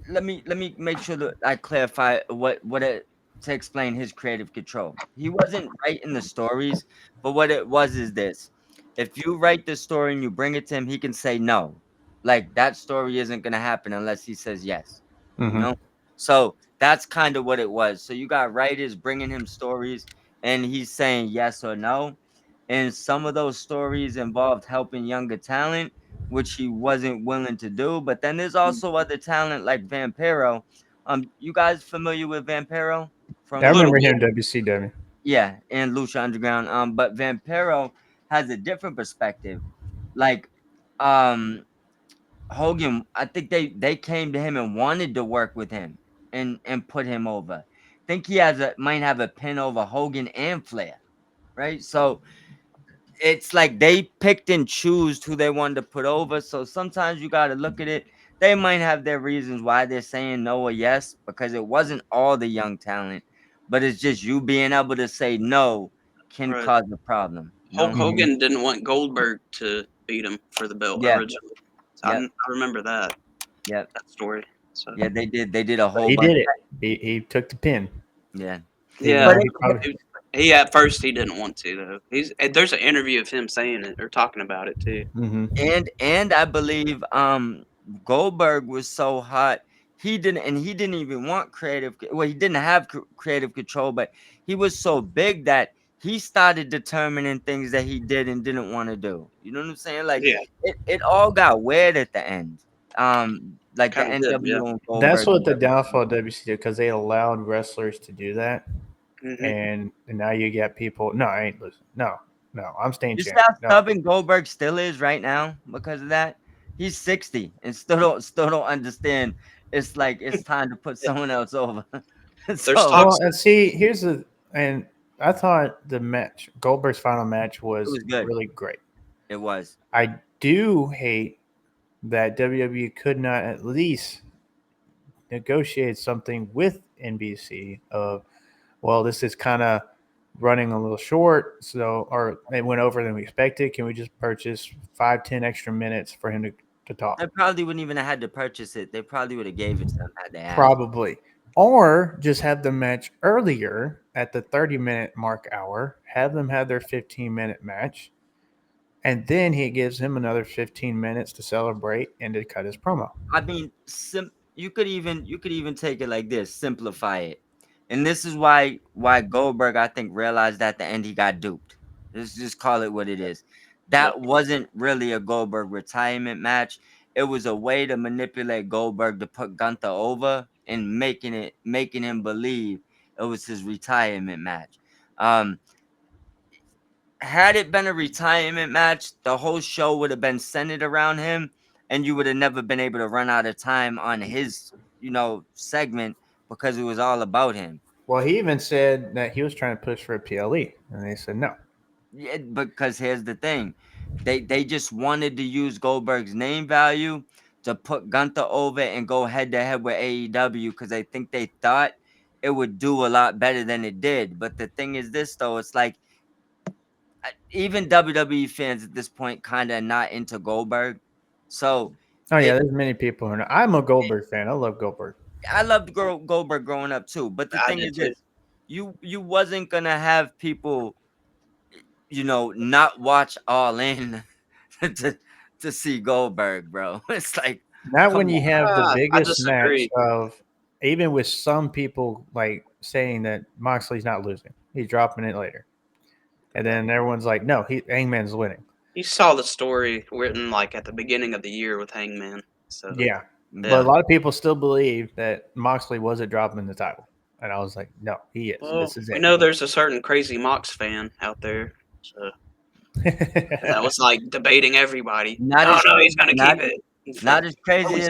[SPEAKER 1] Let me make sure that I clarify what it to explain his creative control. He wasn't writing the stories, but what it was is this: if you write the story and you bring it to him, he can say no. Like that story isn't gonna happen unless he says yes. You
[SPEAKER 4] Mm-hmm.
[SPEAKER 1] know, so that's kind of what it was. So you got writers bringing him stories, and he's saying yes or no. And some of those stories involved helping younger talent, which he wasn't willing to do. But then there's also other talent like Vampiro. You guys familiar with Vampiro
[SPEAKER 4] I
[SPEAKER 3] A
[SPEAKER 1] from
[SPEAKER 3] little
[SPEAKER 4] remember
[SPEAKER 3] bit.
[SPEAKER 4] him in WCW.
[SPEAKER 1] yeah, and Lucha Underground. But Vampiro has a different perspective. Like, um, Hogan, I think they came to him and wanted to work with him and put him over. Think he might have a pin over Hogan and Flair, right? So it's like they picked and choose who they wanted to put over. So sometimes you got to look at it. They might have their reasons why they're saying no or yes, because it wasn't all the young talent, but it's just you being able to say no can
[SPEAKER 3] Right.
[SPEAKER 1] cause a problem.
[SPEAKER 3] Hulk
[SPEAKER 4] Mhm.
[SPEAKER 3] Hogan didn't want Goldberg to beat him for the belt
[SPEAKER 1] Yeah,
[SPEAKER 3] originally. So
[SPEAKER 1] yep,
[SPEAKER 3] I remember
[SPEAKER 1] yep,
[SPEAKER 3] that story. So
[SPEAKER 1] yeah. They did a
[SPEAKER 4] But
[SPEAKER 1] whole
[SPEAKER 4] he
[SPEAKER 1] bunch.
[SPEAKER 4] did it. He took the pin.
[SPEAKER 1] Yeah,
[SPEAKER 4] Even
[SPEAKER 3] yeah,
[SPEAKER 1] but
[SPEAKER 4] though he probably
[SPEAKER 3] he at first he didn't want to though. There's an interview of him saying it or talking about it too.
[SPEAKER 4] hmm
[SPEAKER 1] and I believe Goldberg was so hot he didn't even want he didn't have creative control, but he was so big that he started determining things that he did and didn't want to do. You know what I'm saying? Like
[SPEAKER 3] Yeah,
[SPEAKER 1] it all got weird at the end. Like the
[SPEAKER 3] kind of did. Yeah.
[SPEAKER 1] NWO and
[SPEAKER 4] that's
[SPEAKER 1] Goldberg
[SPEAKER 4] what
[SPEAKER 1] and
[SPEAKER 4] the
[SPEAKER 1] everything.
[SPEAKER 4] downfall of WCW, because they allowed wrestlers to do that,
[SPEAKER 3] Hmm.
[SPEAKER 4] and now you get people. No, I ain't losing. No, no, I'm staying
[SPEAKER 1] You see
[SPEAKER 4] champ.
[SPEAKER 1] how
[SPEAKER 4] No,
[SPEAKER 1] stubborn Goldberg still is right now because of that? He's 60 and still don't understand. It's like it's time to put someone else over.
[SPEAKER 3] There's
[SPEAKER 1] So
[SPEAKER 4] well,
[SPEAKER 3] talks.
[SPEAKER 4] and see, here's the and I thought the match, Goldberg's final match,
[SPEAKER 1] it
[SPEAKER 4] was
[SPEAKER 1] was good.
[SPEAKER 4] really great.
[SPEAKER 1] It was.
[SPEAKER 4] I do hate that WWE could not at least negotiate something with NBC of, well, this is kind of running a little short, so or it went over than we expected. Can we just purchase 5, 10 extra minutes for him to
[SPEAKER 1] They
[SPEAKER 4] talk?
[SPEAKER 1] probably wouldn't even have had to purchase it. They probably would have gave it to them had they asked.
[SPEAKER 4] Probably. Or just have the match earlier at the 30-minute mark hour, have them have their 15-minute match, and then he gives him another 15 minutes to celebrate and to cut his promo.
[SPEAKER 1] I mean, you could even take it like this, simplify it. And this is why Goldberg, I think, realized at the end he got duped. Let's just call it what it is. that wasn't really a Goldberg retirement match. It was a way to manipulate Goldberg to put Gunther over and making him believe it was his retirement match. Had it been a retirement match, the whole show would have been centered around him, and you would have never been able to run out of time on his, segment because it was all about him.
[SPEAKER 4] Well, he even said that he was trying to push for a PLE, and they said no.
[SPEAKER 1] Yeah, because here's the thing. They just wanted to use Goldberg's name value to put Gunther over and go head to head with AEW because I think they thought it would do a lot better than it did. But the thing is this though, it's like even WWE fans at this point kind of not into Goldberg. So
[SPEAKER 4] Oh yeah, there's many people who know. I'm a Goldberg fan. I love Goldberg.
[SPEAKER 1] I loved Goldberg growing up too. But the
[SPEAKER 3] I
[SPEAKER 1] thing
[SPEAKER 3] did
[SPEAKER 1] is
[SPEAKER 3] too.
[SPEAKER 1] this, you wasn't gonna have people, not watch All In to see Goldberg, bro. It's like
[SPEAKER 4] Not
[SPEAKER 1] come
[SPEAKER 4] when you
[SPEAKER 1] on.
[SPEAKER 4] have the
[SPEAKER 3] I
[SPEAKER 4] biggest match
[SPEAKER 3] disagree.
[SPEAKER 4] of, even with some people like saying that Moxley's not losing, he's dropping it later, and then everyone's like, no, Hangman's winning.
[SPEAKER 3] You saw the story written like at the beginning of the year with Hangman. So
[SPEAKER 4] Yeah, but
[SPEAKER 1] Yeah.
[SPEAKER 4] a lot of people still believe that Moxley wasn't dropping the title, and I was like, no, he is.
[SPEAKER 3] well,
[SPEAKER 4] This is
[SPEAKER 3] we
[SPEAKER 4] it.
[SPEAKER 3] know there's a certain crazy Mox fan out there. So that was like debating everybody.
[SPEAKER 1] Not
[SPEAKER 3] No,
[SPEAKER 1] as-
[SPEAKER 3] he's gonna
[SPEAKER 1] not-
[SPEAKER 3] keep it.
[SPEAKER 1] Not as crazy
[SPEAKER 3] Always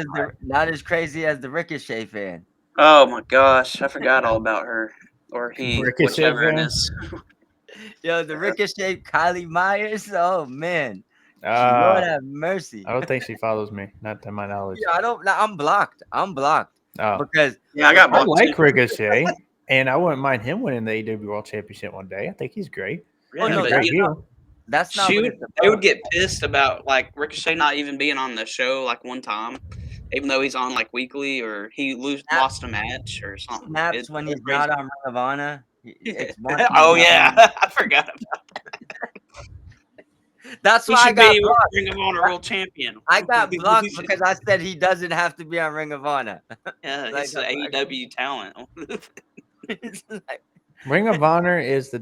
[SPEAKER 1] as the Ricochet fan.
[SPEAKER 3] Oh my gosh, I forgot all about her or he,
[SPEAKER 4] Ricochet
[SPEAKER 3] whichever it
[SPEAKER 4] fan?
[SPEAKER 3] is.
[SPEAKER 1] Yo, the Ricochet Kylie Myers. Oh man, Lord have mercy.
[SPEAKER 4] I don't think she follows me, not to my knowledge.
[SPEAKER 1] Yeah, I don't. I'm blocked.
[SPEAKER 4] Oh.
[SPEAKER 1] Because
[SPEAKER 3] Yeah, I got
[SPEAKER 4] I
[SPEAKER 3] blocked
[SPEAKER 4] like
[SPEAKER 3] too.
[SPEAKER 4] Ricochet, and I wouldn't mind him winning the AEW World Championship one day. I think he's great.
[SPEAKER 3] Yeah,
[SPEAKER 1] no,
[SPEAKER 4] He's a
[SPEAKER 3] but
[SPEAKER 4] great
[SPEAKER 3] you know,
[SPEAKER 4] heel.
[SPEAKER 1] that's not what it's
[SPEAKER 3] they would
[SPEAKER 1] about.
[SPEAKER 3] get pissed about like Ricochet not even being on the show like one time, even though he's on like weekly or he lost a match or something.
[SPEAKER 1] Snaps
[SPEAKER 3] It's
[SPEAKER 1] when
[SPEAKER 3] so
[SPEAKER 1] he's
[SPEAKER 3] crazy.
[SPEAKER 1] not on Ring of Honor. It's one
[SPEAKER 3] Oh
[SPEAKER 1] he's not
[SPEAKER 3] yeah,
[SPEAKER 1] on-
[SPEAKER 3] I forgot.
[SPEAKER 1] That's
[SPEAKER 3] He
[SPEAKER 1] why I
[SPEAKER 3] should
[SPEAKER 1] got
[SPEAKER 3] be
[SPEAKER 1] blocked.
[SPEAKER 3] Ring of Honor World Champion.
[SPEAKER 1] I got blocked because I said he doesn't have to be on Ring of Honor.
[SPEAKER 3] yeah,
[SPEAKER 1] like
[SPEAKER 3] he's an
[SPEAKER 1] I-
[SPEAKER 3] AEW talent.
[SPEAKER 1] It's like-
[SPEAKER 4] Ring of Honor is the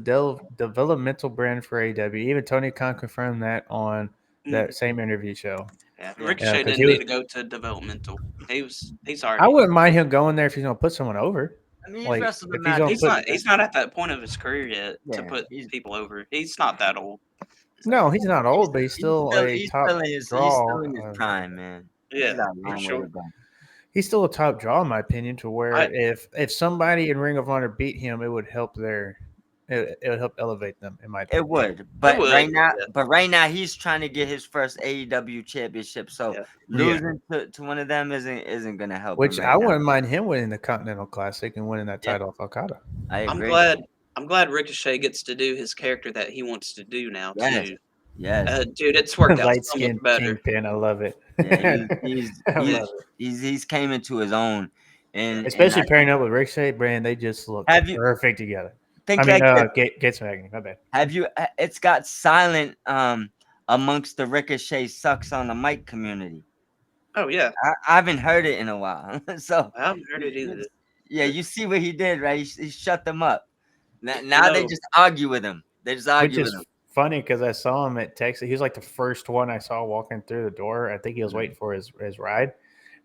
[SPEAKER 4] developmental brand for AEW. Even Tony Khan confirmed that on that same interview show.
[SPEAKER 3] Yeah,
[SPEAKER 1] Yeah.
[SPEAKER 3] Ricochet
[SPEAKER 4] 'cause
[SPEAKER 3] didn't
[SPEAKER 4] he
[SPEAKER 3] need
[SPEAKER 4] was-
[SPEAKER 3] to go to developmental. He's already.
[SPEAKER 4] I wouldn't mind him going there if he's going to put someone over.
[SPEAKER 1] I mean,
[SPEAKER 4] Like,
[SPEAKER 1] he's wrestled the
[SPEAKER 4] if he's
[SPEAKER 1] match.
[SPEAKER 4] gonna
[SPEAKER 3] He's
[SPEAKER 4] put-
[SPEAKER 3] not at that point of his career yet to
[SPEAKER 1] Yeah,
[SPEAKER 3] put
[SPEAKER 1] he's-
[SPEAKER 3] people over. He's not that old.
[SPEAKER 4] No, he's not old, but he's still a
[SPEAKER 1] he's
[SPEAKER 4] top
[SPEAKER 1] still in his,
[SPEAKER 4] draw.
[SPEAKER 1] He's still in his prime, man.
[SPEAKER 3] Yeah,
[SPEAKER 1] He's got a
[SPEAKER 3] for
[SPEAKER 1] long way
[SPEAKER 3] sure.
[SPEAKER 1] to go.
[SPEAKER 4] He's still a top draw, in my opinion. To where
[SPEAKER 3] I-
[SPEAKER 4] if somebody in Ring of Honor beat him, it would help it would help elevate them. In my opinion.
[SPEAKER 1] It would, but
[SPEAKER 3] would,
[SPEAKER 1] right now he's trying to get his first AEW championship. So
[SPEAKER 3] Yeah.
[SPEAKER 1] losing to one of them isn't gonna help.
[SPEAKER 4] Which
[SPEAKER 1] him
[SPEAKER 4] I
[SPEAKER 1] right now.
[SPEAKER 4] wouldn't mind him winning the Continental Classic and winning that
[SPEAKER 1] Yeah.
[SPEAKER 4] title off Okada.
[SPEAKER 1] I
[SPEAKER 3] I'm
[SPEAKER 1] agree.
[SPEAKER 3] glad Ricochet gets to do his character that he wants to do now
[SPEAKER 1] Yes.
[SPEAKER 3] too.
[SPEAKER 1] Yes,
[SPEAKER 3] Dude, it's worked out
[SPEAKER 4] Light
[SPEAKER 3] so much
[SPEAKER 4] skin
[SPEAKER 3] better.
[SPEAKER 4] Kingpin, I love it.
[SPEAKER 1] yeah,
[SPEAKER 4] I love it.
[SPEAKER 1] he's came into his own, and
[SPEAKER 4] Especially
[SPEAKER 1] and
[SPEAKER 4] pairing up with Ricochet, Brand, they just look
[SPEAKER 1] Have you-
[SPEAKER 4] perfect together.
[SPEAKER 1] think
[SPEAKER 4] I mean,
[SPEAKER 1] like
[SPEAKER 4] Gates Magny, my bad.
[SPEAKER 1] have you? It's got silent amongst the Ricochet sucks on the mic community.
[SPEAKER 3] Oh yeah,
[SPEAKER 1] I haven't heard it in a while, so
[SPEAKER 3] I haven't heard it either.
[SPEAKER 1] yeah, you see what he did, right? He shut them up. Now they
[SPEAKER 3] No.
[SPEAKER 1] just argue with him. They just
[SPEAKER 4] Which
[SPEAKER 1] argue
[SPEAKER 4] is
[SPEAKER 1] with him.
[SPEAKER 4] funny because I saw him at Texas. He was like the first one I saw walking through the door. I think he was waiting for his ride.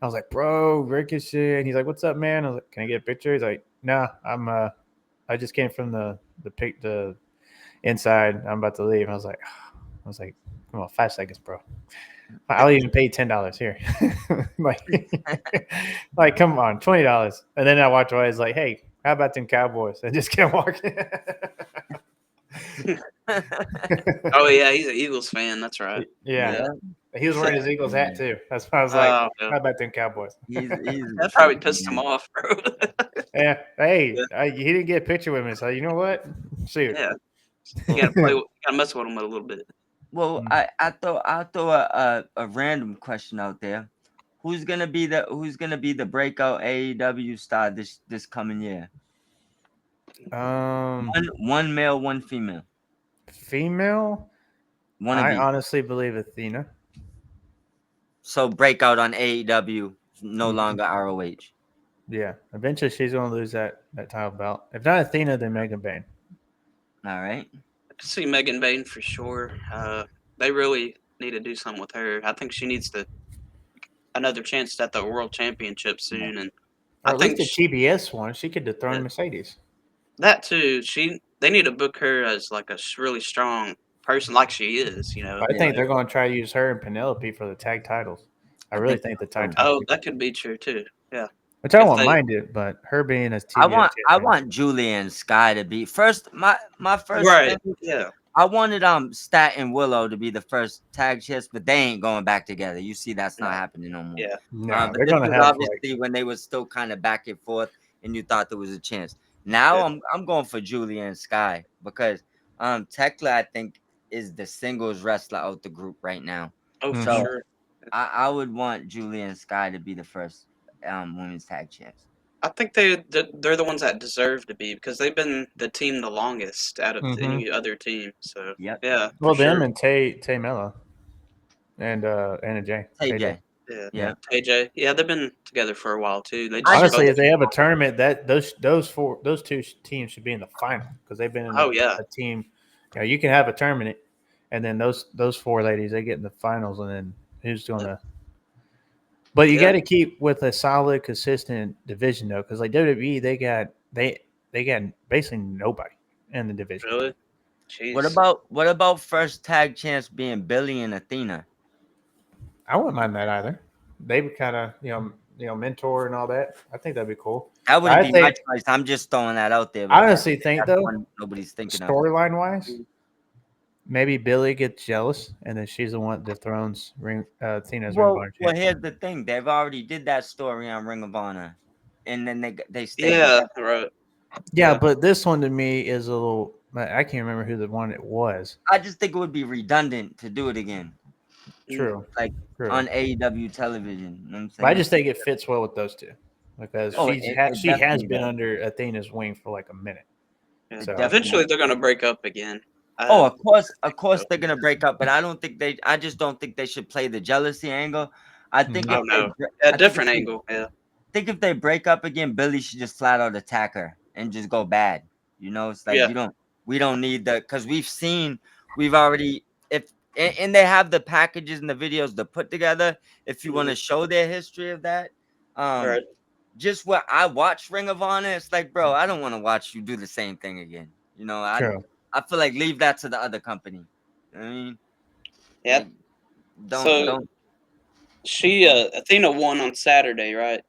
[SPEAKER 4] I was like, bro, Ricochet. And he's like, what's up, man? I was like, can I get a picture? He's like, nah, I just came from the inside. I'm about to leave. I was like, come on, 5 seconds, bro. I'll even pay $10 here. like, come on, $20. And then I walked away. It's like, hey, how about them Cowboys? I just kept walking.
[SPEAKER 3] Oh yeah, he's an Eagles fan. That's right.
[SPEAKER 4] yeah. He was wearing his Eagles hat too. That's why I was
[SPEAKER 3] Oh,
[SPEAKER 4] like,
[SPEAKER 3] yeah.
[SPEAKER 4] how about them Cowboys?
[SPEAKER 1] he's
[SPEAKER 3] That probably pissed him off, bro.
[SPEAKER 4] Yeah. Hey, he didn't get a picture with me. So you know what? Shoot.
[SPEAKER 3] Yeah. You gotta mess with him a little bit.
[SPEAKER 1] Well, I throw a random question out there. Who's gonna be the breakout AEW star this coming year? One male, one female.
[SPEAKER 4] Female?
[SPEAKER 1] One of
[SPEAKER 4] I
[SPEAKER 1] each.
[SPEAKER 4] honestly believe Athena.
[SPEAKER 1] So breakout on AEW, no
[SPEAKER 4] Mhm.
[SPEAKER 1] longer ROH.
[SPEAKER 4] Yeah. Eventually she's gonna lose that title belt. If not Athena, then Megan Bain.
[SPEAKER 1] All right.
[SPEAKER 3] I could see Megan Bain for sure. they really need to do something with her. I think she needs another chance at the World Championship soon, and
[SPEAKER 4] Or
[SPEAKER 3] I
[SPEAKER 4] at
[SPEAKER 3] think
[SPEAKER 4] least the TBS one. She could dethrone
[SPEAKER 3] Yeah.
[SPEAKER 4] Mercedes.
[SPEAKER 3] that too. They need to book her as like a really strong person, like she is.
[SPEAKER 4] I think
[SPEAKER 3] like-
[SPEAKER 4] they're going to try to use her and Penelope for the tag titles. I really think the tag
[SPEAKER 1] so.
[SPEAKER 4] titles.
[SPEAKER 3] Oh, that could be true too. Yeah.
[SPEAKER 4] Which I
[SPEAKER 3] if
[SPEAKER 4] won't
[SPEAKER 3] they-
[SPEAKER 4] mind it, but her being as
[SPEAKER 1] I
[SPEAKER 4] TBS
[SPEAKER 1] want
[SPEAKER 4] champion.
[SPEAKER 1] Julia and Sky to be first. My first
[SPEAKER 3] Right.
[SPEAKER 1] thing,
[SPEAKER 3] Yeah.
[SPEAKER 1] I wanted Stat and Willow to be the first tag champs, but they ain't going back together. You see, that's not
[SPEAKER 3] No.
[SPEAKER 1] happening no more.
[SPEAKER 3] Yeah.
[SPEAKER 4] No,
[SPEAKER 1] But
[SPEAKER 4] they're
[SPEAKER 1] this
[SPEAKER 4] going to
[SPEAKER 1] was
[SPEAKER 4] have
[SPEAKER 1] obviously when they was still kind of back and forth, and you thought there was a chance. Now
[SPEAKER 3] Yeah.
[SPEAKER 1] I'm going for Julia and Sky because Tekla I think is the singles wrestler out the group right now.
[SPEAKER 3] Oh, for
[SPEAKER 1] So
[SPEAKER 3] sure.
[SPEAKER 1] I would want Julia and Sky to be the first women's tag champs.
[SPEAKER 3] I think they're the ones that deserve to be because they've been the team the longest out of any other team. So
[SPEAKER 1] Yep.
[SPEAKER 3] yeah.
[SPEAKER 4] well,
[SPEAKER 3] for
[SPEAKER 4] them
[SPEAKER 3] sure.
[SPEAKER 4] and Tay Mello and Anna Jay.
[SPEAKER 1] AJ.
[SPEAKER 3] Yeah.
[SPEAKER 1] Yeah.
[SPEAKER 3] AJ. Yeah, they've been together for a while too. They just
[SPEAKER 4] Honestly,
[SPEAKER 3] both-
[SPEAKER 4] if they have a tournament, that those two teams should be in the final because they've been in
[SPEAKER 3] Oh, yeah.
[SPEAKER 4] a team. You can have a tournament, and then those four ladies they get in the finals, and then who's going to? But you
[SPEAKER 3] Yeah.
[SPEAKER 4] got to keep with a solid, consistent division though, because like WWE, they got basically nobody in the division.
[SPEAKER 3] really. Jeez.
[SPEAKER 1] What about first tag champs being Billy and Athena?
[SPEAKER 4] I wouldn't mind that either. They would kind of mentor and all that. I think that'd be cool.
[SPEAKER 1] That wouldn't
[SPEAKER 4] I
[SPEAKER 1] be my
[SPEAKER 4] think-
[SPEAKER 1] choice. I'm just throwing that out there.
[SPEAKER 4] I
[SPEAKER 1] because
[SPEAKER 4] honestly think
[SPEAKER 1] that's
[SPEAKER 4] though,
[SPEAKER 1] one nobody's thinking of.
[SPEAKER 4] storyline wise, maybe Billy gets jealous, and then she's the one that dethrones Athena's Ring of
[SPEAKER 1] Well,
[SPEAKER 4] Honor
[SPEAKER 1] well,
[SPEAKER 4] champion.
[SPEAKER 1] here's the thing. They've already did that story on Ring of Honor, and then they stayed.
[SPEAKER 3] Yeah.
[SPEAKER 1] together.
[SPEAKER 3] Right.
[SPEAKER 4] Yeah,
[SPEAKER 3] yeah.
[SPEAKER 4] but this one to me is a little. I can't remember who the one it was.
[SPEAKER 1] I just think it would be redundant to do it again
[SPEAKER 4] True,
[SPEAKER 1] like
[SPEAKER 4] true.
[SPEAKER 1] on AEW television. You know what I'm
[SPEAKER 4] But I
[SPEAKER 1] saying?
[SPEAKER 4] just think it fits well with those two because
[SPEAKER 1] Oh,
[SPEAKER 4] she
[SPEAKER 1] it
[SPEAKER 4] has
[SPEAKER 1] definitely
[SPEAKER 4] been
[SPEAKER 1] does.
[SPEAKER 4] under Athena's wing for like a minute.
[SPEAKER 3] Yeah.
[SPEAKER 4] So-
[SPEAKER 3] Eventually, they're gonna break up again.
[SPEAKER 1] Oh, of course they're gonna break up, but I just don't think they should play the jealousy angle. I think
[SPEAKER 3] Oh,
[SPEAKER 1] if they
[SPEAKER 3] no.
[SPEAKER 1] bre-
[SPEAKER 3] A
[SPEAKER 1] I think
[SPEAKER 3] different
[SPEAKER 1] if they-
[SPEAKER 3] angle. Yeah.
[SPEAKER 1] I think if they break up again, Billy should just flat out attack her and just go bad. It's like
[SPEAKER 3] Yeah.
[SPEAKER 1] we don't need the because we've already and they have the packages and the videos to put together if you want to show their history of that.
[SPEAKER 3] Right.
[SPEAKER 1] Just what I watch Ring of Honor, it's like, bro, I don't want to watch you do the same thing again.
[SPEAKER 4] True.
[SPEAKER 1] I feel like leave that to the other company. I mean,
[SPEAKER 3] Yeah.
[SPEAKER 1] like,
[SPEAKER 3] So-
[SPEAKER 1] don't.
[SPEAKER 3] She Athena won on Saturday, right?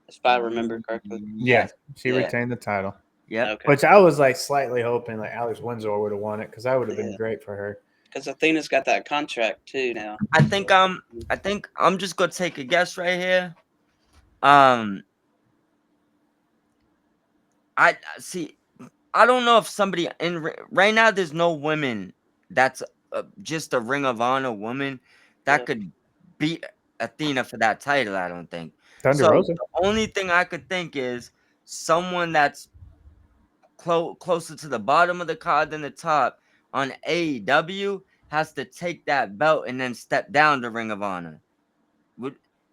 [SPEAKER 3] If I remember correctly.
[SPEAKER 4] Yeah, she
[SPEAKER 1] Yeah.
[SPEAKER 4] retained the title,
[SPEAKER 1] Yep.
[SPEAKER 3] Okay.
[SPEAKER 4] which I was like slightly hoping like Alex Windsor would have won it because that would have been
[SPEAKER 3] Yeah.
[SPEAKER 4] great for her.
[SPEAKER 3] Because Athena's got that contract too now.
[SPEAKER 1] I think I'm just gonna take a guess right here. I see. I don't know if somebody right now. There's no women that's just a Ring of Honor woman that
[SPEAKER 3] Yeah.
[SPEAKER 1] could beat Athena for that title. I don't think.
[SPEAKER 4] Thunder
[SPEAKER 1] So
[SPEAKER 4] Rosa.
[SPEAKER 1] the only thing I could think is someone that's closer to the bottom of the card than the top on AEW has to take that belt and then step down to Ring of Honor.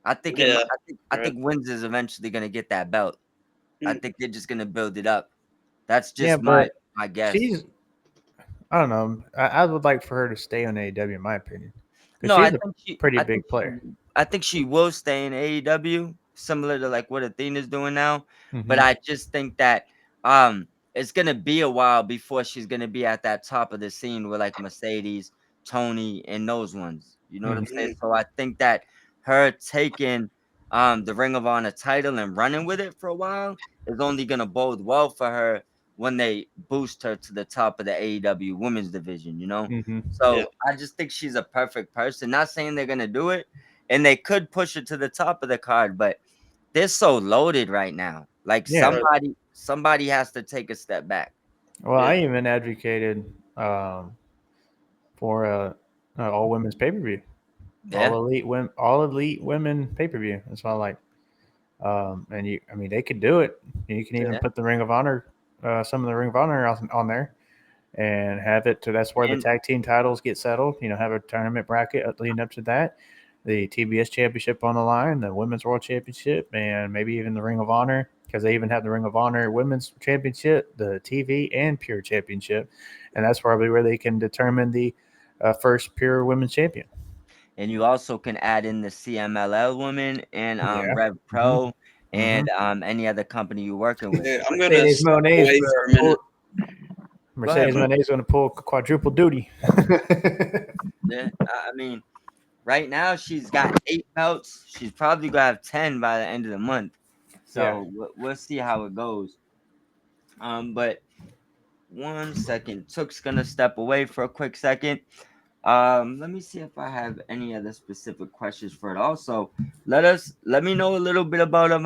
[SPEAKER 1] I think
[SPEAKER 3] Yeah,
[SPEAKER 1] I think Windsor's eventually gonna get that belt. I
[SPEAKER 3] Mm.
[SPEAKER 1] think they're just gonna build it up. That's just
[SPEAKER 4] Yeah,
[SPEAKER 1] my
[SPEAKER 4] but
[SPEAKER 1] guess.
[SPEAKER 4] I don't know. I would like for her to stay on AEW, in my opinion. 'Cause
[SPEAKER 1] No,
[SPEAKER 4] she's
[SPEAKER 1] I
[SPEAKER 4] a
[SPEAKER 1] think she
[SPEAKER 4] pretty
[SPEAKER 1] I
[SPEAKER 4] big
[SPEAKER 1] think
[SPEAKER 4] player.
[SPEAKER 1] I think she will stay in AEW, similar to like what Athena's doing now. But
[SPEAKER 4] Mhm.
[SPEAKER 1] I just think that it's gonna be a while before she's gonna be at that top of the scene with like Mercedes, Tony, and those ones. You know what I'm saying? So I think that her taking the Ring of Honor title and running with it for a while is only gonna bode well for her when they boost her to the top of the AEW women's division,
[SPEAKER 4] Mhm.
[SPEAKER 1] So
[SPEAKER 3] Yeah.
[SPEAKER 1] I just think she's a perfect person. Not saying they're gonna do it, and they could push it to the top of the card, but they're so loaded right now. Like
[SPEAKER 4] Yeah.
[SPEAKER 1] somebody has to take a step back.
[SPEAKER 4] Well,
[SPEAKER 3] Yeah.
[SPEAKER 4] I even advocated for all women's pay per view,
[SPEAKER 1] Yeah,
[SPEAKER 4] all elite women pay per view. That's what I like. I mean, they could do it. You can even
[SPEAKER 1] Yeah.
[SPEAKER 4] put the Ring of Honor, some of the Ring of Honor on there, and have it to that's where
[SPEAKER 1] And-
[SPEAKER 4] the tag team titles get settled. Have a tournament bracket leading up to that, the TBS championship on the line, the women's world championship, and maybe even the Ring of Honor because they even have the Ring of Honor women's championship, the TV and pure championship, and that's probably where they can determine the first pure women's champion.
[SPEAKER 1] And you also can add in the CMLL women and
[SPEAKER 4] Yeah.
[SPEAKER 1] Rev Pro and any other company you're working with.
[SPEAKER 3] Dude, I'm gonna
[SPEAKER 4] Mercedes
[SPEAKER 3] step
[SPEAKER 4] Monet
[SPEAKER 3] away for a minute.
[SPEAKER 4] Mercedes
[SPEAKER 1] bro.
[SPEAKER 4] Monet is going to pull quadruple duty.
[SPEAKER 1] Yeah, I mean, right now she's got 8 belts. She's probably gonna have 10 by the end of the month. So
[SPEAKER 4] Yeah.
[SPEAKER 1] we'll see how it goes. But 1 second, Took's gonna step away for a quick second. Let me see if I have any other specific questions for it. Also, let me know a little bit about him.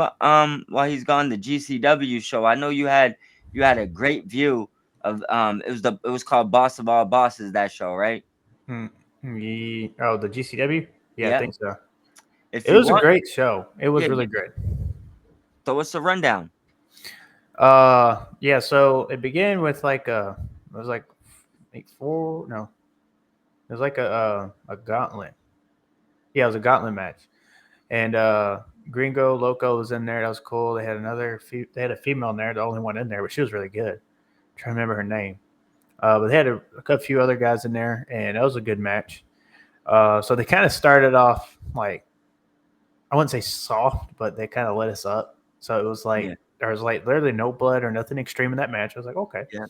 [SPEAKER 1] While he's gone, the GCW show. I know you had a great view of it was called Boss of All Bosses, that show, right?
[SPEAKER 4] Oh, the GCW? Yeah, I
[SPEAKER 1] Yeah.
[SPEAKER 4] think so.
[SPEAKER 1] If
[SPEAKER 4] It
[SPEAKER 1] you
[SPEAKER 4] was a
[SPEAKER 1] want,
[SPEAKER 4] great show. It was
[SPEAKER 1] Yeah.
[SPEAKER 4] really great.
[SPEAKER 1] so what's the rundown?
[SPEAKER 4] Yeah, so it began with it was like 4, no. It was like a gauntlet. Yeah, it was a gauntlet match. And Gringo Loco was in there. That was cool. They had they had a female in there, the only one in there, but she was really good. I'm trying to remember her name. But they had a few other guys in there, and that was a good match. So they kind of started off like, I wouldn't say soft, but they kind of let us up. So it was like, there was like literally no blood or nothing extreme in that match. I was like, okay.
[SPEAKER 1] Yeah.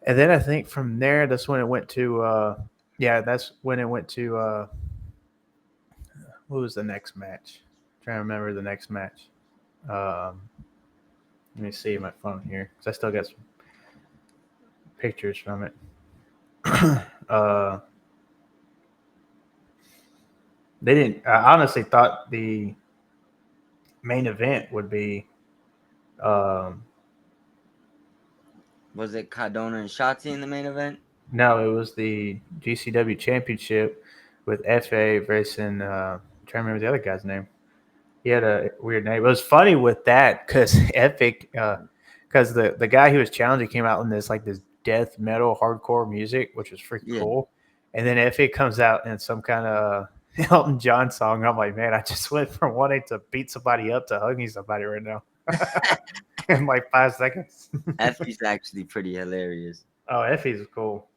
[SPEAKER 4] And then I think from there, that's when it went to, that's when it went to, what was the next match? I'm trying to remember the next match. Let me see my phone here because I still got some pictures from it. They didn't. I honestly thought the main event would be.
[SPEAKER 1] Was it Cardona and Shotzi in the main event?
[SPEAKER 4] No, it was the GCW Championship with FA versus. I'm trying to remember the other guy's name. He had a weird name. It was funny with that because Epic, because the guy who was challenging came out in this death metal hardcore music, which was freaking cool. And then Epic comes out in some kind of Elton John song. I'm like, man, I just went from wanting to beat somebody up to hugging somebody right now in like 5 seconds.
[SPEAKER 1] Effie's actually pretty hilarious.
[SPEAKER 4] Oh, Effie's cool.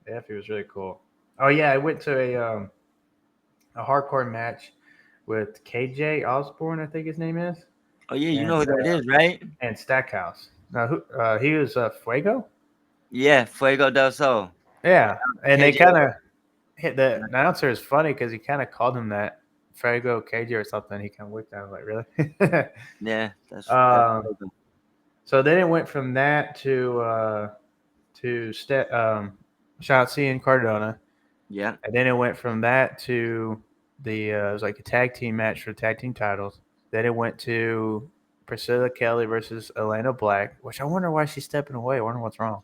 [SPEAKER 4] Effie was really cool. Oh yeah, I went to a hardcore match with KJ Osborne, I think his name is.
[SPEAKER 1] Oh yeah, you know who that is, right?
[SPEAKER 4] And Stackhouse. Now, he was Fuego.
[SPEAKER 1] Yeah, Fuego del Sol.
[SPEAKER 4] Yeah, and
[SPEAKER 1] KJ.
[SPEAKER 4] they kind of hit the announcer is funny because he kind of called him that Fuego KJ or something. He kind of looked at him like, really?
[SPEAKER 1] Yeah, that's
[SPEAKER 4] so then it went from that to Shotzi and Cardona.
[SPEAKER 1] Yeah,
[SPEAKER 4] and then it went from that to the it was like a tag team match for tag team titles. Then it went to Priscilla Kelly versus Elena Black, which I wonder why she's stepping away. I wonder what's wrong.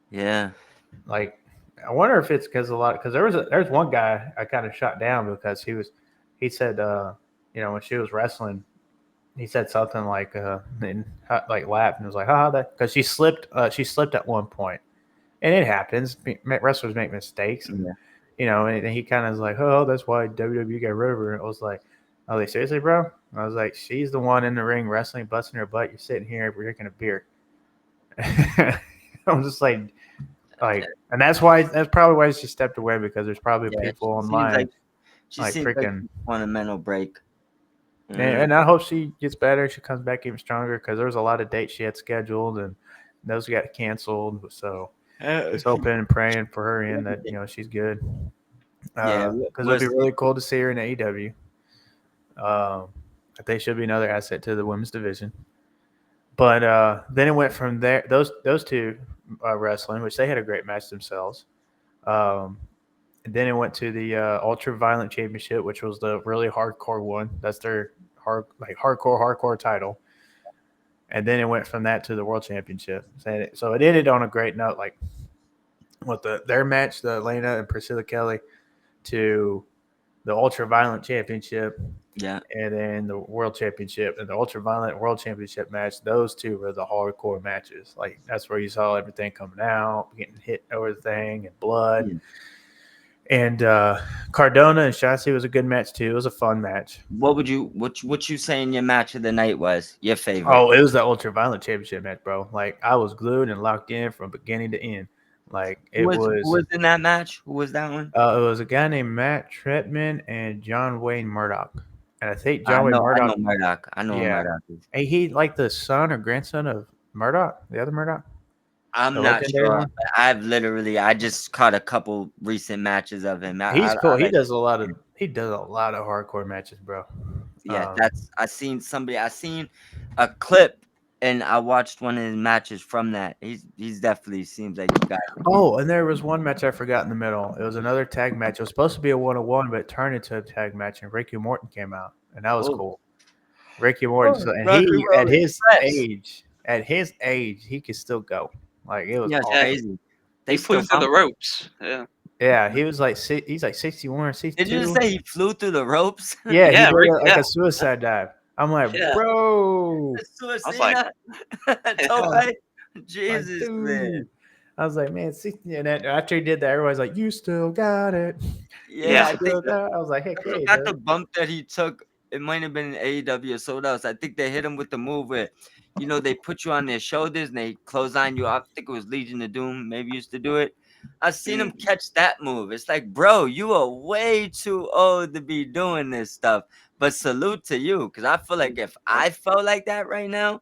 [SPEAKER 1] yeah.
[SPEAKER 4] Like, I wonder if it's because there's one guy I kind of shot down because he said when she was wrestling, he said something like laughed and was like, that because she slipped at one point, and it happens. Wrestlers make mistakes, and and he kind of was like, oh, that's why WWE got rid of her. And I was like, oh, they seriously, bro? I was like, she's the one in the ring wrestling, busting her butt. You're sitting here drinking a beer. I'm just like, and that's probably why she stepped away because there's probably people online
[SPEAKER 1] She seems
[SPEAKER 4] freaking
[SPEAKER 1] on a mental break.
[SPEAKER 4] And I hope she gets better. She comes back even stronger because there was a lot of dates she had scheduled and those got canceled. So just hoping and praying for her and that she's good. Because it'd be really cool to see her in AEW. I think she'll be another asset to the women's division. But then it went from there. Those two wrestling, which they had a great match themselves. And then it went to the Ultra Violent Championship, which was the really hardcore one. That's their hardcore title. And then it went from that to the World Championship. So it ended on a great note, like with their match, the Elena and Priscilla Kelly, to the Ultra Violent Championship.
[SPEAKER 1] Yeah.
[SPEAKER 4] And then the World Championship and the Ultra Violent World Championship match. Those two were the hardcore matches. Like that's where you saw everything coming out, getting hit over the thing and blood.
[SPEAKER 1] Yeah.
[SPEAKER 4] And Cardona and Shotzi was a good match too. It was a fun match.
[SPEAKER 1] What you saying your match of the night was? Your favorite?
[SPEAKER 4] Oh, it was the Ultra Violent Championship match, bro. Like I was glued and locked in from beginning to end. Like
[SPEAKER 1] Who
[SPEAKER 4] it
[SPEAKER 1] was
[SPEAKER 4] was.
[SPEAKER 1] who was in that match? Who was that one?
[SPEAKER 4] It was a guy named Matt Tretman and John Wayne Murdoch, and I think
[SPEAKER 1] I
[SPEAKER 4] John Wayne
[SPEAKER 1] know, I
[SPEAKER 4] Murdoch.
[SPEAKER 1] know Murdoch. I know who
[SPEAKER 4] Yeah,
[SPEAKER 1] Murdoch is.
[SPEAKER 4] and he like the son or grandson of Murdoch, the other Murdoch,
[SPEAKER 1] I'm
[SPEAKER 4] the
[SPEAKER 1] not
[SPEAKER 4] legendary
[SPEAKER 1] sure.
[SPEAKER 4] one.
[SPEAKER 1] I just caught a couple recent matches of him.
[SPEAKER 4] He's cool.
[SPEAKER 1] I
[SPEAKER 4] He
[SPEAKER 1] like,
[SPEAKER 4] does a lot of hardcore matches, bro.
[SPEAKER 1] yeah,
[SPEAKER 4] Um,
[SPEAKER 1] I seen a clip and I watched one of his matches from that. He's definitely seems like the guy.
[SPEAKER 4] Oh, and there was one match I forgot in the middle. It was another tag match. It was supposed to be a 1-on-1, but it turned into a tag match, and Ricky Morton came out, and that was
[SPEAKER 1] Oh,
[SPEAKER 4] cool. Ricky Morton, and
[SPEAKER 1] Rocky
[SPEAKER 4] he
[SPEAKER 1] Road Express.
[SPEAKER 4] at his age, he could still go. Like it was
[SPEAKER 1] Yeah, it's
[SPEAKER 3] Yeah,
[SPEAKER 4] awesome.
[SPEAKER 1] crazy. They
[SPEAKER 3] he flew
[SPEAKER 1] still
[SPEAKER 3] through the
[SPEAKER 1] bump.
[SPEAKER 3] ropes. Yeah.
[SPEAKER 4] Yeah, he was like he's like 61 or
[SPEAKER 1] Did you
[SPEAKER 4] 62.
[SPEAKER 1] say he flew through the ropes?
[SPEAKER 4] Yeah, he
[SPEAKER 3] Yeah,
[SPEAKER 4] did
[SPEAKER 3] Rick,
[SPEAKER 4] like
[SPEAKER 3] yeah.
[SPEAKER 4] a suicide dive. I'm like,
[SPEAKER 3] Yeah.
[SPEAKER 4] bro,
[SPEAKER 1] Suicina, Tope.
[SPEAKER 4] like,
[SPEAKER 1] Jesus,
[SPEAKER 4] dude.
[SPEAKER 1] man.
[SPEAKER 4] I was like, man, 60. And then after he did that, everybody's like, you still got it.
[SPEAKER 1] Yeah,
[SPEAKER 3] Yeah.
[SPEAKER 1] I think
[SPEAKER 4] I was like, heck
[SPEAKER 1] I
[SPEAKER 4] yeah,
[SPEAKER 1] forgot the
[SPEAKER 4] dude.
[SPEAKER 1] bump that he took. It might have been in AEW or sold else. I think they hit him with the move where, they put you on their shoulders and they clothesline you off. I think it was Legion of Doom, maybe used to do it. I seen him catch that move. It's like, bro, you are way too old to be doing this stuff. But salute to you, because I feel like if I felt like that right now,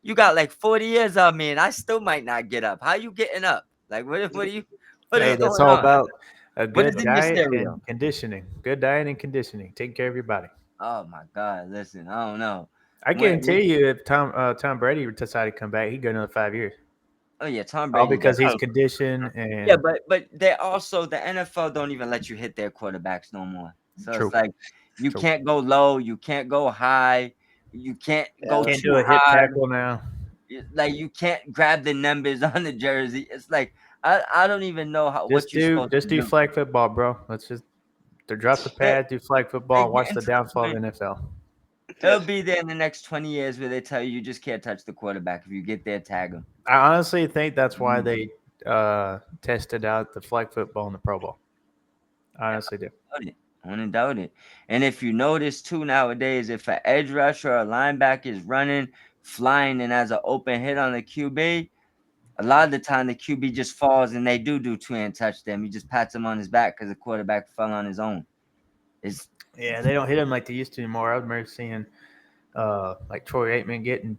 [SPEAKER 1] you got like 40 years on me, and I still might not get up. How you getting up? Like, what is
[SPEAKER 4] Hey, that's
[SPEAKER 1] going
[SPEAKER 4] all
[SPEAKER 1] on?
[SPEAKER 4] about a
[SPEAKER 1] What
[SPEAKER 4] good
[SPEAKER 1] is in your
[SPEAKER 4] diet
[SPEAKER 1] stereo?
[SPEAKER 4] and conditioning. Good diet and conditioning. Taking care of your body.
[SPEAKER 1] Oh my God! Listen, I don't know.
[SPEAKER 4] I
[SPEAKER 1] When,
[SPEAKER 4] guarantee you, if Tom Brady decided to come back, he'd go another 5 years.
[SPEAKER 1] oh yeah, Tom
[SPEAKER 4] All
[SPEAKER 1] Brady.
[SPEAKER 4] because he's
[SPEAKER 1] Definitely.
[SPEAKER 4] conditioned
[SPEAKER 1] Yeah,
[SPEAKER 4] and
[SPEAKER 1] but they also the NFL don't even let you hit their quarterbacks no more. So
[SPEAKER 4] true.
[SPEAKER 1] it's like you
[SPEAKER 4] True.
[SPEAKER 1] can't go low, you can't go high, you can't go
[SPEAKER 4] Can't
[SPEAKER 1] too
[SPEAKER 4] do a hip
[SPEAKER 1] hard.
[SPEAKER 4] tackle now.
[SPEAKER 1] Like you can't grab the numbers on the jersey. It's like I don't even know what you're supposed to
[SPEAKER 4] Just do
[SPEAKER 1] do.
[SPEAKER 4] flag football, bro. Let's just drop the
[SPEAKER 1] They,
[SPEAKER 4] pad, do flag
[SPEAKER 1] they
[SPEAKER 4] football, and
[SPEAKER 1] get
[SPEAKER 4] watch the
[SPEAKER 1] into the
[SPEAKER 4] downfall of
[SPEAKER 1] point.
[SPEAKER 4] NFL.
[SPEAKER 1] It'll be there in the next 20 years where they tell you just can't touch the quarterback. If you get there, tag him.
[SPEAKER 4] I honestly think that's why they tested out the flag football in the Pro Bowl. I honestly do.
[SPEAKER 1] I wouldn't doubt it. And if you notice too nowadays, if an edge rusher or a linebacker is running, flying, and has an open hit on the QB, a lot of the time the QB just falls and they do two-hand touch them. He just pats him on his back because the quarterback fell on his own. It's
[SPEAKER 4] Yeah, they don't hit him like they used to anymore. I remember seeing like Troy Aikman getting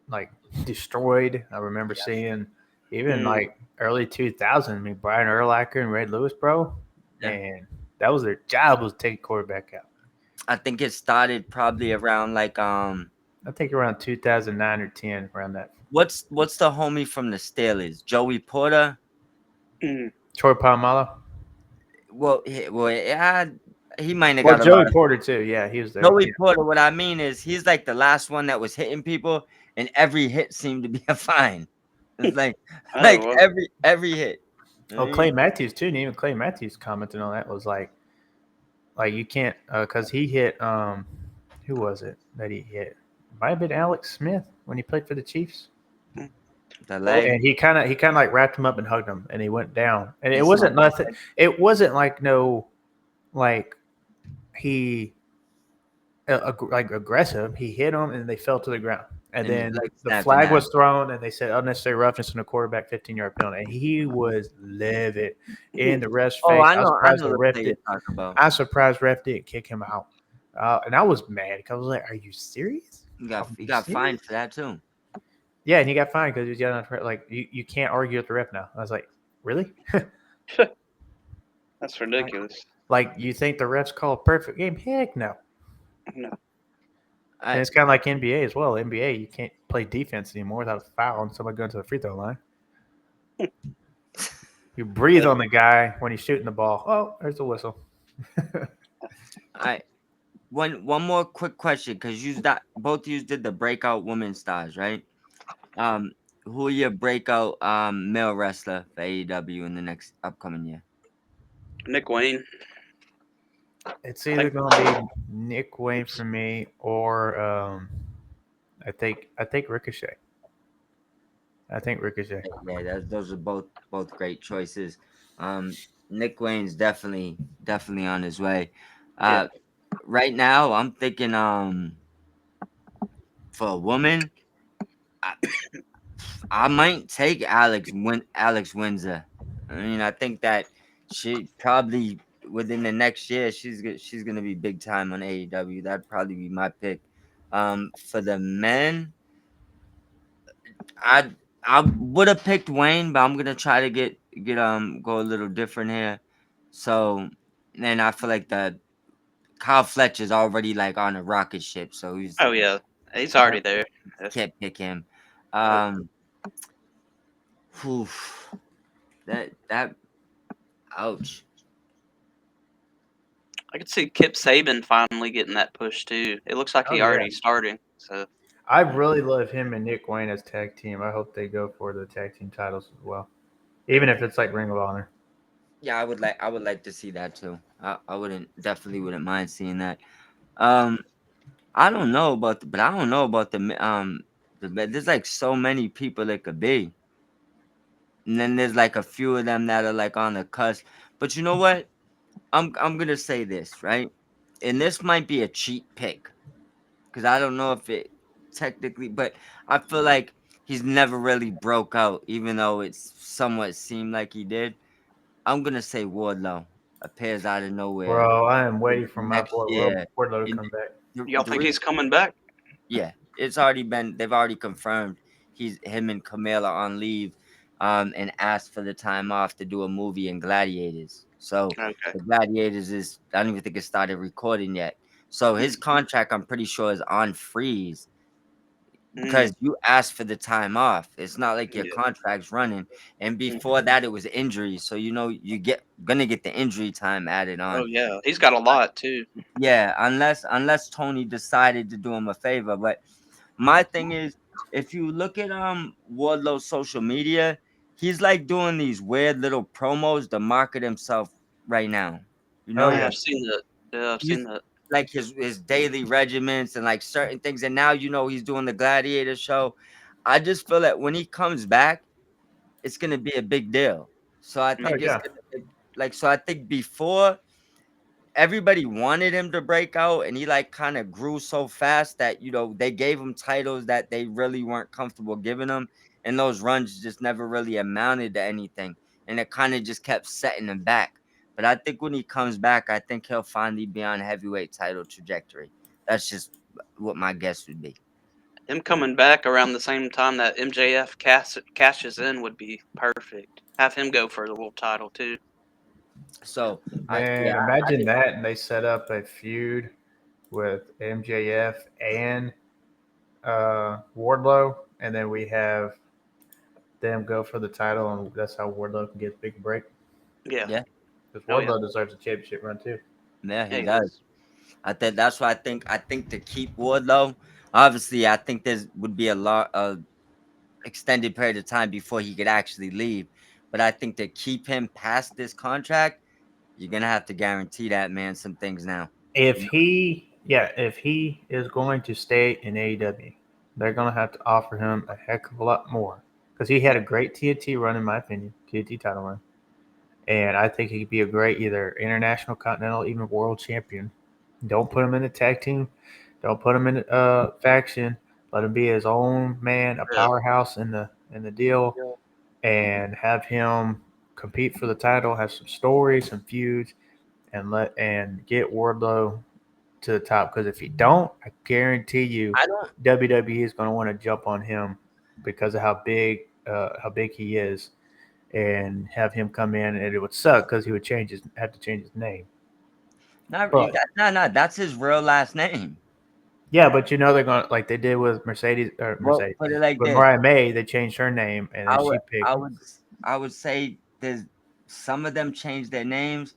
[SPEAKER 4] like destroyed. I remember seeing even like early 2000. I mean, Brian Urlacher and Red Lewis, bro.
[SPEAKER 1] Yeah.
[SPEAKER 4] And that was their job, was to take quarterback out.
[SPEAKER 1] I think it started probably around like
[SPEAKER 4] I think around 2009 or 10, around that.
[SPEAKER 1] what's the homie from the Steelers? Joey Porter?
[SPEAKER 4] Troy Polamalu.
[SPEAKER 1] Well, yeah, he might have
[SPEAKER 4] Well,
[SPEAKER 1] got a
[SPEAKER 4] Joey
[SPEAKER 1] lot of
[SPEAKER 4] Porter too. Yeah, he was there.
[SPEAKER 1] Joey Porter. What I mean is he's like the last one that was hitting people, and every hit seemed to be a fine. It's like every hit.
[SPEAKER 4] Oh, Clay Matthews too. And even Clay Matthews commented on that, was like you can't because he hit who was it that he hit? Might have been Alex Smith when he played for the Chiefs.
[SPEAKER 1] The leg.
[SPEAKER 4] And he kind of like wrapped him up and hugged him, and he went down. And it wasn't nothing. It wasn't like he like aggressive. He hit him, and they fell to the ground. And then the flag was thrown, and they said unnecessary roughness on the quarterback, 15-yard penalty. And he was livid in the ref's face.
[SPEAKER 1] Oh, I know.
[SPEAKER 4] I'm surprised ref didn't kick him out. And I was mad because I was like, "Are you serious?"
[SPEAKER 1] He got fined for that too.
[SPEAKER 4] Yeah, and he got fined because he was yelling at like you can't argue with the ref now. I was like, really?
[SPEAKER 3] That's ridiculous.
[SPEAKER 4] Like you think the refs call a perfect game? Heck no.
[SPEAKER 3] No.
[SPEAKER 4] And it's kind of like NBA as well. NBA, you can't play defense anymore without a foul and somebody going to the free throw line. You breathe on the guy when he's shooting the ball. Oh, there's the whistle.
[SPEAKER 1] All right. One more quick question, because both of you did the breakout women stars, right? Who are your breakout male wrestler for AEW in the next upcoming year?
[SPEAKER 3] Nick Wayne.
[SPEAKER 4] It's either going to be Nick Wayne for me, or I think Ricochet. I think Ricochet.
[SPEAKER 1] Yeah, those are both great choices. Nick Wayne's definitely on his way. Right now, I'm thinking for a woman, I might take Alex Windsor. I mean, I think that she probably within the next year she's gonna be big time on AEW. That'd probably be my pick. For the men, I I would have picked Wayne, but I'm gonna try to get go a little different here. So, and I feel like the Kyle Fletcher's already like on a rocket ship, so
[SPEAKER 3] Oh yeah, he's already there.
[SPEAKER 1] can't pick him.
[SPEAKER 3] Nope.
[SPEAKER 1] Whew, that ouch.
[SPEAKER 3] I could see Kip Saban finally getting that push too. It looks like
[SPEAKER 4] Oh,
[SPEAKER 3] he
[SPEAKER 4] yeah.
[SPEAKER 3] already starting. So
[SPEAKER 4] I really love him and Nick Wayne as tag team. I hope they go for the tag team titles as well, even if it's like Ring of Honor.
[SPEAKER 1] Yeah, I would like to see that too. I definitely wouldn't mind seeing that. I don't know about but I don't know about there's like so many people it could be. And then there's like a few of them that are like on the cusp. But you know what? I'm gonna say this, right? And this might be a cheap pick. Because I don't know if it technically, but I feel like he's never really broke out, even though it's somewhat seemed like he did. I'm gonna say Wardlow appears out of nowhere
[SPEAKER 4] Bro, I am waiting for my
[SPEAKER 1] next
[SPEAKER 4] boy
[SPEAKER 1] year.
[SPEAKER 4] Wardlow to
[SPEAKER 1] And
[SPEAKER 4] come back.
[SPEAKER 3] y'all think he's coming back?
[SPEAKER 1] yeah, it's already been. They've already confirmed him and Camilla on leave, and asked for the time off to do a movie in Gladiators. So
[SPEAKER 3] Okay.
[SPEAKER 1] the Gladiators is. I don't even think it started recording yet. So his contract, I'm pretty sure, is on freeze because you asked for the time off. It's not like your
[SPEAKER 3] Yeah.
[SPEAKER 1] contract's running. And before that, it was injury. So gonna get the injury time added on.
[SPEAKER 3] Oh yeah, he's got a lot too.
[SPEAKER 1] Yeah, unless Tony decided to do him a favor. But my thing is, if you look at Wardlow's social media, he's like doing these weird little promos to market himself right now. You
[SPEAKER 4] Oh,
[SPEAKER 1] know,
[SPEAKER 4] yeah.
[SPEAKER 3] I've seen that. Yeah, I've
[SPEAKER 1] he's
[SPEAKER 3] seen that.
[SPEAKER 1] like his daily regiments and like certain things. And now he's doing the Gladiator show. I just feel that when he comes back, it's gonna be a big deal. So I
[SPEAKER 4] Oh,
[SPEAKER 1] think it's
[SPEAKER 4] yeah.
[SPEAKER 1] gonna be, like so. I think before everybody wanted him to break out and he like kind of grew so fast that they gave him titles that they really weren't comfortable giving him, and those runs just never really amounted to anything, and it kind of just kept setting him back. But I think when he comes back, I think he'll finally be on heavyweight title trajectory. That's just what my guess would be.
[SPEAKER 3] Him coming back around the same time that MJF cashes in would be perfect. Have him go for the world title too.
[SPEAKER 1] So
[SPEAKER 4] Man,
[SPEAKER 1] I
[SPEAKER 4] imagine
[SPEAKER 1] think
[SPEAKER 4] that, and they set up a feud with MJF and Wardlow, and then we have them go for the title, and that's how Wardlow can get a big break.
[SPEAKER 3] Yeah.
[SPEAKER 1] yeah,
[SPEAKER 4] Because
[SPEAKER 3] Oh, yeah.
[SPEAKER 4] Wardlow deserves a championship run too.
[SPEAKER 1] yeah, he
[SPEAKER 3] Yeah, he
[SPEAKER 1] does.
[SPEAKER 3] does.
[SPEAKER 1] I think that's why I think to keep Wardlow, obviously I think there would be a lot of extended period of time before he could actually leave. But I think to keep him past this contract, you're gonna have to guarantee that man some things now.
[SPEAKER 4] If he is going to stay in AEW, they're going to have to offer him a heck of a lot more because he had a great TNT run, in my opinion, TNT title run, and I think he could be a great either international, continental, even world champion. Don't put him in the tag team. Don't put him in a faction. Let him be his own man, a
[SPEAKER 3] Yeah.
[SPEAKER 4] powerhouse in the deal, and have him compete for the title. Have some stories, some feuds, and get Wardlow to the top. Because if he don't, I guarantee you,
[SPEAKER 1] I don't.
[SPEAKER 4] WWE is going to want to jump on him because of how big he is, and have him come in. And it would suck because he would have to change his name.
[SPEAKER 1] Not
[SPEAKER 4] But
[SPEAKER 1] no. That's his real last name.
[SPEAKER 4] yeah, but they're going to like they did with
[SPEAKER 1] Well, put it like
[SPEAKER 4] with
[SPEAKER 1] this.
[SPEAKER 4] Mariah May. They changed her name, and
[SPEAKER 1] I
[SPEAKER 4] then
[SPEAKER 1] would
[SPEAKER 4] she picked.
[SPEAKER 1] I would say there's some of them change their names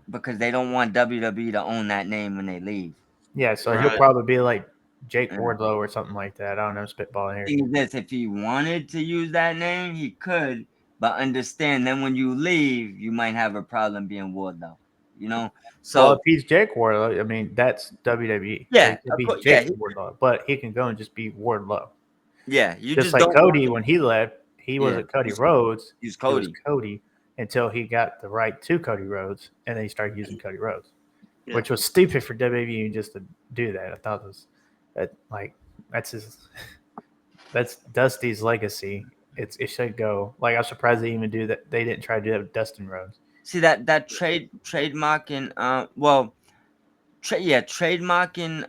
[SPEAKER 1] because they don't want WWE to own that name when they leave.
[SPEAKER 4] Yeah, so he'll
[SPEAKER 3] Right.
[SPEAKER 4] probably be like Jake
[SPEAKER 1] Yeah.
[SPEAKER 4] Wardlow or something like that. I don't know, spitballing here.
[SPEAKER 1] Thing is this, if he wanted to use that name, he could, but understand then when you leave, you might have a problem being Wardlow.
[SPEAKER 4] Well,
[SPEAKER 1] So
[SPEAKER 4] if he's Jake Wardlow, I mean that's WWE.
[SPEAKER 1] yeah,
[SPEAKER 4] So he could
[SPEAKER 1] of
[SPEAKER 4] be
[SPEAKER 1] course,
[SPEAKER 4] Jake Wardlow, but he can go and just be Wardlow.
[SPEAKER 1] you
[SPEAKER 4] Just
[SPEAKER 1] just
[SPEAKER 4] like
[SPEAKER 1] don't
[SPEAKER 4] Cody,
[SPEAKER 1] want
[SPEAKER 4] when he left, he
[SPEAKER 1] yeah,
[SPEAKER 4] wasn't Cody Rhodes.
[SPEAKER 1] use
[SPEAKER 4] He was
[SPEAKER 1] Cody.
[SPEAKER 4] Cody until he got the right to Cody Rhodes, and then he started using Cody Rhodes,
[SPEAKER 3] Yeah.
[SPEAKER 4] which was stupid for WWE just to do that. I thought that's Dusty's legacy, it should go. Like I'm surprised they even do that. They didn't try to do that with Dustin Rhodes.
[SPEAKER 1] See that trademarking trademarking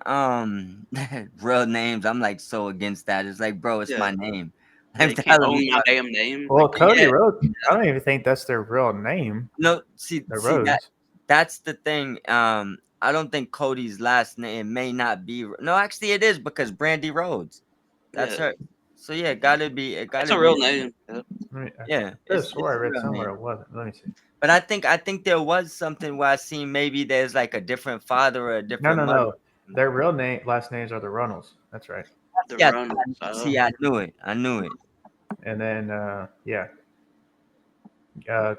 [SPEAKER 1] real names. I'm like so against that. It's like, bro, it's my name.
[SPEAKER 3] They
[SPEAKER 1] Like, the
[SPEAKER 3] can't
[SPEAKER 1] hell are
[SPEAKER 3] own
[SPEAKER 1] we
[SPEAKER 3] my
[SPEAKER 1] talking-
[SPEAKER 3] damn name.
[SPEAKER 4] Well,
[SPEAKER 3] Like,
[SPEAKER 4] Cody
[SPEAKER 1] yeah.
[SPEAKER 4] Rhodes. I don't even think that's their real name.
[SPEAKER 1] No, see
[SPEAKER 4] The
[SPEAKER 1] that
[SPEAKER 4] Rhodes.
[SPEAKER 1] that's the thing. I don't think Cody's last name may not be. No, actually, it is because Brandy Rhodes. That's
[SPEAKER 3] Yeah.
[SPEAKER 1] her. So yeah, it gotta be. It gotta
[SPEAKER 3] That's
[SPEAKER 1] be
[SPEAKER 3] a real name. Yeah.
[SPEAKER 1] Yeah,
[SPEAKER 4] I could have swore I
[SPEAKER 1] a
[SPEAKER 4] read
[SPEAKER 1] real
[SPEAKER 4] somewhere
[SPEAKER 1] name.
[SPEAKER 4] it wasn't. Let me see.
[SPEAKER 1] But I think there was something where I seen maybe there's like a different father or a
[SPEAKER 4] No,
[SPEAKER 1] different
[SPEAKER 4] no,
[SPEAKER 1] mother.
[SPEAKER 4] no. Their real last names are the Runnels. That's right.
[SPEAKER 3] The
[SPEAKER 1] Yes,
[SPEAKER 3] Runnels.
[SPEAKER 1] see, I knew it. I knew it.
[SPEAKER 4] And then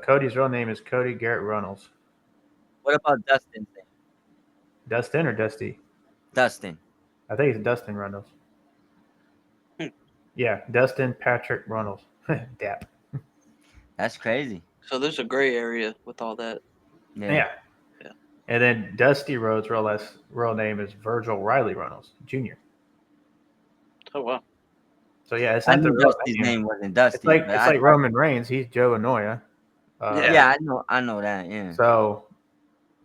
[SPEAKER 4] Cody's real name is Cody Garrett Runnels.
[SPEAKER 1] What about Dustin?
[SPEAKER 4] Dustin or Dusty?
[SPEAKER 1] Dustin.
[SPEAKER 4] I think it's Dustin Runnels.
[SPEAKER 3] Hmm.
[SPEAKER 4] Yeah, Dustin Patrick Runnels. Dap.
[SPEAKER 1] That's crazy.
[SPEAKER 3] So there's a gray area with all that.
[SPEAKER 4] Yeah. And then Dusty Rhodes' real name is Virgil Riley Runnels Jr.
[SPEAKER 3] Oh wow.
[SPEAKER 4] So yeah, it's
[SPEAKER 1] I
[SPEAKER 4] not the
[SPEAKER 1] knew
[SPEAKER 4] real
[SPEAKER 1] Dusty's
[SPEAKER 4] name.
[SPEAKER 1] name wasn't Dusty.
[SPEAKER 4] It's like
[SPEAKER 1] but
[SPEAKER 4] it's
[SPEAKER 1] I-
[SPEAKER 4] like Roman Reigns. He's Joe Anoia.
[SPEAKER 1] yeah, I know that. Yeah.
[SPEAKER 4] So,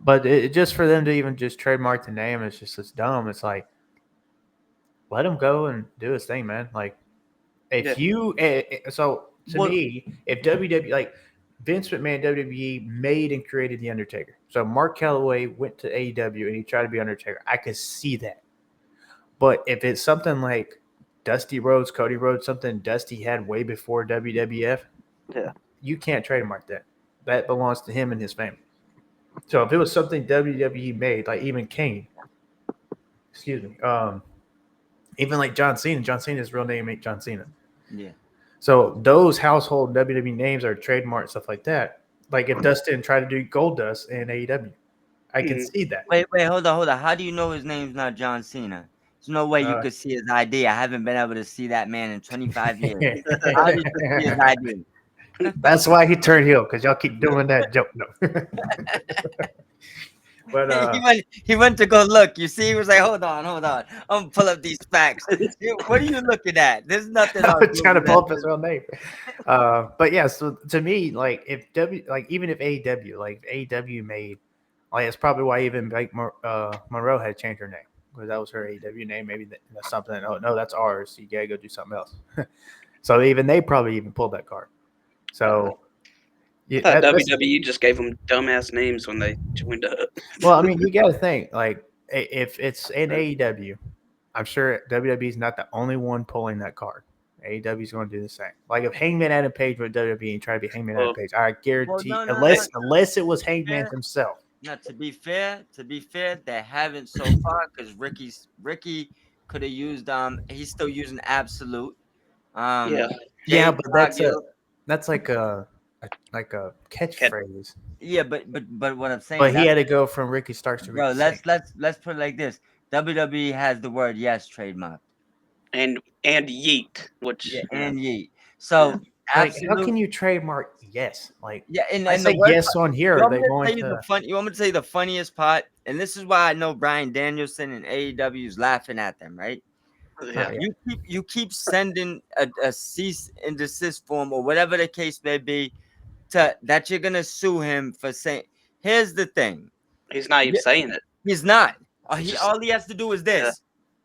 [SPEAKER 4] but just for them to even just trademark the name, it's dumb. It's like, let him go and do his thing, man. Like, if you, so to me, if WWE, like Vince McMahon, WWE made and created The Undertaker. So Mark Calloway went to AEW and he tried to be Undertaker. I could see that. But if it's something like Dusty Rhodes, Cody Rhodes, something Dusty had way before WWF, you can't trademark that. That belongs to him and his family. So if it was something WWE made, like even Kane, even like John Cena's real name ain't John Cena.
[SPEAKER 1] Yeah.
[SPEAKER 4] So those household WWE names are trademarked, stuff like that. Like if Dustin tried to do Goldust in AEW, I can see that.
[SPEAKER 1] Wait, hold on. How do you know his name's not John Cena? There's no way you could see his ID. I haven't been able to see that man in 25 years. How did you see his ID?
[SPEAKER 4] That's why he turned heel, because y'all keep doing that joke. No. But
[SPEAKER 1] he went to go look. You see, he was like, hold on. I'm gonna pull up these facts. What are you looking at? There's nothing.
[SPEAKER 4] I was trying to pull up his real name. But yeah, so to me, like if even if AEW, like AEW made, like it's probably why even like Monroe had to change her name, because that was her AEW name. Maybe that's something. Oh no, that's ours. So you gotta go do something else. So even they probably even pulled that card. So
[SPEAKER 3] I thought WWE just gave them dumbass names when they joined up.
[SPEAKER 4] Well, I mean, you got to think, like, if it's in AEW, I'm sure WWE's not the only one pulling that card. AEW's going to do the same. Like, if Hangman Adam Page with WWE and try to be Hangman Adam Page, I guarantee, unless it was Hangman himself.
[SPEAKER 1] Now, to be fair, they haven't so far, because Ricky could have used he's still using Absolute.
[SPEAKER 4] Yeah, but that's like a catchphrase.
[SPEAKER 1] Yeah, but what I'm saying.
[SPEAKER 4] But he had to go from Ricky Starks to Ricky.
[SPEAKER 1] Bro, let's put it like this: WWE has the word yes trademark.
[SPEAKER 3] And yeet, which
[SPEAKER 1] and yeet. So
[SPEAKER 4] like, how can you trademark yes? Like
[SPEAKER 1] and
[SPEAKER 4] I say yes on here. Are they going to?
[SPEAKER 1] You want me to tell you the funniest part? And this is why I know Bryan Danielson and AEW is laughing at them, right?
[SPEAKER 3] Yeah.
[SPEAKER 1] You keep sending a cease and desist form or whatever the case may be that you're gonna sue him for saying. Here's the thing.
[SPEAKER 3] He's not even saying it.
[SPEAKER 1] He's not. All he has to do is this.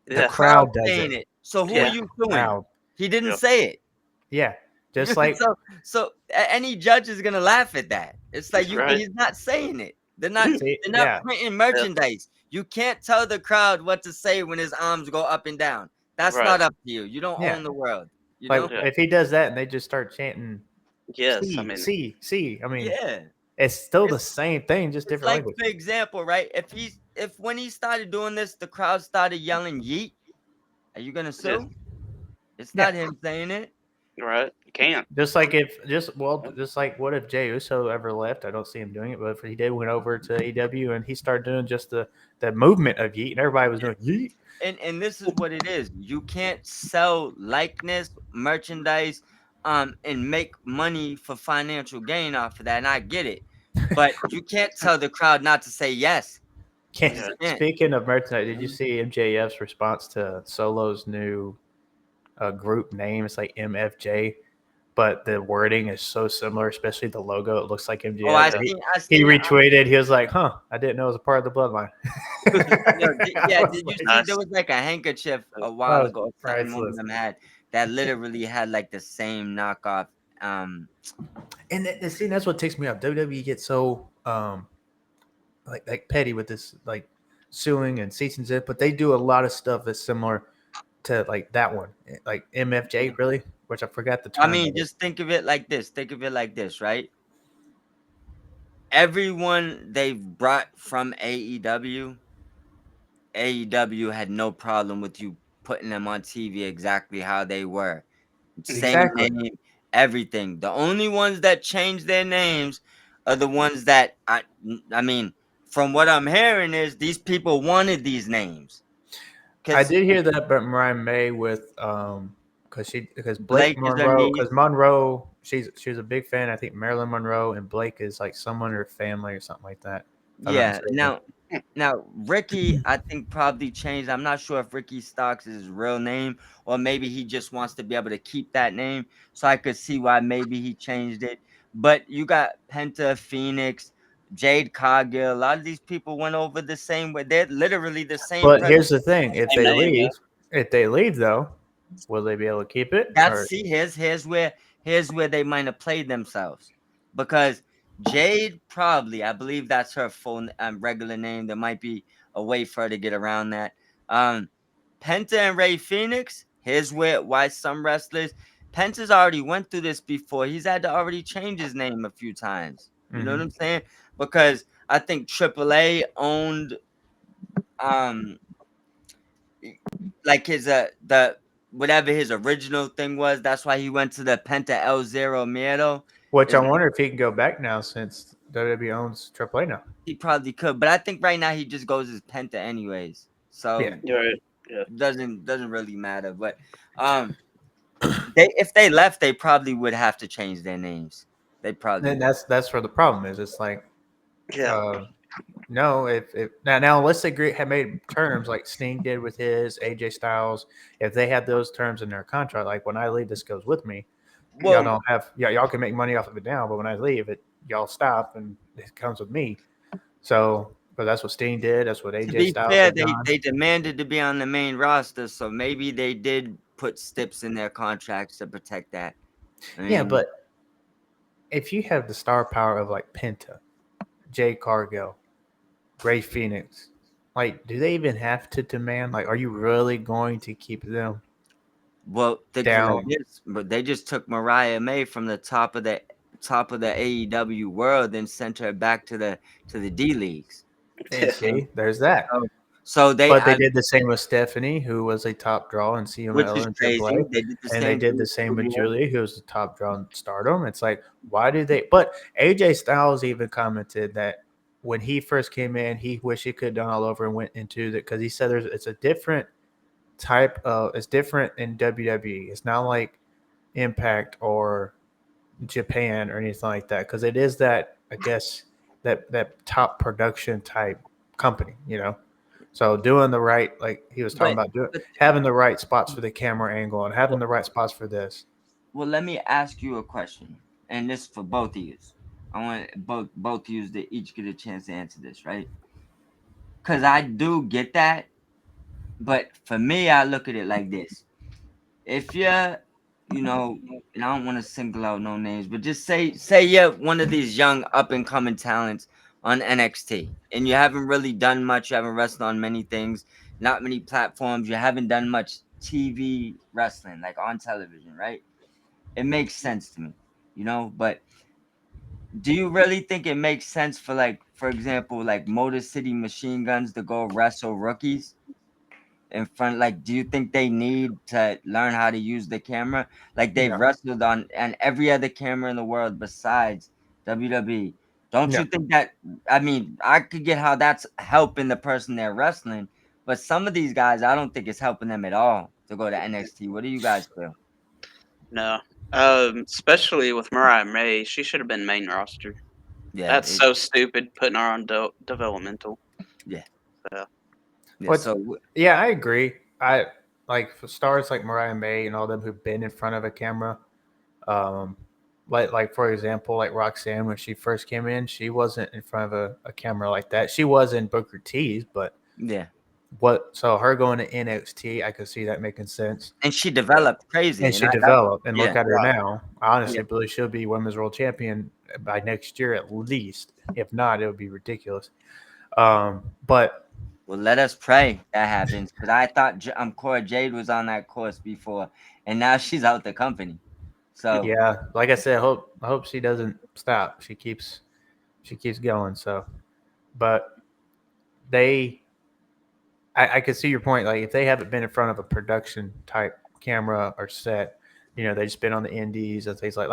[SPEAKER 4] The crowd does
[SPEAKER 1] saying it. So who are you suing?
[SPEAKER 4] Crowd.
[SPEAKER 1] He didn't say it.
[SPEAKER 4] Yeah. Just like
[SPEAKER 1] so any judge is gonna laugh at that. It's like he's not saying it. They're not printing merchandise. You can't tell the crowd what to say when his arms go up and down. That's not up to you. You don't own the world. You know?
[SPEAKER 4] If he does that and they just start chanting,
[SPEAKER 3] yes,
[SPEAKER 4] see. I mean,
[SPEAKER 1] yeah,
[SPEAKER 4] it's still the same thing, just different language.
[SPEAKER 1] For example, right? If when he started doing this, the crowd started yelling "yeet," are you gonna sue?
[SPEAKER 3] Yeah.
[SPEAKER 1] It's not him saying it.
[SPEAKER 3] Right, you can't.
[SPEAKER 4] Just like what if Jey Uso ever left? I don't see him doing it, but if he did, went over to AEW and he started doing just the movement of yeet, and everybody was doing yeet.
[SPEAKER 1] And this is what it is. You can't sell likeness, merchandise, and make money for financial gain off of that. And I get it, but you can't tell the crowd not to say yes.
[SPEAKER 4] Speaking of merchandise, did you see MJF's response to Solo's new group name? It's like MFJ, but the wording is so similar, especially the logo. It looks like MJF.
[SPEAKER 1] Oh, I
[SPEAKER 4] So
[SPEAKER 1] seen.
[SPEAKER 4] he retweeted. He was like, "Huh, I didn't know it was a part of the bloodline."
[SPEAKER 1] Yeah, did you see there was like a handkerchief a while ago or something one of
[SPEAKER 4] priceless.
[SPEAKER 1] them had that literally had like the same knockoff.
[SPEAKER 4] And see, that's what takes me up. WWE gets so like petty with this, like suing and cease and desist, but they do a lot of stuff that's similar to like that one, like MFJ, really, which I forgot the term.
[SPEAKER 1] I mean, just think of it like this. Think of it like this, right? Everyone they've brought from AEW had no problem with you putting them on TV exactly how they were. Same
[SPEAKER 4] Exactly.
[SPEAKER 1] name, everything. The only ones that changed their names are the ones that I mean, from what I'm hearing is these people wanted these names.
[SPEAKER 4] I did hear that about Mariah May with because Blake
[SPEAKER 1] Blake is her
[SPEAKER 4] Monroe,
[SPEAKER 1] niece.
[SPEAKER 4] because Monroe, she's a big fan. I think Marilyn Monroe, and Blake is like someone in her family or something like that. if I'm not
[SPEAKER 1] Yeah.
[SPEAKER 4] mistaken.
[SPEAKER 1] Now Ricky, I think probably changed. I'm not sure if Ricky Starks is his real name or maybe he just wants to be able to keep that name. So I could see why maybe he changed it. But you got Penta, Phoenix, Jade Cargill. A lot of these people went over the same way. They're literally the same.
[SPEAKER 4] But here's the thing: if
[SPEAKER 3] Same
[SPEAKER 4] they
[SPEAKER 3] name, yeah.
[SPEAKER 4] leave though, will they be able to keep it?
[SPEAKER 1] That's see, here's where they might have played themselves, because Jade probably, I believe that's her full regular name. There might be a way for her to get around that. Penta and Ray Phoenix. Here's why some wrestlers. Penta's already went through this before. He's had to already change his name a few times. You know what I'm saying? Because I think AAA owned like his the whatever his original thing was. That's why he went to the Penta El Zero Miedo.
[SPEAKER 4] Which I wonder if he can go back now since WWE owns AAA now.
[SPEAKER 1] He probably could, but I think right now he just goes as Penta anyways. So
[SPEAKER 4] Yeah.
[SPEAKER 3] You're right. Yeah.
[SPEAKER 1] doesn't really matter. But if they left, they probably would have to change their names. They probably
[SPEAKER 4] And
[SPEAKER 1] would.
[SPEAKER 4] that's where the problem is. It's like,
[SPEAKER 3] Yeah.
[SPEAKER 4] no, if now let's agree have made terms like Sting did with his AJ Styles. If they had those terms in their contract, like when I leave, this goes with me. Y'all
[SPEAKER 1] Well,
[SPEAKER 4] don't have y'all can make money off of it now, but when I leave, y'all stop and it comes with me. So, but that's what Sting did. That's what
[SPEAKER 1] to
[SPEAKER 4] AJ
[SPEAKER 1] be
[SPEAKER 4] Styles
[SPEAKER 1] fair,
[SPEAKER 4] had done.
[SPEAKER 1] they demanded to be on the main roster, so maybe they did put steps in their contracts to protect that. I
[SPEAKER 4] Yeah,
[SPEAKER 1] mean,
[SPEAKER 4] but if you have the star power of like Penta, Jade Cargill, Ray Phoenix, like, do they even have to demand? Like, are you really going to keep them?
[SPEAKER 1] well, think of it
[SPEAKER 4] Down.
[SPEAKER 1] like this, but they just took Mariah May from the top of the AEW world and sent her back to the D leagues.
[SPEAKER 4] And see, there's that.
[SPEAKER 1] So they,
[SPEAKER 4] But they did the same with Stephanie, who was a top draw in
[SPEAKER 1] which
[SPEAKER 4] CMLL
[SPEAKER 1] is
[SPEAKER 4] and
[SPEAKER 1] crazy.
[SPEAKER 4] AAA.
[SPEAKER 1] They did the
[SPEAKER 4] And
[SPEAKER 1] same.
[SPEAKER 4] they did the same with Julia, who was the top draw in Stardom. It's like, why do they? But AJ Styles even commented that when he first came in, he wished he could have done all over and went into that because he said it's a different type of. It's different in WWE. It's not like Impact or Japan or anything like that because it is that, I guess, that top production type company, you know. So doing the right, like he was talking about, having the right spots for the camera angle and having the right spots for this.
[SPEAKER 1] Well, let me ask you a question, and this for both of you. I want both of you to each get a chance to answer this, right? Because I do get that, but for me, I look at it like this: if you're, and I don't want to single out no names, but just say you're one of these young up and coming talents on NXT, and you haven't really done much. You haven't wrestled on many things, not many platforms. You haven't done much TV wrestling, like on television, right? It makes sense to me, but do you really think it makes sense for, like, for example, like Motor City Machine Guns to go wrestle rookies in front? Like, do you think they need to learn how to use the camera? Like, they've wrestled on every other camera in the world besides WWE. Don't you think that, I mean, I could get how that's helping the person they're wrestling, but some of these guys, I don't think it's helping them at all to go to NXT. What do you guys feel?
[SPEAKER 3] No. Especially with Mariah May, she should have been main roster.
[SPEAKER 1] Yeah,
[SPEAKER 3] That's so stupid putting her on developmental.
[SPEAKER 1] Yeah.
[SPEAKER 4] Yeah, I agree. I like for stars like Mariah May and all them who've been in front of a camera. Like for example, like Roxanne, when she first came in, she wasn't in front of a camera like that. She was in Booker T's, but
[SPEAKER 1] Yeah.
[SPEAKER 4] so her going to NXT, I could see that making sense.
[SPEAKER 1] And she developed crazy.
[SPEAKER 4] And she
[SPEAKER 1] I-
[SPEAKER 4] developed, and look
[SPEAKER 1] yeah.
[SPEAKER 4] at her now. I honestly
[SPEAKER 1] Yeah.
[SPEAKER 4] believe she'll be women's world champion by next year at least. If not, it would be ridiculous. But
[SPEAKER 1] Well, let us pray that happens, because I thought Cora Jade was on that course before, and now she's out the company. So
[SPEAKER 4] yeah, like I said, I hope she doesn't stop. She keeps going. So, but I could see your point. Like if they haven't been in front of a production type camera or set, they just been on the indies and things like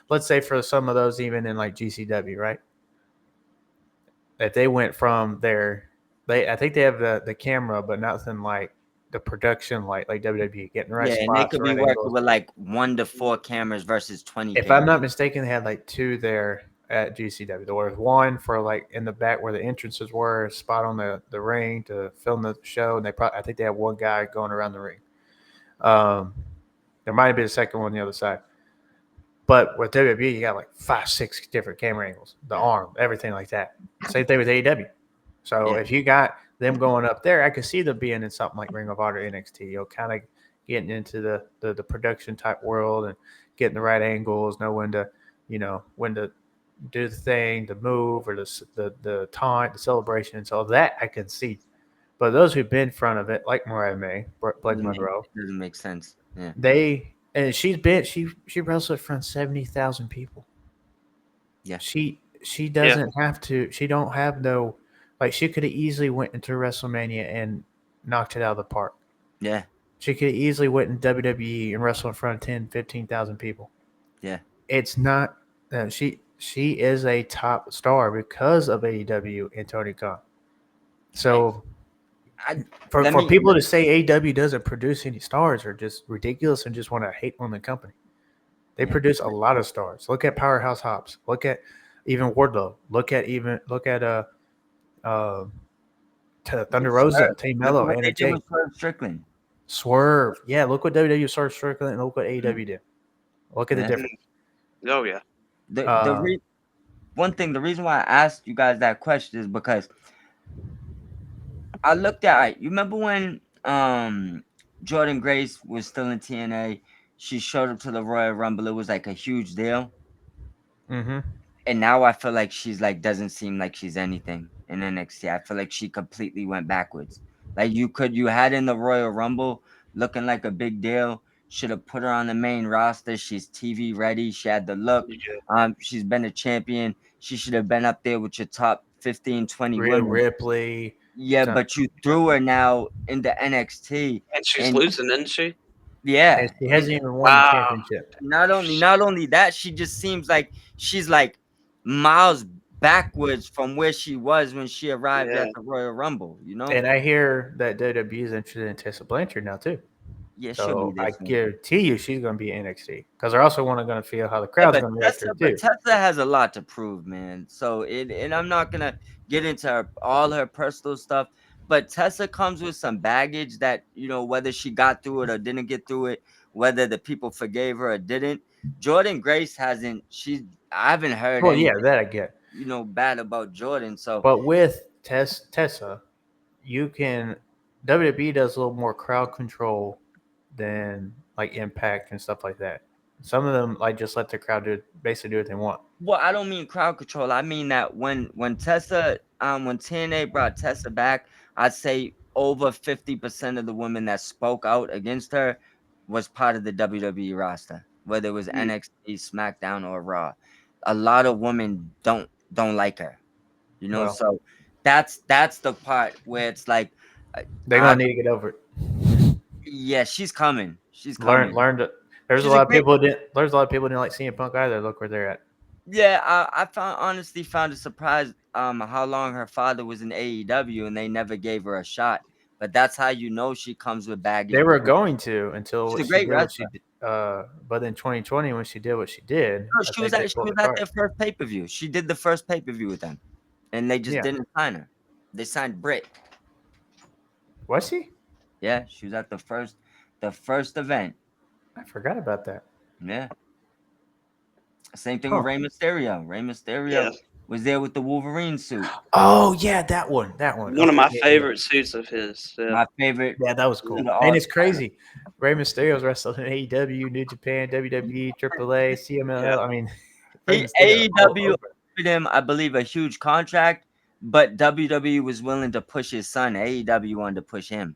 [SPEAKER 4] let's say for some of those even in like GCW, right? If they went from there, I think they have the camera, but nothing like the production like WWE getting the right
[SPEAKER 1] yeah,
[SPEAKER 4] spots.
[SPEAKER 1] and they could be
[SPEAKER 4] right
[SPEAKER 1] working
[SPEAKER 4] angles.
[SPEAKER 1] with like 1 to 4 cameras versus 20.
[SPEAKER 4] If
[SPEAKER 1] cameras.
[SPEAKER 4] I'm not mistaken, they had like 2 there at GCW. There was one for like in the back where the entrances were, a spot on the ring to film the show, and I think they had one guy going around the ring. There might have been a second one on the other side. But with WWE, you got like 5, 6 different camera angles, the arm, everything like that. Same thing with AEW. So if you got them going up there, I could see them being in something like Ring of Honor, NXT. Kind of getting into the production type world and getting the right angles, know when to do the thing, the move, or the taunt, the celebration. So that I can see. But those who've been in front of it, like Mariah May, Blake Monroe,
[SPEAKER 1] doesn't make sense. Yeah.
[SPEAKER 4] she wrestled in front of 70,000 people.
[SPEAKER 1] Yeah.
[SPEAKER 4] She doesn't have to. She don't have no. Like she could have easily went into WrestleMania and knocked it out of the park.
[SPEAKER 1] Yeah.
[SPEAKER 4] She could have easily went in WWE and wrestled in front of 10, 15,000 people.
[SPEAKER 1] Yeah.
[SPEAKER 4] It's not. She is a top star because of AEW and Tony Khan. So for people to say AEW doesn't produce any stars are just ridiculous and just want to hate on the company. They produce a lot of stars. Look at Powerhouse Hobbs. Look at even Wardlow. Look at Thunder Rosa, Team Mello,
[SPEAKER 1] What they did
[SPEAKER 4] NJ.
[SPEAKER 1] with Swerve Strickland.
[SPEAKER 4] Swerve. Yeah, look what WWE started Strickland and look what AEW did. Look at the difference.
[SPEAKER 3] Oh yeah.
[SPEAKER 1] The reason why I asked you guys that question is because I looked at you remember when Jordan Grace was still in TNA, she showed up to the Royal Rumble, it was like a huge deal.
[SPEAKER 4] Mm-hmm.
[SPEAKER 1] And now I feel like she's like doesn't seem like she's anything in NXT. I feel like she completely went backwards. Like you had in the Royal Rumble looking like a big deal. Should have put her on the main roster. She's TV ready. She had the look. She's been a champion. She should have been up there with your top 15, 20
[SPEAKER 4] Rhea
[SPEAKER 1] women.
[SPEAKER 4] Ripley.
[SPEAKER 1] Yeah, but you threw her now into NXT.
[SPEAKER 3] And she's losing, isn't she?
[SPEAKER 1] Yeah.
[SPEAKER 4] And she hasn't even won the championship.
[SPEAKER 1] Not only that, she just seems like she's like miles backwards from where she was when she arrived at the Royal Rumble,
[SPEAKER 4] And I hear that WWE is interested in Tessa Blanchard now too.
[SPEAKER 1] Yeah,
[SPEAKER 4] so
[SPEAKER 1] she'll be there.
[SPEAKER 4] I guarantee you she's going to be NXT because they're also going to feel how the crowd's going to react to her too.
[SPEAKER 1] Tessa has a lot to prove, man. So and I'm not gonna get into all her personal stuff, but Tessa comes with some baggage that whether she got through it or didn't get through it, whether the people forgave her or didn't. Jordan Grace hasn't. I haven't heard.
[SPEAKER 4] Well, yeah, that I get.
[SPEAKER 1] Bad about Jordan. So,
[SPEAKER 4] but with Tessa, you can WWE does a little more crowd control than like Impact and stuff like that. Some of them like just let the crowd basically do what they want.
[SPEAKER 1] Well, I don't mean crowd control. I mean that when Tessa, when TNA brought Tessa back, I'd say over 50% of the women that spoke out against her was part of the WWE roster, whether it was NXT, SmackDown, or Raw. A lot of women don't like her, So that's the part where it's like
[SPEAKER 4] they're gonna need to get over it.
[SPEAKER 1] Yeah, she's coming. She's coming.
[SPEAKER 4] Learned it. There's a lot of people didn't like CM Punk either. Look where they're at.
[SPEAKER 1] Yeah, I honestly found it surprised how long her father was in AEW and they never gave her a shot. But that's how she comes with baggage.
[SPEAKER 4] They were going to until
[SPEAKER 1] she's a great wrestler.
[SPEAKER 4] But in 2020 when she did what she did,
[SPEAKER 1] she was at their first pay-per-view. She did the first pay-per-view with them, and they just didn't sign her. They signed Britt.
[SPEAKER 4] Was she?
[SPEAKER 1] Yeah, she was at the first event.
[SPEAKER 4] I forgot about that.
[SPEAKER 1] Yeah. Same thing
[SPEAKER 4] Huh.
[SPEAKER 1] with Rey Mysterio. Rey Mysterio
[SPEAKER 3] Yeah.
[SPEAKER 1] was there with the Wolverine suit.
[SPEAKER 4] Oh yeah, that one.
[SPEAKER 3] One of
[SPEAKER 4] Okay,
[SPEAKER 3] my
[SPEAKER 4] yeah.
[SPEAKER 3] favorite suits of his. Yeah.
[SPEAKER 1] My favorite.
[SPEAKER 4] Yeah, that was cool.
[SPEAKER 1] Little
[SPEAKER 4] And it's
[SPEAKER 1] all-
[SPEAKER 4] crazy. Rey Mysterio's wrestled in AEW, New Japan, WWE, AAA, CMLL.
[SPEAKER 3] Yeah.
[SPEAKER 4] I mean, Rey
[SPEAKER 1] He
[SPEAKER 4] Mysterio all
[SPEAKER 1] AEW
[SPEAKER 4] over.
[SPEAKER 1] offered him, I believe, a huge contract, but WWE was willing to push his son. AEW wanted to push him.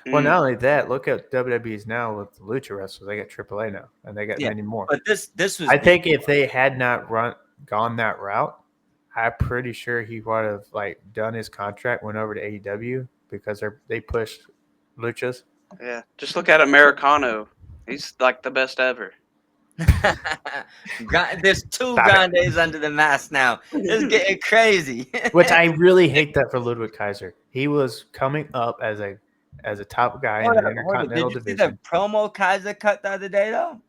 [SPEAKER 4] Well,
[SPEAKER 3] Mm.
[SPEAKER 4] not only that, look at WWE's now with the Lucha wrestlers. They got AAA now, and they got
[SPEAKER 1] Yeah,
[SPEAKER 4] many more.
[SPEAKER 1] But this was
[SPEAKER 4] I think if they had not gone that route, I'm pretty sure he would have like done his contract, went over to AEW because they pushed Luchas.
[SPEAKER 3] Yeah. Just look at Americano. He's like the best ever.
[SPEAKER 1] There's two
[SPEAKER 4] Stop it.
[SPEAKER 1] Grandes under the mask now. It's getting crazy.
[SPEAKER 4] Which I really hate that for Ludwig Kaiser. He was coming up as a top guy in
[SPEAKER 1] Hold
[SPEAKER 4] the
[SPEAKER 1] up, hold up.
[SPEAKER 4] Intercontinental
[SPEAKER 1] Did you see the
[SPEAKER 4] division.
[SPEAKER 1] promo Kaiser cut the other day though?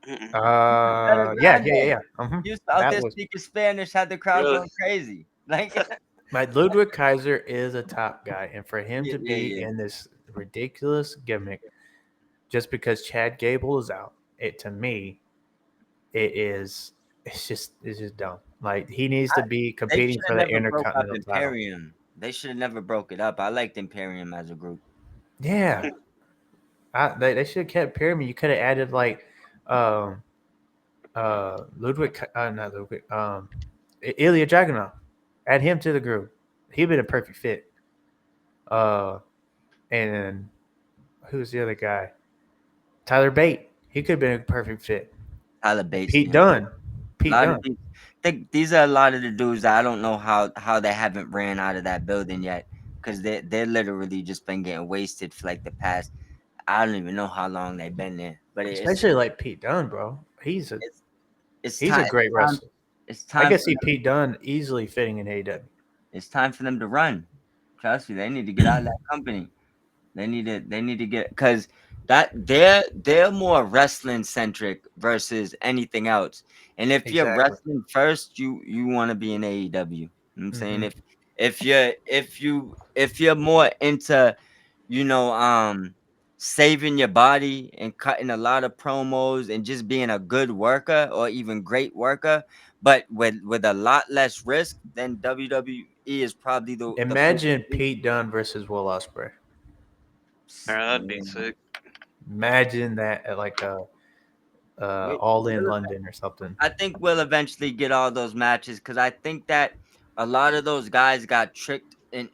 [SPEAKER 3] Mm-mm.
[SPEAKER 4] Yeah.
[SPEAKER 1] He was out
[SPEAKER 4] That
[SPEAKER 1] there
[SPEAKER 4] was-
[SPEAKER 1] speaking Spanish, had the crowd
[SPEAKER 3] Really?
[SPEAKER 1] going crazy. Like
[SPEAKER 4] My Ludwig Kaiser is a top guy, and for him to be
[SPEAKER 1] Yeah.
[SPEAKER 4] in this ridiculous gimmick just because Chad Gable is out, to me, it's just dumb. Like he needs to be
[SPEAKER 1] They
[SPEAKER 4] competing
[SPEAKER 1] should
[SPEAKER 4] for
[SPEAKER 1] have
[SPEAKER 4] the
[SPEAKER 1] never broke up
[SPEAKER 4] Intercontinental title.
[SPEAKER 1] Imperium. They should have never broke it up. I liked Imperium as a group.
[SPEAKER 4] Yeah, they should have kept Pyramid. You could have added like Ludwig, not Ludwig, Ilya Dragunov. Add him to the group. He'd been a perfect fit. And who's the other guy? Tyler Bate. He could have been a perfect fit.
[SPEAKER 1] Tyler Bates.
[SPEAKER 4] Pete
[SPEAKER 1] man.
[SPEAKER 4] Dunne. Pete
[SPEAKER 1] A lot
[SPEAKER 4] Dunne.
[SPEAKER 1] of these are a lot of the dudes that I don't know how they haven't ran out of that building yet, because they're literally just been getting wasted for like the past. I don't even know how long they've been there, but
[SPEAKER 4] Especially like Pete Dunne, bro. He's a
[SPEAKER 1] it's
[SPEAKER 4] great wrestler.
[SPEAKER 1] It's time.
[SPEAKER 4] I can see Pete Dunne easily fitting in AEW.
[SPEAKER 1] It's time for them to run. Trust me, they need to get out of that company. They need to get, because that they're more wrestling centric versus anything else. And if you're
[SPEAKER 4] Exactly.
[SPEAKER 1] wrestling first, you want to be in AEW. You know what I'm saying,
[SPEAKER 4] Mhm.
[SPEAKER 1] if you're more into, saving your body and cutting a lot of promos and just being a good worker or even great worker, but with a lot less risk, then WWE is probably the
[SPEAKER 4] Imagine
[SPEAKER 1] place to be.
[SPEAKER 4] Pete Dunne versus Will Ospreay.
[SPEAKER 3] That'd be sick.
[SPEAKER 4] Imagine that at like a All In London or something.
[SPEAKER 1] I think we'll eventually get all those matches, because I think that a lot of those guys got tricked
[SPEAKER 3] Into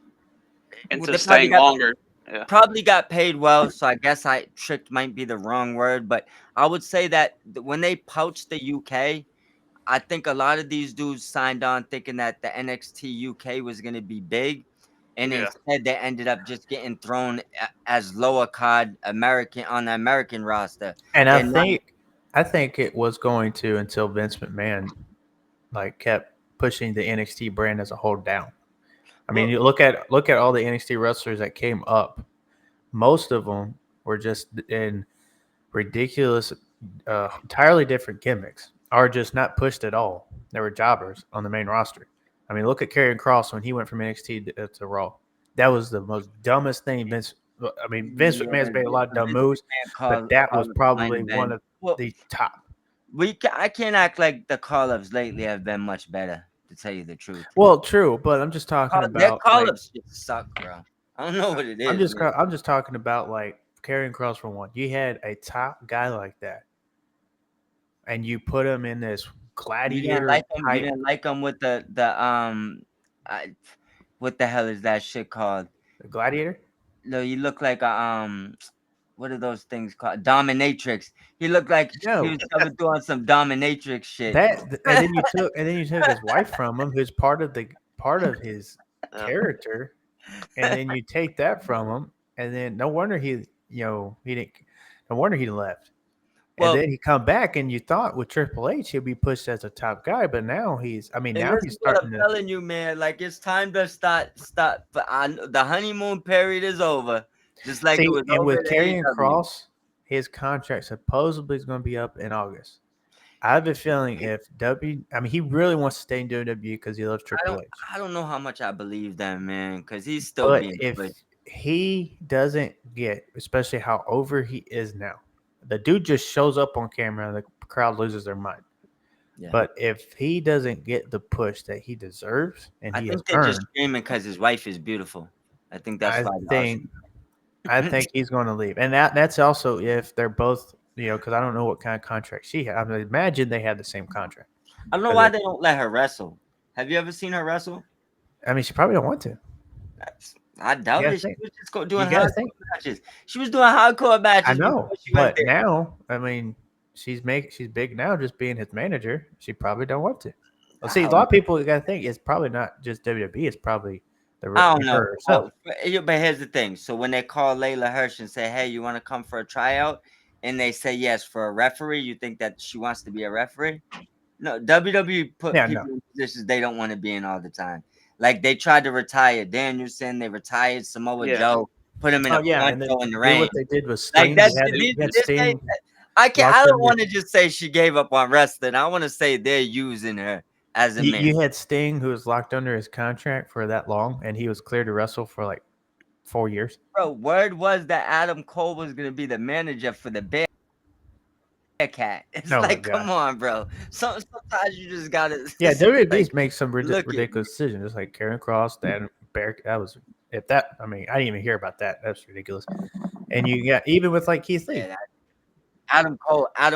[SPEAKER 1] they probably
[SPEAKER 3] staying longer. Yeah.
[SPEAKER 1] probably got paid well. So I guess tricked might be the wrong word, but I would say that when they poached the UK, I think a lot of these dudes signed on thinking that the NXT UK was going to be big, and
[SPEAKER 3] Yeah.
[SPEAKER 1] instead they ended up just getting thrown as lower card American on the American roster.
[SPEAKER 4] And
[SPEAKER 1] They're not-
[SPEAKER 4] I think it was going to until Vince McMahon like kept pushing the NXT brand as a whole down. I mean, you look at all the NXT wrestlers that came up. Most of them were just in ridiculous, entirely different gimmicks, or just not pushed at all. They were jobbers on the main roster. I mean, look at Karrion Kross when he went from NXT to Raw. That was the most dumbest thing Vince McMahon's made a lot of dumb moves, but that was probably one of the top.
[SPEAKER 1] I can't act like the call-ups lately have been much better, to tell you the truth.
[SPEAKER 4] Well, true, but I'm just talking
[SPEAKER 1] Their
[SPEAKER 4] about
[SPEAKER 1] call-ups just suck, bro. I don't know what it is.
[SPEAKER 4] I'm just talking about like Karrion Kross for one. You had a top guy like that, and you put him in this gladiator.
[SPEAKER 1] You didn't like him with the what the hell is that shit called?
[SPEAKER 4] The gladiator.
[SPEAKER 1] No, you look like a what are those things called? Dominatrix. He looked like he was coming through on some dominatrix shit.
[SPEAKER 4] And then you took his wife from him, who's part of his character, and then you take that from him, and then no wonder he left.
[SPEAKER 1] Well,
[SPEAKER 4] and then he come back, and you thought with Triple H he'll be pushed as a top guy, but now he's starting
[SPEAKER 1] I'm telling you, man, like it's time to start. But the honeymoon period is over. Just like it was
[SPEAKER 4] and
[SPEAKER 1] over
[SPEAKER 4] with
[SPEAKER 1] at
[SPEAKER 4] Karrion
[SPEAKER 1] AEW.
[SPEAKER 4] Kross, his contract supposedly is going to be up in August. I have a feeling he really wants to stay in WWE because he loves Triple H.
[SPEAKER 1] I don't know how much I believe that, man, because he's still
[SPEAKER 4] But
[SPEAKER 1] being
[SPEAKER 4] if
[SPEAKER 1] pushed.
[SPEAKER 4] he doesn't get, especially how over he is now, the dude just shows up on camera and the crowd loses their mind.
[SPEAKER 1] Yeah.
[SPEAKER 4] But if he doesn't get the push that he deserves and
[SPEAKER 1] I
[SPEAKER 4] he has
[SPEAKER 1] think they're just
[SPEAKER 4] earned,
[SPEAKER 1] screaming because his wife is beautiful. I think that's
[SPEAKER 4] I
[SPEAKER 1] why. they
[SPEAKER 4] think
[SPEAKER 1] also-
[SPEAKER 4] I think he's going to leave, and that's also if they're both, because I don't know what kind of contract she had. I mean, imagine they had the same contract.
[SPEAKER 1] I don't know why they don't let her wrestle. Have you ever seen her wrestle?
[SPEAKER 4] I mean, she probably don't want to.
[SPEAKER 1] I doubt
[SPEAKER 4] gotta
[SPEAKER 1] it. She
[SPEAKER 4] think.
[SPEAKER 1] was just doing
[SPEAKER 4] gotta
[SPEAKER 1] hardcore
[SPEAKER 4] think.
[SPEAKER 1] matches. She was doing hardcore matches
[SPEAKER 4] I
[SPEAKER 1] before
[SPEAKER 4] know,
[SPEAKER 1] she went
[SPEAKER 4] but
[SPEAKER 1] there.
[SPEAKER 4] now, I mean, she's big now, just being his manager. She probably don't want to. Well, see, a lot of people got to think it's probably not just WWE. It's probably
[SPEAKER 1] I don't know.
[SPEAKER 4] her herself.
[SPEAKER 1] But here's the thing. So when they call Layla Hirsch and say, "Hey, you want to come for a tryout?" and they say yes for a referee, you think that she wants to be a referee? No, WWE put people in positions they don't want to be in all the time. Like they tried to retire Danielson, they retired Samoa Joe, put him in a poncho in the rain.
[SPEAKER 4] What they did was
[SPEAKER 1] Sting. Like that's
[SPEAKER 4] Sting.
[SPEAKER 1] I don't want to just say she gave up on wrestling. I want to say they're using her as a man.
[SPEAKER 4] You had Sting, who was locked under his contract for that long, and he was cleared to wrestle for like 4 years.
[SPEAKER 1] Bro, word was that Adam Cole was going to be the manager for the Bearcat. It's like, come on, bro. Sometimes you just gotta.
[SPEAKER 4] Yeah, WWE's make some ridiculous decisions. It's like Karrion Kross, that Bearcat. That was I didn't even hear about that. That's ridiculous. And you got even with like Keith Lee.
[SPEAKER 1] Yeah, Adam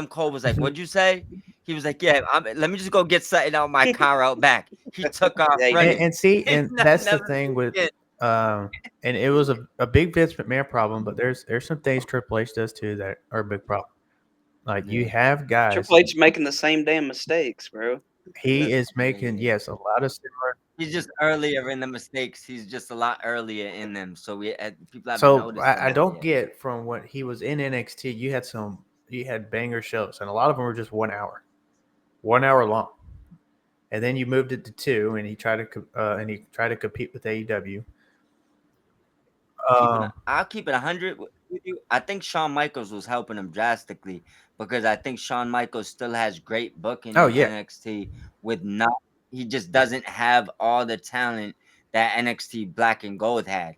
[SPEAKER 1] Cole was like, "What'd you say?" He was like, "Yeah, let me just go get something out my car out back." He took off running.
[SPEAKER 4] And that's the thing with and it was a big Vince McMahon problem, but there's some things Triple H does too that are a big problem. Like you have guys.
[SPEAKER 3] Triple H making the same damn mistakes, bro.
[SPEAKER 4] He is making a lot of similar.
[SPEAKER 1] He's just earlier in the mistakes. He's just a lot earlier in them. So people have
[SPEAKER 4] noticed. I don't get from what he was in NXT. You had banger shows, and a lot of them were just 1 hour long. And then you moved it to 2, and he tried to compete with AEW.
[SPEAKER 1] I'll keep it 100 with you. I think Shawn Michaels was helping him drastically because I think Shawn Michaels still has great booking in NXT he just doesn't have all the talent that NXT Black and Gold had,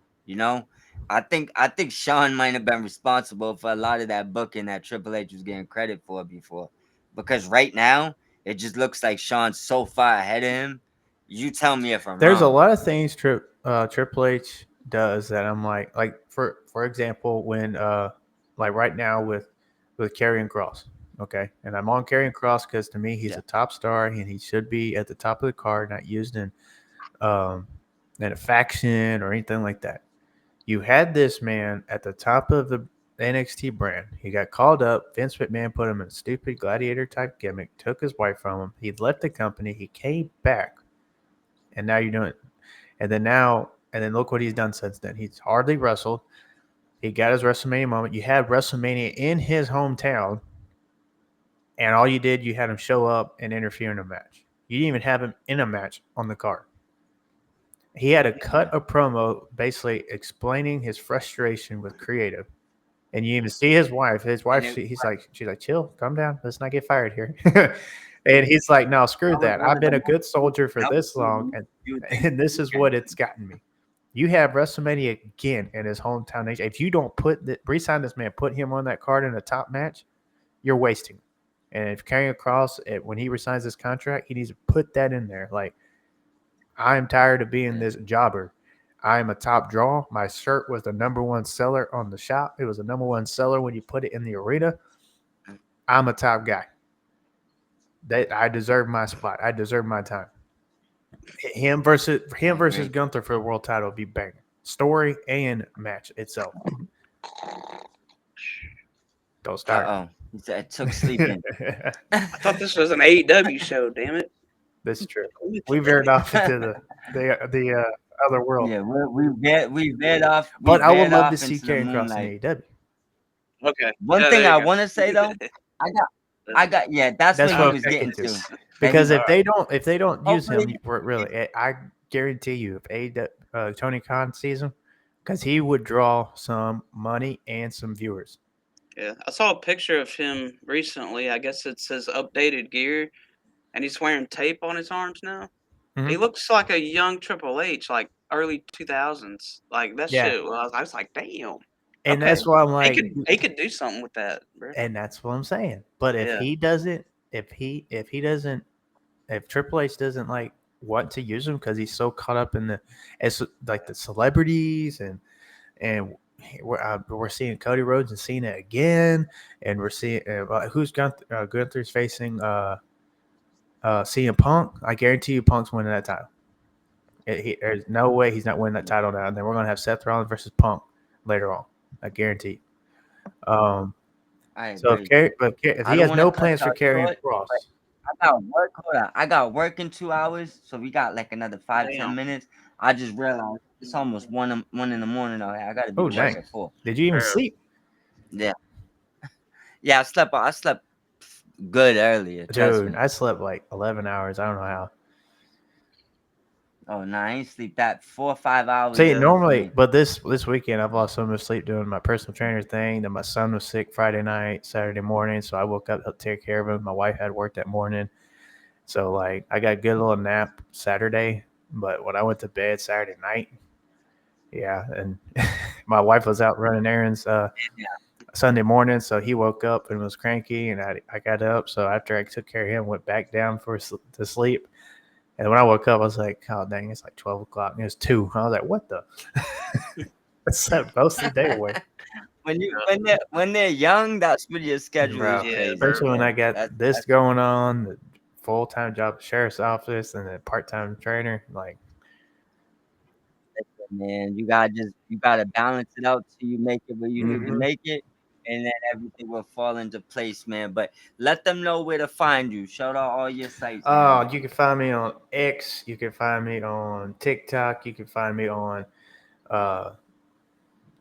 [SPEAKER 1] I think Shawn might have been responsible for a lot of that booking that Triple H was getting credit for before. Because right now, it just looks like Shawn's so far ahead of him. You tell me if I'm wrong.
[SPEAKER 4] There's a lot of things Triple H does that I'm like for example, when like right now with Karrion Kross, okay, and I'm on Karrion Kross because to me he's a top star and he should be at the top of the card, not used in a faction or anything like that. You had this man at the top of the NXT brand. He got called up. Vince McMahon put him in a stupid gladiator type gimmick, took his wife from him. He left the company. He came back, and now you're doing it. And then look what he's done since then. He's hardly wrestled. He got his WrestleMania moment. You had WrestleMania in his hometown, and all you did, you had him show up and interfere in a match. You didn't even have him in a match on the card. He had to cut a promo basically explaining his frustration with creative. And you even see his wife. His wife, she's like, chill, calm down. Let's not get fired here. And he's like, no, screw that. I've been a good soldier for this long, and this is what it's gotten me. You have WrestleMania again in his hometown. If you don't re-sign this man, put him on that card in a top match, you're wasting. And if Karrion Kross, when he resigns his contract, he needs to put that in there. Like, I'm tired of being this jobber. I'm a top draw. My shirt was the number one seller on the shop. It was the number one seller when you put it in the arena. I'm a top guy. I deserve my spot. I deserve my time. Him versus Gunther for the world title would be banger. Story and match itself. Don't start.
[SPEAKER 1] He said it took sleeping.
[SPEAKER 3] I thought this was an AEW show. Damn it.
[SPEAKER 4] That's true. We veered off into the other world.
[SPEAKER 1] Yeah, we veered off.
[SPEAKER 4] But I would love to see Karrion Kross in AEW.
[SPEAKER 3] Okay.
[SPEAKER 1] One thing I want to say though, that's what he was getting to.
[SPEAKER 4] Because if they don't use him, really, I guarantee you, if Tony Khan sees him, because he would draw some money and some viewers.
[SPEAKER 3] Yeah, I saw a picture of him recently. I guess it says updated gear, and he's wearing tape on his arms now. Mm-hmm. He looks like a young Triple H, like early 2000s. Like that shit. I was like, damn.
[SPEAKER 4] And that's why I'm like,
[SPEAKER 3] he could do something with that, bro.
[SPEAKER 4] And that's what I'm saying. But if he doesn't if Triple H doesn't like want to use him because he's so caught up in the celebrities and we're seeing Cody Rhodes and Cena again, and we're seeing who's Gunther's facing CM Punk. I guarantee you, Punk's winning that title. There's no way he's not winning that title now. And then we're gonna have Seth Rollins versus Punk later on. I guarantee.
[SPEAKER 1] I
[SPEAKER 4] So
[SPEAKER 1] agree.
[SPEAKER 4] if
[SPEAKER 1] I
[SPEAKER 4] he
[SPEAKER 1] don't
[SPEAKER 4] has
[SPEAKER 1] wanna
[SPEAKER 4] no
[SPEAKER 1] cut
[SPEAKER 4] plans for
[SPEAKER 1] y'all
[SPEAKER 4] carrying
[SPEAKER 1] short,
[SPEAKER 4] Cross,
[SPEAKER 1] but I got work. Hold on. I got work in 2 hours, so we got like another 5-10
[SPEAKER 3] Damn.
[SPEAKER 1] minutes. I just realized it's almost 1 in the morning out here. I gotta be
[SPEAKER 4] oh
[SPEAKER 1] to work
[SPEAKER 4] dang,
[SPEAKER 1] at 4.
[SPEAKER 4] did you even
[SPEAKER 3] Bro.
[SPEAKER 4] sleep,
[SPEAKER 1] Yeah. Yeah, I slept good earlier. Trust
[SPEAKER 4] dude?
[SPEAKER 1] me.
[SPEAKER 4] I slept like 11 hours. I don't know how.
[SPEAKER 1] Oh no, I ain't sleep that 4 or 5 hours.
[SPEAKER 4] See,
[SPEAKER 1] early for
[SPEAKER 4] normally,
[SPEAKER 1] me.
[SPEAKER 4] but this weekend I've lost some of sleep doing my personal trainer thing. Then my son was sick Friday night, Saturday morning, so I woke up to take care of him. My wife had work that morning, so like I got a good little nap Saturday. But when I went to bed Saturday night, yeah, and my wife was out running errands Sunday morning, so he woke up and was cranky, and I got up. So after I took care of him, went back down to sleep. And when I woke up, I was like, "Oh dang, it's like 12 o'clock." And it was 2. I was like, "What the?" I slept most of the day away,
[SPEAKER 1] When they're young, that's when your schedule
[SPEAKER 4] bro.
[SPEAKER 1] is
[SPEAKER 3] Yeah,
[SPEAKER 1] crazy.
[SPEAKER 3] bro.
[SPEAKER 4] Especially when I got
[SPEAKER 1] That's
[SPEAKER 4] this going on, the full-time job at the sheriff's office, and the part-time trainer. Like,
[SPEAKER 1] man. You gotta balance it out till you make it where you need to make it, and then everything will fall into place, man. But let them know where to find you. Shout out all your sites, man.
[SPEAKER 4] you can find me on X. You can find me on TikTok. You can find me on uh,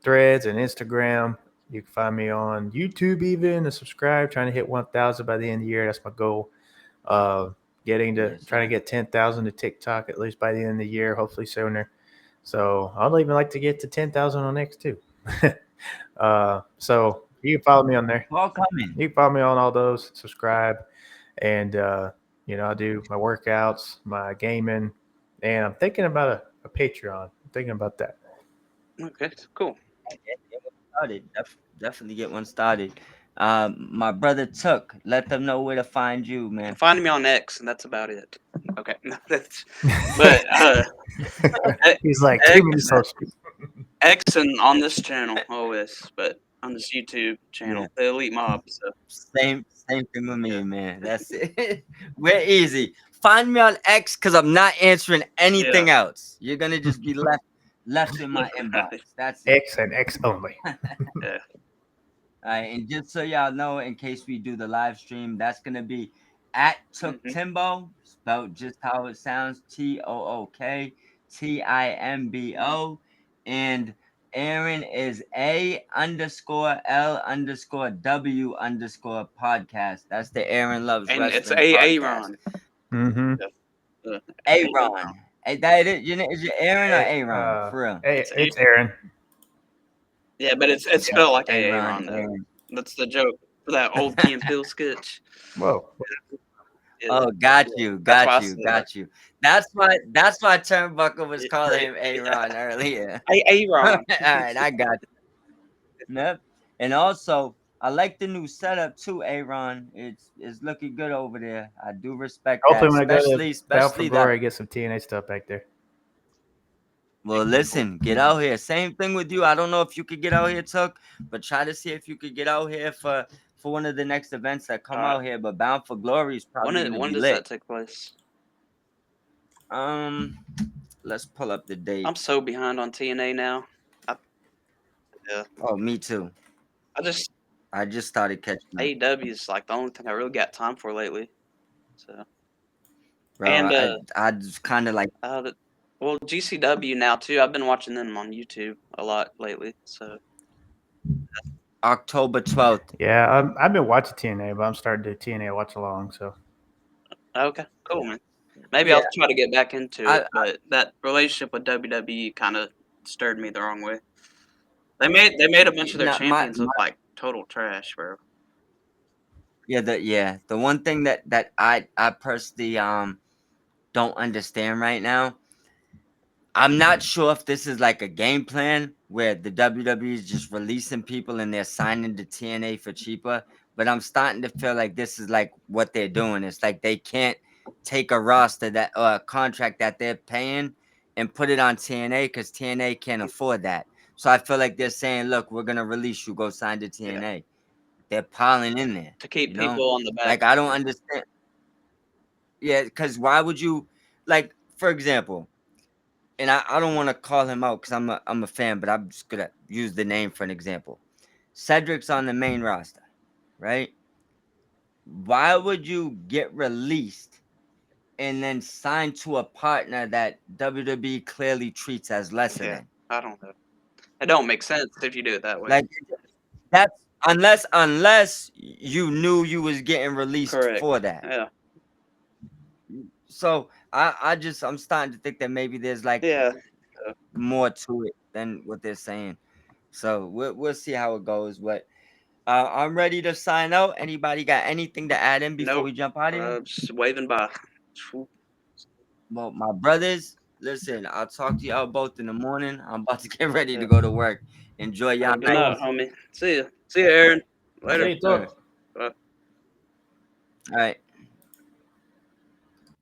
[SPEAKER 4] Threads and Instagram. You can find me on YouTube even and subscribe. Trying to hit 1,000 by the end of the year. That's my goal. Trying
[SPEAKER 1] Yes,
[SPEAKER 4] to
[SPEAKER 1] sir.
[SPEAKER 4] get 10,000 to TikTok at least by the end of the year. Hopefully sooner. So I'd even like to get to 10,000 on X too. So you can follow me on there.
[SPEAKER 1] All coming.
[SPEAKER 4] You can follow me on all those. Subscribe, and I do my workouts, my gaming, and I'm thinking about a Patreon. I'm thinking about that.
[SPEAKER 3] Okay, cool.
[SPEAKER 1] Get one started. Definitely get one started. My brother Took. Let them know where to find you,
[SPEAKER 3] You can
[SPEAKER 1] man.
[SPEAKER 3] find me on X, and that's about it. Okay, but
[SPEAKER 4] He's like
[SPEAKER 3] X,
[SPEAKER 4] too many socials.
[SPEAKER 3] X, and on this channel always, but on this YouTube channel,
[SPEAKER 1] Yeah.
[SPEAKER 3] the Elite Mob. So
[SPEAKER 1] Same thing with me,
[SPEAKER 3] Yeah.
[SPEAKER 1] man. That's it. We're easy. Find me on X because I'm not answering anything else. You're gonna just be left in my inbox. That's it.
[SPEAKER 4] X and X only.
[SPEAKER 3] yeah,
[SPEAKER 1] All right, and just so y'all know, in case we do the live stream, that's gonna be at Took
[SPEAKER 3] Mhm.
[SPEAKER 1] Timbo, spelled just how it sounds, TOOKTIMBO, and Aaron is A_L_W_podcast. That's the Aaron Loves
[SPEAKER 3] and it's
[SPEAKER 1] Wrestling
[SPEAKER 3] A
[SPEAKER 1] podcast.
[SPEAKER 3] Ron.
[SPEAKER 4] Mm-hmm.
[SPEAKER 1] Aaron. Hey, that is it Aaron or Aaron? For real.
[SPEAKER 4] It's Aaron.
[SPEAKER 3] Yeah, but it's spelled like
[SPEAKER 1] Aaron.
[SPEAKER 3] Aaron. Though. That's the joke for that old Key and Peele sketch.
[SPEAKER 4] Whoa.
[SPEAKER 3] Yeah,
[SPEAKER 1] Oh, got you.
[SPEAKER 3] That's why I said that.
[SPEAKER 1] That's why Turnbuckle was calling him Aaron earlier.
[SPEAKER 3] Aaron.
[SPEAKER 1] All right, I got you. Yep. And also, I like the new setup too, Aaron. It's looking good over there. I do respect
[SPEAKER 4] Hopefully
[SPEAKER 1] that.
[SPEAKER 4] when I go to Bound for
[SPEAKER 1] Especially
[SPEAKER 4] Glory, I
[SPEAKER 1] that.
[SPEAKER 4] get some TNA stuff back there.
[SPEAKER 1] Well, listen, get out here. Same thing with you. I don't know if you could get out here, Tuck, but try to see if you could get out here for one of the next events that come out here. But Bound for Glory is probably gonna
[SPEAKER 3] When
[SPEAKER 1] be
[SPEAKER 3] does
[SPEAKER 1] lit.
[SPEAKER 3] that take place?
[SPEAKER 1] Let's pull up the date.
[SPEAKER 3] I'm so behind on TNA now.
[SPEAKER 1] Oh, me too. I just started catching up.
[SPEAKER 3] AEW is like the only thing I really got time for lately. So
[SPEAKER 1] Bro,
[SPEAKER 3] and
[SPEAKER 1] I just kind of like
[SPEAKER 3] well, GCW now too. I've been watching them on YouTube a lot lately. So
[SPEAKER 1] October 12th.
[SPEAKER 4] Yeah, I've been watching TNA, but I'm starting to do TNA watch along. So
[SPEAKER 3] okay, cool, man. Maybe
[SPEAKER 1] Yeah.
[SPEAKER 3] I'll try to get back into
[SPEAKER 1] I-
[SPEAKER 3] it, but that relationship with WWE kind of stirred me the wrong way. They made a bunch of their
[SPEAKER 1] Not
[SPEAKER 3] champions look like total trash, bro.
[SPEAKER 1] the one thing that I personally don't understand right now. I'm not sure if this is like a game plan where the WWE is just releasing people and they're signing to TNA for cheaper, but I'm starting to feel like this is like what they're doing. It's like they can't take a roster that contract that they're paying and put it on TNA because TNA can't afford that. So I feel like they're saying, look, we're gonna release you, go sign to TNA. They're piling in there
[SPEAKER 3] to keep
[SPEAKER 1] you know?
[SPEAKER 3] people on the back.
[SPEAKER 1] Like I don't understand. Yeah, because why would you like, for example, and I don't want to call him out because I'm a fan, but I'm just gonna use the name for an example. Cedric's on the main roster, right? Why would you get released and then sign to a partner that WWE clearly treats as lesser
[SPEAKER 3] Yeah,
[SPEAKER 1] than?
[SPEAKER 3] I don't know. It don't make sense if you do it that way.
[SPEAKER 1] Like that's unless you knew you was getting released
[SPEAKER 3] Correct.
[SPEAKER 1] for that.
[SPEAKER 3] Yeah.
[SPEAKER 1] So I'm starting to think that maybe there's like
[SPEAKER 3] Yeah.
[SPEAKER 1] more to it than what they're saying. So we'll see how it goes. But I'm ready to sign out. Anybody got anything to add in before
[SPEAKER 3] Nope.
[SPEAKER 1] we jump out of here?
[SPEAKER 3] Just waving by.
[SPEAKER 1] Well, my brothers, listen, I'll talk to y'all both in the morning. I'm about to get ready to
[SPEAKER 3] Yeah.
[SPEAKER 1] go to work. Enjoy y'all
[SPEAKER 3] Good
[SPEAKER 1] night.
[SPEAKER 3] night, homie. See ya. See ya, Aaron. Later.
[SPEAKER 4] Say it up.
[SPEAKER 1] All right.